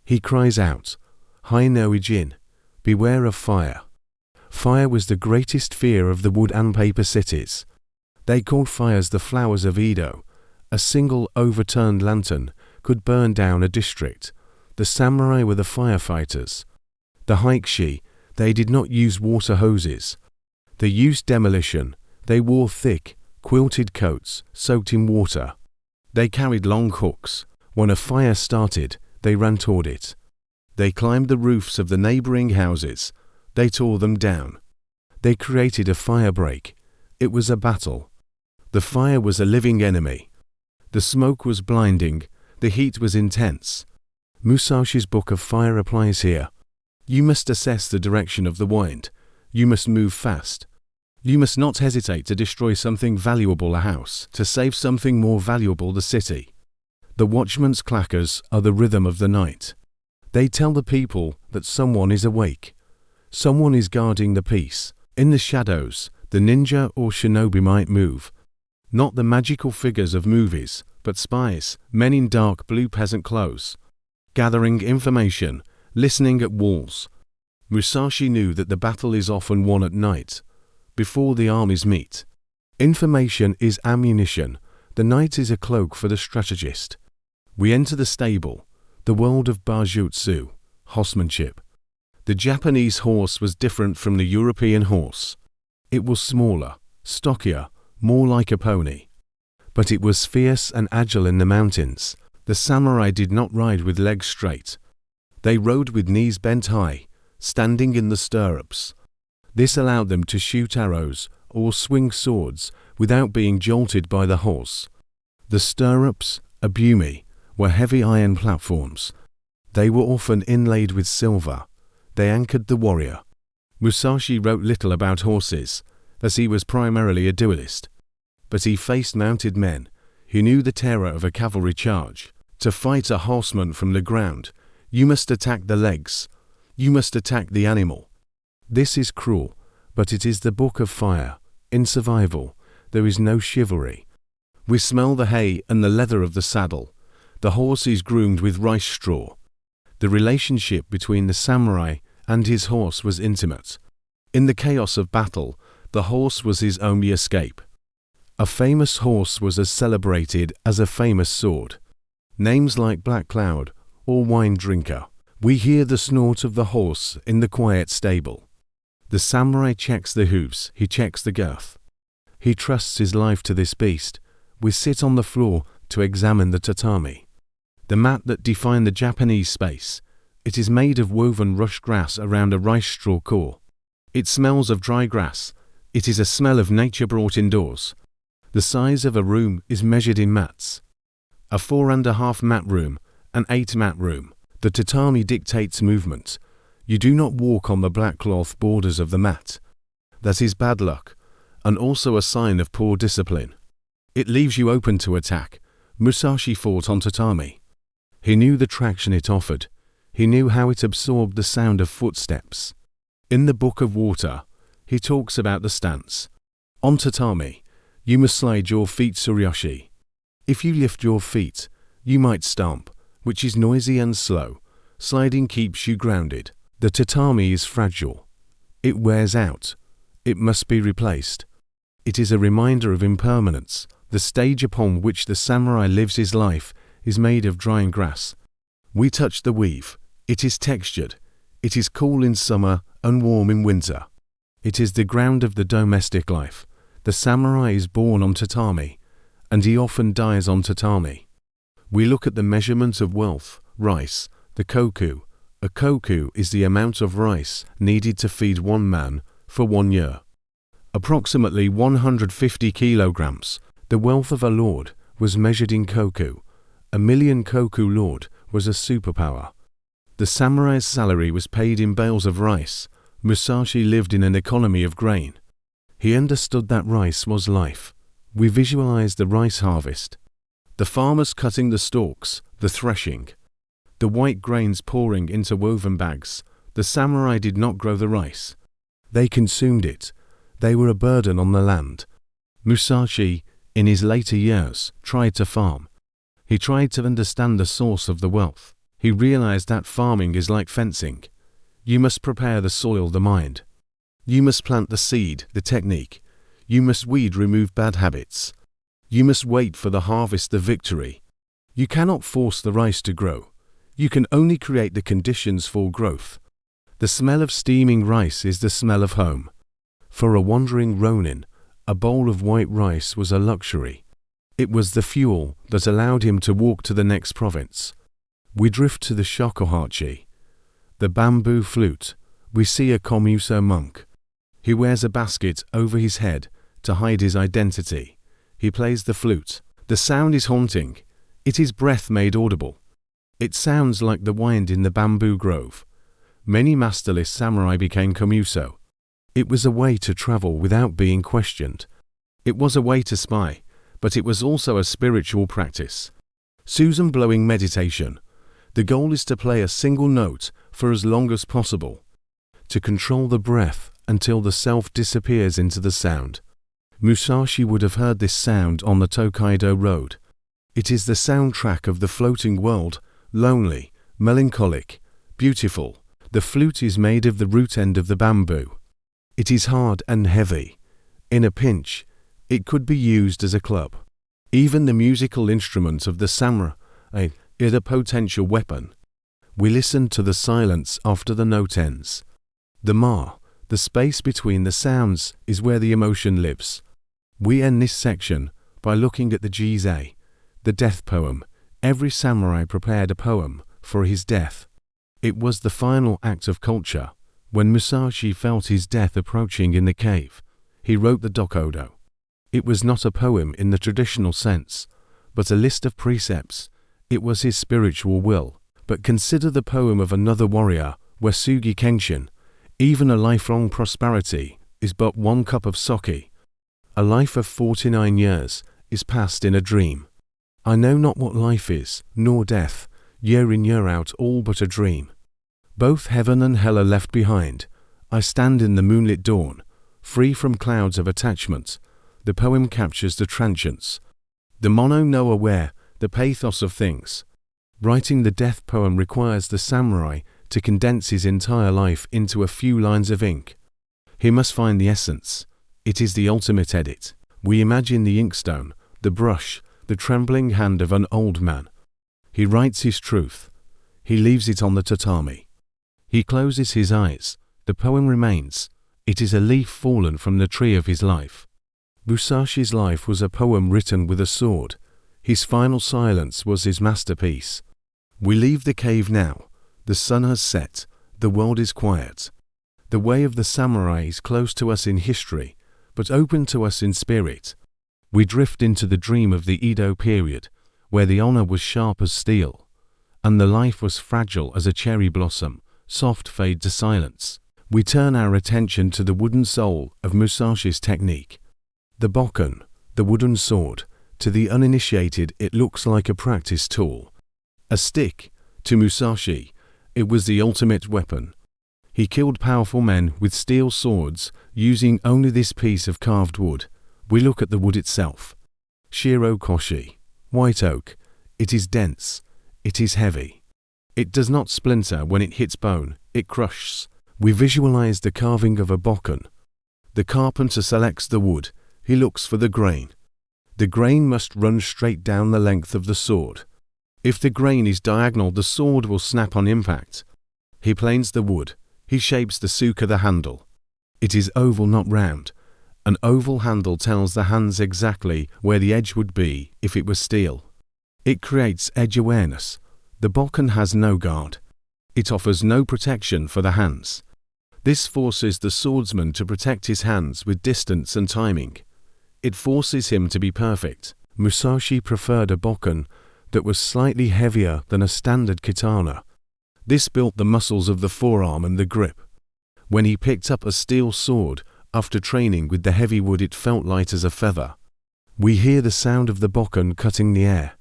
He cries out, "Hai no Ijin, beware of fire." Fire was the greatest fear of the wood and paper cities. They called fires the flowers of Edo. A single overturned lantern could burn down a district. The samurai were the firefighters. The haikshi, they did not use water hoses. They used demolition. They wore thick, quilted coats soaked in water. They carried long hooks. When a fire started, they ran toward it. They climbed the roofs of the neighboring houses. They tore them down. They created a firebreak. It was a battle. The fire was a living enemy. The smoke was blinding. The heat was intense. Musashi's Book of Fire applies here. You must assess the direction of the wind. You must move fast. You must not hesitate to destroy something valuable, a house, to save something more valuable, the city. The watchman's clackers are the rhythm of the night. They tell the people that someone is awake. Someone is guarding the peace. In the shadows, the ninja or shinobi might move. Not the magical figures of movies, but spies, men in dark blue peasant clothes, gathering information, listening at walls. Musashi knew that the battle is often won at night, before the armies meet. Information is ammunition. The night is a cloak for the strategist. We enter the stable, the world of Bajutsu, horsemanship. The Japanese horse was different from the European horse. It was smaller, stockier, more like a pony. But it was fierce and agile in the mountains. The samurai did not ride with legs straight. They rode with knees bent high, standing in the stirrups. This allowed them to shoot arrows or swing swords without being jolted by the horse. The stirrups, abumi, were heavy iron platforms. They were often inlaid with silver. They anchored the warrior. Musashi wrote little about horses, as he was primarily a duelist. But he faced mounted men. He knew the terror of a cavalry charge. To fight a horseman from the ground, you must attack the legs. You must attack the animal. This is cruel, but it is the Book of Fire. In survival, there is no chivalry. We smell the hay and the leather of the saddle. The horse is groomed with rice straw. The relationship between the samurai and his horse was intimate. In the chaos of battle, the horse was his only escape. A famous horse was as celebrated as a famous sword. Names like Black Cloud or Wine Drinker. We hear the snort of the horse in the quiet stable. The samurai checks the hooves, he checks the girth. He trusts his life to this beast. We sit on the floor to examine the tatami, the mat that defined the Japanese space. It is made of woven rush grass around a rice straw core. It smells of dry grass. It is a smell of nature brought indoors. The size of a room is measured in mats. A 4.5 mat room, an 8 mat room. The tatami dictates movement. You do not walk on the black cloth borders of the mat. That is bad luck, and also a sign of poor discipline. It leaves you open to attack. Musashi fought on tatami. He knew the traction it offered. He knew how it absorbed the sound of footsteps. In the Book of Water, he talks about the stance. On tatami, you must slide your feet suryoshi. If you lift your feet, you might stomp, which is noisy and slow. Sliding keeps you grounded. The tatami is fragile. It wears out. It must be replaced. It is a reminder of impermanence. The stage upon which the samurai lives his life is made of drying grass. We touch the weave. It is textured. It is cool in summer and warm in winter. It is the ground of the domestic life. The samurai is born on tatami, and he often dies on tatami. We look at the measurement of wealth, rice, the koko. A koko is the amount of rice needed to feed one man for 1 year. Approximately 150 kilograms. The wealth of a lord was measured in koko. 1,000,000 koko lord was a superpower. The samurai's salary was paid in bales of rice. Musashi lived in an economy of grain. He understood that rice was life. We visualize the rice harvest. The farmers cutting the stalks, the threshing. The white grains pouring into woven bags. The samurai did not grow the rice. They consumed it. They were a burden on the land. Musashi, in his later years, tried to farm. He tried to understand the source of the wealth. He realized that farming is like fencing. You must prepare the soil, the mind. You must plant the seed, the technique. You must weed, remove bad habits. You must wait for the harvest, the victory. You cannot force the rice to grow. You can only create the conditions for growth. The smell of steaming rice is the smell of home. For a wandering ronin, a bowl of white rice was a luxury. It was the fuel that allowed him to walk to the next province. We drift to the shakuhachi, the bamboo flute. We see a komuso monk. He wears a basket over his head to hide his identity. He plays the flute. The sound is haunting. It is breath made audible. It sounds like the wind in the bamboo grove. Many masterless samurai became komuso. It was a way to travel without being questioned. It was a way to spy, but it was also a spiritual practice. Susan blowing meditation. The goal is to play a single note for as long as possible, to control the breath until the self disappears into the sound. Musashi would have heard this sound on the Tokaido Road. It is the soundtrack of the floating world, lonely, melancholic, beautiful. The flute is made of the root end of the bamboo. It is hard and heavy. In a pinch, it could be used as a club. Even the musical instrument of the samurai is a potential weapon. We listen to the silence after the note ends. The space between the sounds, is where the emotion lives. We end this section by looking at the Jizei, the death poem. Every samurai prepared a poem for his death. It was the final act of culture. When Musashi felt his death approaching in the cave, he wrote the Dokudo. It was not a poem in the traditional sense, but a list of precepts. It was his spiritual will. But consider the poem of another warrior, Wesugi Kenshin. Even a lifelong prosperity is but one cup of sake. A life of 49 years is passed in a dream. I know not what life is, nor death, year in year out all but a dream. Both heaven and hell are left behind. I stand in the moonlit dawn, free from clouds of attachment. The poem captures the transience. The mono no aware, the pathos of things. Writing the death poem requires the samurai to condense his entire life into a few lines of ink. He must find the essence. It is the ultimate edit. We imagine the inkstone, the brush, the trembling hand of an old man. He writes his truth. He leaves it on the tatami. He closes his eyes. The poem remains. It is a leaf fallen from the tree of his life. Musashi's life was a poem written with a sword. His final silence was his masterpiece. We leave the cave now. The sun has set. The world is quiet. The way of the samurai is close to us in history, but open to us in spirit. We drift into the dream of the Edo period, where the honor was sharp as steel, and the life was fragile as a cherry blossom, soft fade to silence. We turn our attention to the wooden soul of Musashi's technique. The bokken, the wooden sword. To the uninitiated it looks like a practice tool. A stick. To Musashi, it was the ultimate weapon. He killed powerful men with steel swords using only this piece of carved wood. We look at the wood itself. Shiro koshi, white oak. It is dense. It is heavy. It does not splinter when it hits bone, it crushes. We visualize the carving of a bokken. The carpenter selects the wood. He looks for the grain. The grain must run straight down the length of the sword. If the grain is diagonal, the sword will snap on impact. He planes the wood. He shapes the suka, the handle. It is oval, not round. An oval handle tells the hands exactly where the edge would be if it was steel. It creates edge awareness. The bokken has no guard. It offers no protection for the hands. This forces the swordsman to protect his hands with distance and timing. It forces him to be perfect. Musashi preferred a bokken that was slightly heavier than a standard katana. This built the muscles of the forearm and the grip. When he picked up a steel sword, after training with the heavy wood, it felt light as a feather. We hear the sound of the bokken cutting the air.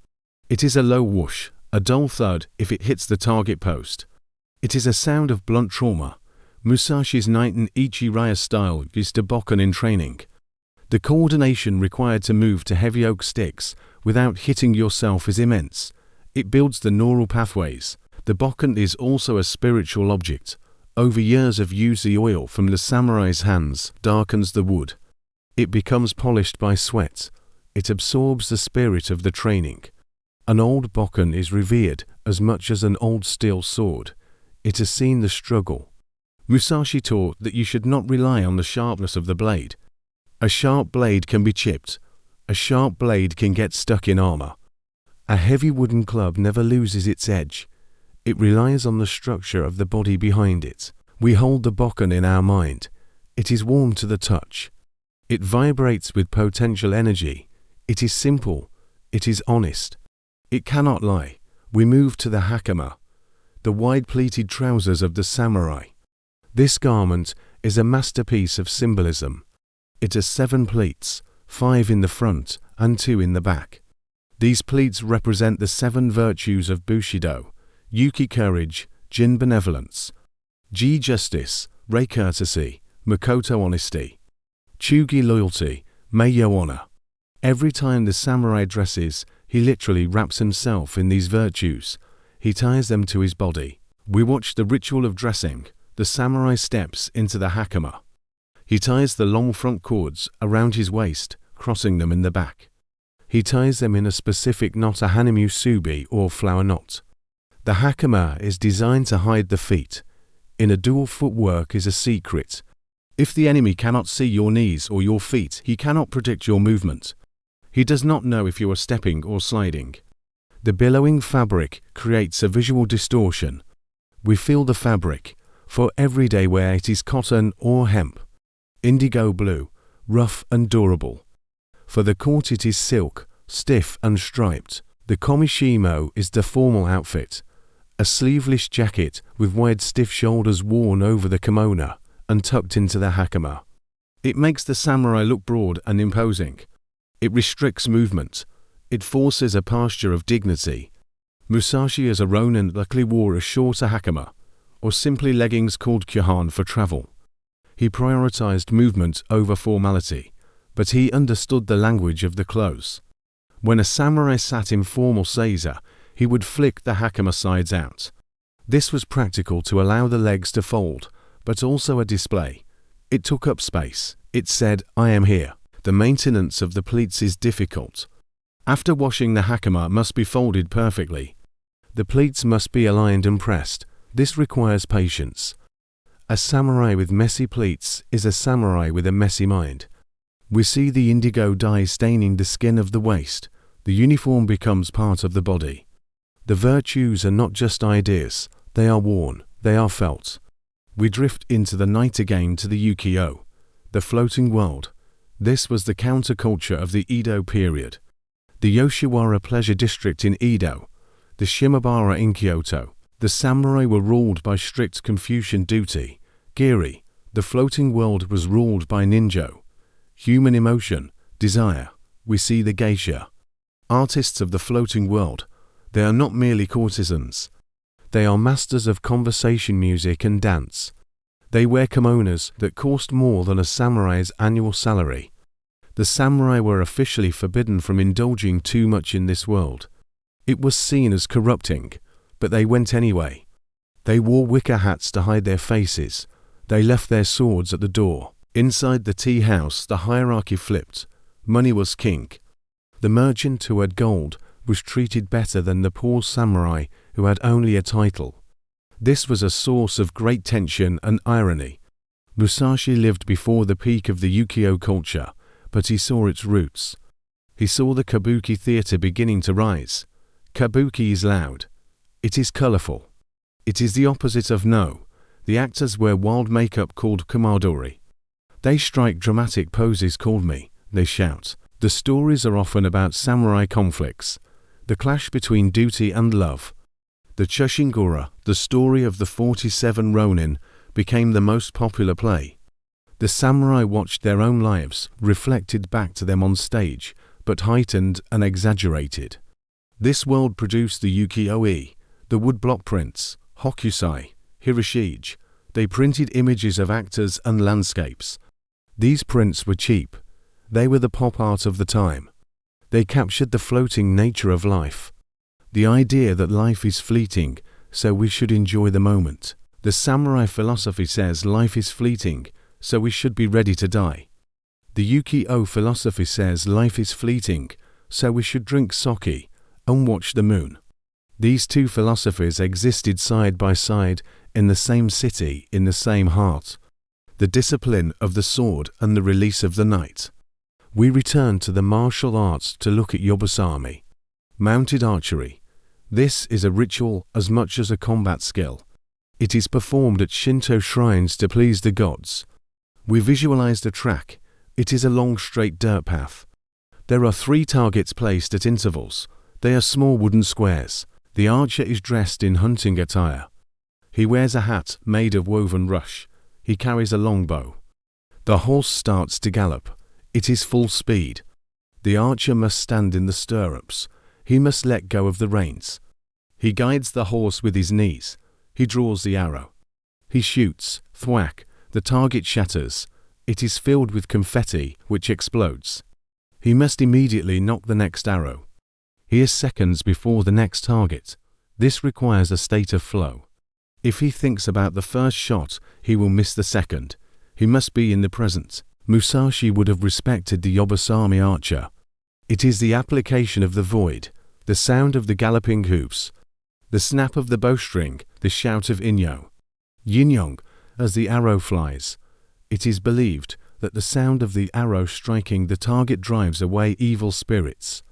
It is a low whoosh, a dull thud if it hits the target post. It is a sound of blunt trauma. Musashi's Niiten Ichiraya style used a bokken in training. The coordination required to move to heavy oak sticks without hitting yourself is immense. It builds the neural pathways. The bokken is also a spiritual object. Over years of use, the oil from the samurai's hands darkens the wood. It becomes polished by sweat. It absorbs the spirit of the training. An old bokken is revered as much as an old steel sword. It has seen the struggle. Musashi taught that you should not rely on the sharpness of the blade. A sharp blade can be chipped. A sharp blade can get stuck in armor. A heavy wooden club never loses its edge. It relies on the structure of the body behind it. We hold the bokken in our mind. It is warm to the touch. It vibrates with potential energy. It is simple. It is honest. It cannot lie. We move to the hakama, the wide-pleated trousers of the samurai. This garment is a masterpiece of symbolism. It has 7 pleats, 5 in the front and 2 in the back. These pleats represent the 7 virtues of Bushido: Yuki courage, Jin benevolence, Ji justice, Rei courtesy, Makoto honesty, Chugi loyalty, Meiyo honor. Every time the samurai dresses, he literally wraps himself in these virtues. He ties them to his body. We watch the ritual of dressing. The samurai steps into the hakama. He ties the long front cords around his waist, crossing them in the back. He ties them in a specific knot, a hanamusubi or flower knot. The hakama is designed to hide the feet. In a dual footwork is a secret. If the enemy cannot see your knees or your feet, he cannot predict your movement. He does not know if you are stepping or sliding. The billowing fabric creates a visual distortion. We feel the fabric. For everyday wear it is cotton or hemp. Indigo blue, rough and durable. For the court it is silk, stiff and striped. The komishimo is the formal outfit. A sleeveless jacket with wide stiff shoulders worn over the kimono and tucked into the hakama. It makes the samurai look broad and imposing. It restricts movement. It forces a posture of dignity. Musashi as a ronin luckily wore a shorter hakama, or simply leggings called kyohan for travel. He prioritized movement over formality, but he understood the language of the clothes. When a samurai sat in formal seiza, he would flick the hakama sides out. This was practical to allow the legs to fold, but also a display. It took up space. It said, "I am here." The maintenance of the pleats is difficult. After washing, the hakama must be folded perfectly. The pleats must be aligned and pressed. This requires patience. A samurai with messy pleats is a samurai with a messy mind. We see the indigo dye staining the skin of the waist. The uniform becomes part of the body. The virtues are not just ideas. They are worn. They are felt. We drift into the night again to the ukiyo, the floating world. This was the counterculture of the Edo period. The Yoshiwara pleasure district in Edo, the Shimabara in Kyoto. The samurai were ruled by strict Confucian duty. Giri, the floating world, was ruled by ninjo. Human emotion, desire. We see the geisha. Artists of the floating world. They are not merely courtesans. They are masters of conversation, music and dance. They wear kimonos that cost more than a samurai's annual salary. The samurai were officially forbidden from indulging too much in this world. It was seen as corrupting, but they went anyway. They wore wicker hats to hide their faces. They left their swords at the door. Inside the tea house, the hierarchy flipped. Money was king. The merchant who had gold was treated better than the poor samurai who had only a title. This was a source of great tension and irony. Musashi lived before the peak of the ukiyo culture, but he saw its roots. He saw the kabuki theater beginning to rise. Kabuki is loud. It is colorful. It is the opposite of no. The actors wear wild makeup called kumadori. They strike dramatic poses called me. They shout. The stories are often about samurai conflicts, the clash between duty and love. The Chushingura, the story of the 47 Ronin, became the most popular play. The samurai watched their own lives reflected back to them on stage, but heightened and exaggerated. This world produced the ukiyo-e, the woodblock prints, hokusai, hiroshige. They printed images of actors and landscapes. These prints were cheap. They were the pop art of the time. They captured the floating nature of life. The idea that life is fleeting, so we should enjoy the moment. The samurai philosophy says life is fleeting, so we should be ready to die. The Uki-O philosophy says life is fleeting, so we should drink sake and watch the moon. These two philosophies existed side by side in the same city, in the same heart. The discipline of the sword and the release of the knight. We return to the martial arts to look at yobusami. Mounted archery. This is a ritual as much as a combat skill. It is performed at Shinto shrines to please the gods. We visualize the track. It is a long straight dirt path. There are 3 targets placed at intervals. They are small wooden squares. The archer is dressed in hunting attire. He wears a hat made of woven rush. He carries a long bow. The horse starts to gallop. It is full speed. The archer must stand in the stirrups. He must let go of the reins. He guides the horse with his knees. He draws the arrow. He shoots. Thwack. The target shatters. It is filled with confetti, which explodes. He must immediately knock the next arrow. He is seconds before the next target. This requires a state of flow. If he thinks about the first shot, he will miss the second. He must be in the present. Musashi would have respected the yobusami archer. It is the application of the void, the sound of the galloping hoofs, the snap of the bowstring, the shout of inyo, yinyong, as the arrow flies. It is believed that the sound of the arrow striking the target drives away evil spirits.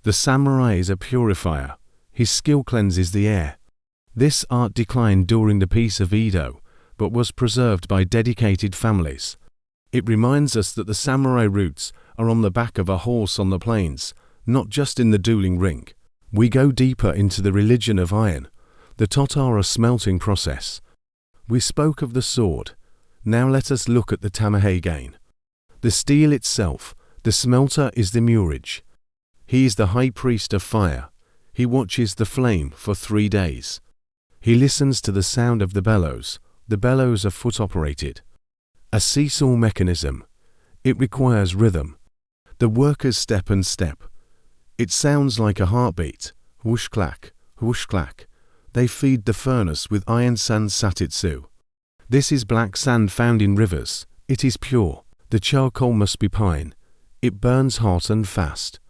The samurai is a purifier. His skill cleanses the air. This art declined during the Peace of Edo, but was preserved by dedicated families. It reminds us that the samurai roots are on the back of a horse on the plains, not just in the dueling ring. We go deeper into the religion of iron, the totara smelting process. We spoke of the sword. Now let us look at the tamahei. The steel itself, the smelter, is the murage. He is the high priest of fire. He watches the flame for 3 days. He listens to the sound of the bellows. The bellows are foot-operated. A seesaw mechanism. It requires rhythm. The workers step and step. It sounds like a heartbeat. Whoosh-clack, whoosh-clack. They feed the furnace with iron sand satitsu. This is black sand found in rivers. It is pure. The charcoal must be pine. It burns hot and fast.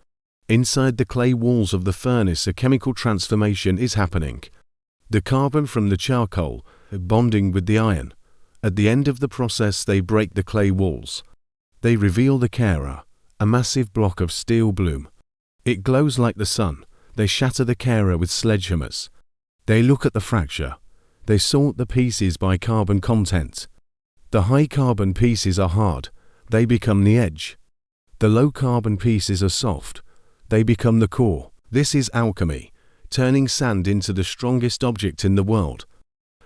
Inside the clay walls of the furnace a chemical transformation is happening. The carbon from the charcoal bonding with the iron. At the end of the process they break the clay walls. They reveal the kara, a massive block of steel bloom. It glows like the sun. They shatter the kara with sledgehammers. They look at the fracture. They sort the pieces by carbon content. The high carbon pieces are hard. They become the edge. The low carbon pieces are soft. They become the core. This is alchemy, turning sand into the strongest object in the world.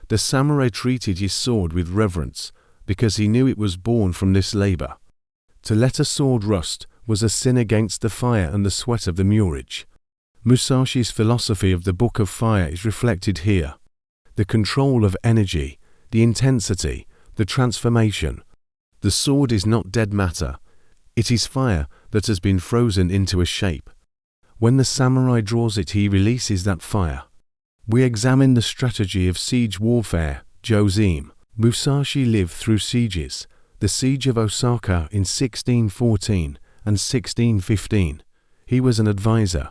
The samurai treated his sword with reverence because he knew it was born from this labor. To let a sword rust was a sin against the fire and the sweat of the murage. Musashi's philosophy of the Book of Fire is reflected here. The control of energy, the intensity, the transformation. The sword is not dead matter. It is fire that has been frozen into a shape. When the samurai draws it, he releases that fire. We examine the strategy of siege warfare, Josime. Musashi lived through sieges, the siege of Osaka in 1614 and 1615. He was an advisor.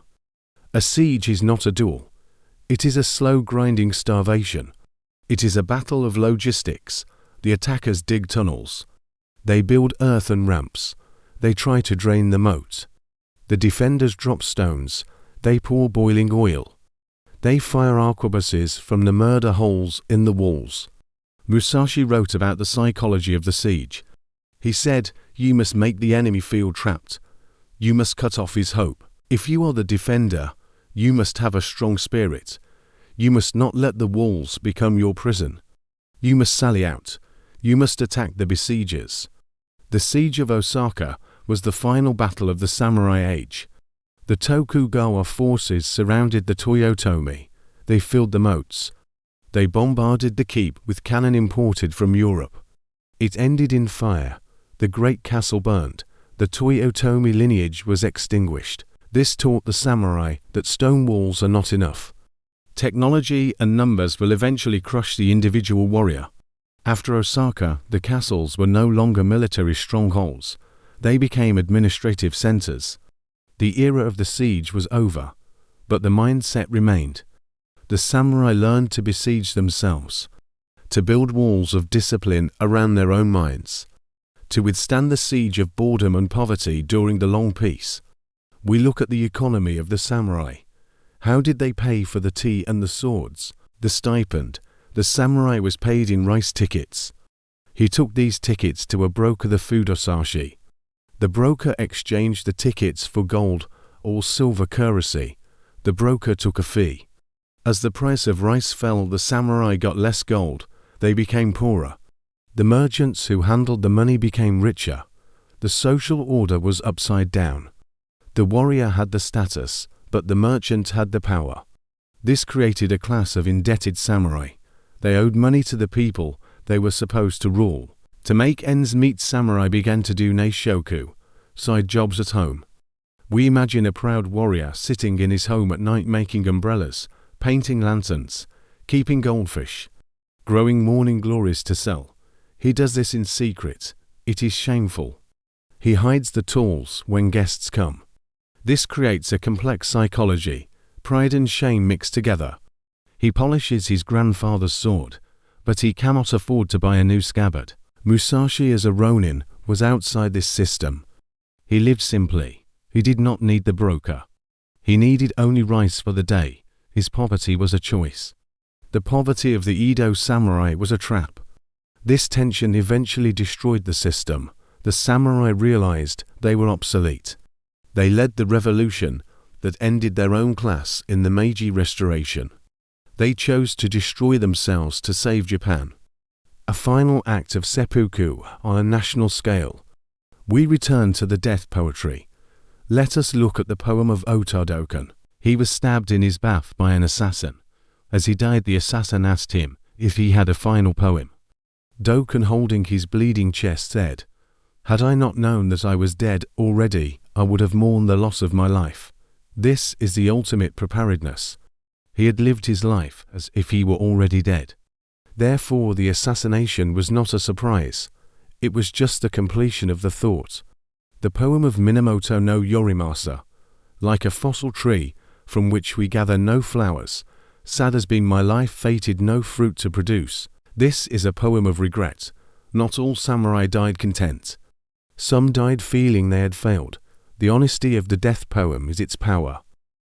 A siege is not a duel. It is a slow grinding starvation. It is a battle of logistics. The attackers dig tunnels. They build earthen ramps. They try to drain the moat. The defenders drop stones. They pour boiling oil. They fire arquebuses from the murder holes in the walls. Musashi wrote about the psychology of the siege. He said, "You must make the enemy feel trapped. You must cut off his hope. If you are the defender, you must have a strong spirit. You must not let the walls become your prison. You must sally out. You must attack the besiegers." The siege of Osaka was the final battle of the samurai age. The Tokugawa forces surrounded the Toyotomi. They filled the moats. They bombarded the keep with cannon imported from Europe. It ended in fire. The great castle burned. The Toyotomi lineage was extinguished. This taught the samurai that stone walls are not enough. Technology and numbers will eventually crush the individual warrior. After Osaka, the castles were no longer military strongholds. They became administrative centers. The era of the siege was over, but the mindset remained. The samurai learned to besiege themselves, to build walls of discipline around their own minds, to withstand the siege of boredom and poverty during the long peace. We look at the economy of the samurai. How did they pay for the tea and the swords, the stipend? The samurai was paid in rice tickets. He took these tickets to a broker, the Fudosashi. The broker exchanged the tickets for gold or silver currency. The broker took a fee. As the price of rice fell, the samurai got less gold. They became poorer. The merchants who handled the money became richer. The social order was upside down. The warrior had the status, but the merchant had the power. This created a class of indebted samurai. They owed money to the people they were supposed to rule. To make ends meet, samurai began to do neishoku, side jobs at home. We imagine a proud warrior sitting in his home at night making umbrellas, painting lanterns, keeping goldfish, growing morning glories to sell. He does this in secret. It is shameful. He hides the tools when guests come. This creates a complex psychology, pride and shame mixed together. He polishes his grandfather's sword, but he cannot afford to buy a new scabbard. Musashi as a ronin was outside this system. He lived simply. He did not need the broker. He needed only rice for the day. His poverty was a choice. The poverty of the Edo samurai was a trap. This tension eventually destroyed the system. The samurai realized they were obsolete. They led the revolution that ended their own class in the Meiji Restoration. They chose to destroy themselves to save Japan. A final act of seppuku on a national scale. We return to the death poetry. Let us look at the poem of Otodoken. He was stabbed in his bath by an assassin. As he died, the assassin asked him if he had a final poem. Doken, holding his bleeding chest, said, "Had I not known that I was dead already, I would have mourned the loss of my life." This is the ultimate preparedness. He had lived his life as if he were already dead. Therefore, the assassination was not a surprise. It was just the completion of the thought. The poem of Minamoto no Yorimasa. Like a fossil tree from which we gather no flowers, sad has been my life, fated no fruit to produce. This is a poem of regret. Not all samurai died content. Some died feeling they had failed. The honesty of the death poem is its power.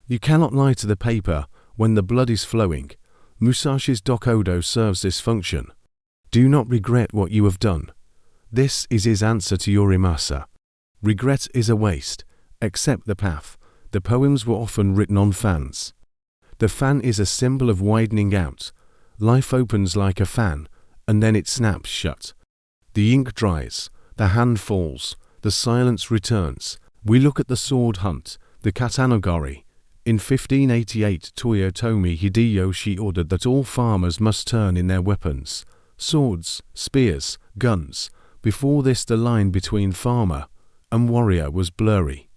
You cannot lie to the paper when the blood is flowing. Musashi's Dokudo serves this function. Do not regret what you have done. This is his answer to Yorimasa. Regret is a waste. Accept the path. The poems were often written on fans. The fan is a symbol of widening out. Life opens like a fan, and then it snaps shut. The ink dries, the hand falls, the silence returns. We look at the sword hunt, the katanagari. In 1588, Toyotomi Hideyoshi ordered that all farmers must turn in their weapons, swords, spears, guns. Before this, the line between farmer and warrior was blurry.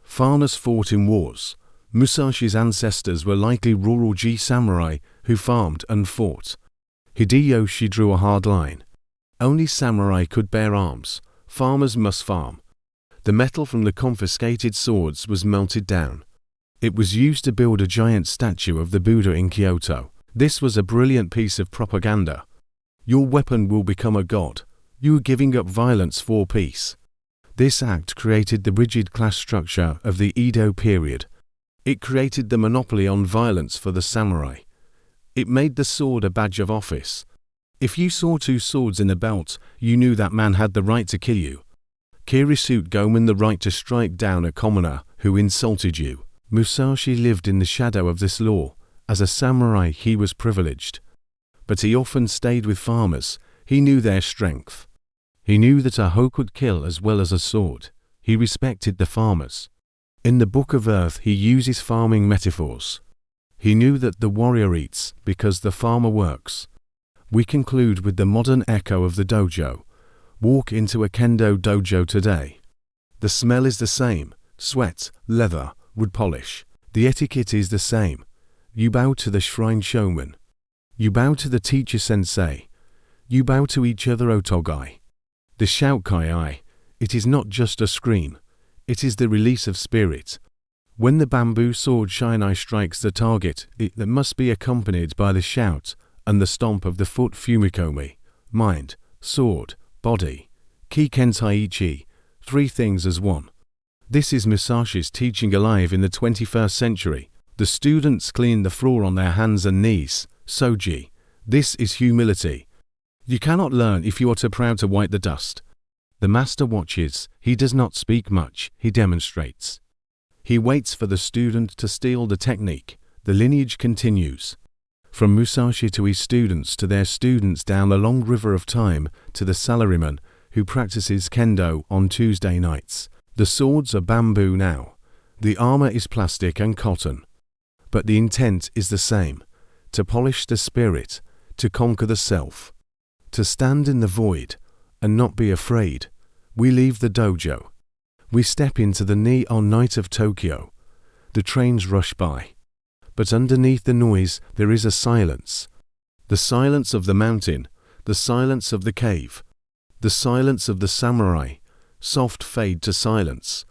Farmers fought in wars. Musashi's ancestors were likely rural samurai who farmed and fought. Hideyoshi drew a hard line. Only samurai could bear arms. Farmers must farm. The metal from the confiscated swords was melted down. It was used to build a giant statue of the Buddha in Kyoto. This was a brilliant piece of propaganda. Your weapon will become a god. You are giving up violence for peace. This act created the rigid class structure of the Edo period. It created the monopoly on violence for the samurai. It made the sword a badge of office. If you saw two swords in a belt, you knew that man had the right to kill you. Kirisute Gomen, the right to strike down a commoner who insulted you. Musashi lived in the shadow of this law. As a samurai, he was privileged. But he often stayed with farmers. He knew their strength. He knew that a hoe could kill as well as a sword. He respected the farmers. In the Book of Earth, he uses farming metaphors. He knew that the warrior eats because the farmer works. We conclude with the modern echo of the dojo. Walk into a kendo dojo today. The smell is the same: sweat, leather, would polish. The etiquette is the same. You bow to the shrine showman. You bow to the teacher sensei. You bow to each other otogai. The shoukai, it is not just a scream. It is the release of spirit. When the bamboo sword shinai strikes the target, it must be accompanied by the shout and the stomp of the foot fumikomi, mind, sword, body, kikentaiichi, three things as one. This is Musashi's teaching alive in the 21st century. The students clean the floor on their hands and knees, soji. This is humility. You cannot learn if you are too proud to wipe the dust. The master watches, he does not speak much, he demonstrates. He waits for the student to steal the technique. The lineage continues. From Musashi to his students to their students down the long river of time to the salaryman who practices kendo on Tuesday nights. The swords are bamboo now. The armor is plastic and cotton. But the intent is the same. To polish the spirit, to conquer the self. To stand in the void and not be afraid. We leave the dojo. We step into the neon night of Tokyo. The trains rush by. But underneath the noise there is a silence. The silence of the mountain, the silence of the cave, the silence of the samurai, soft fade to silence.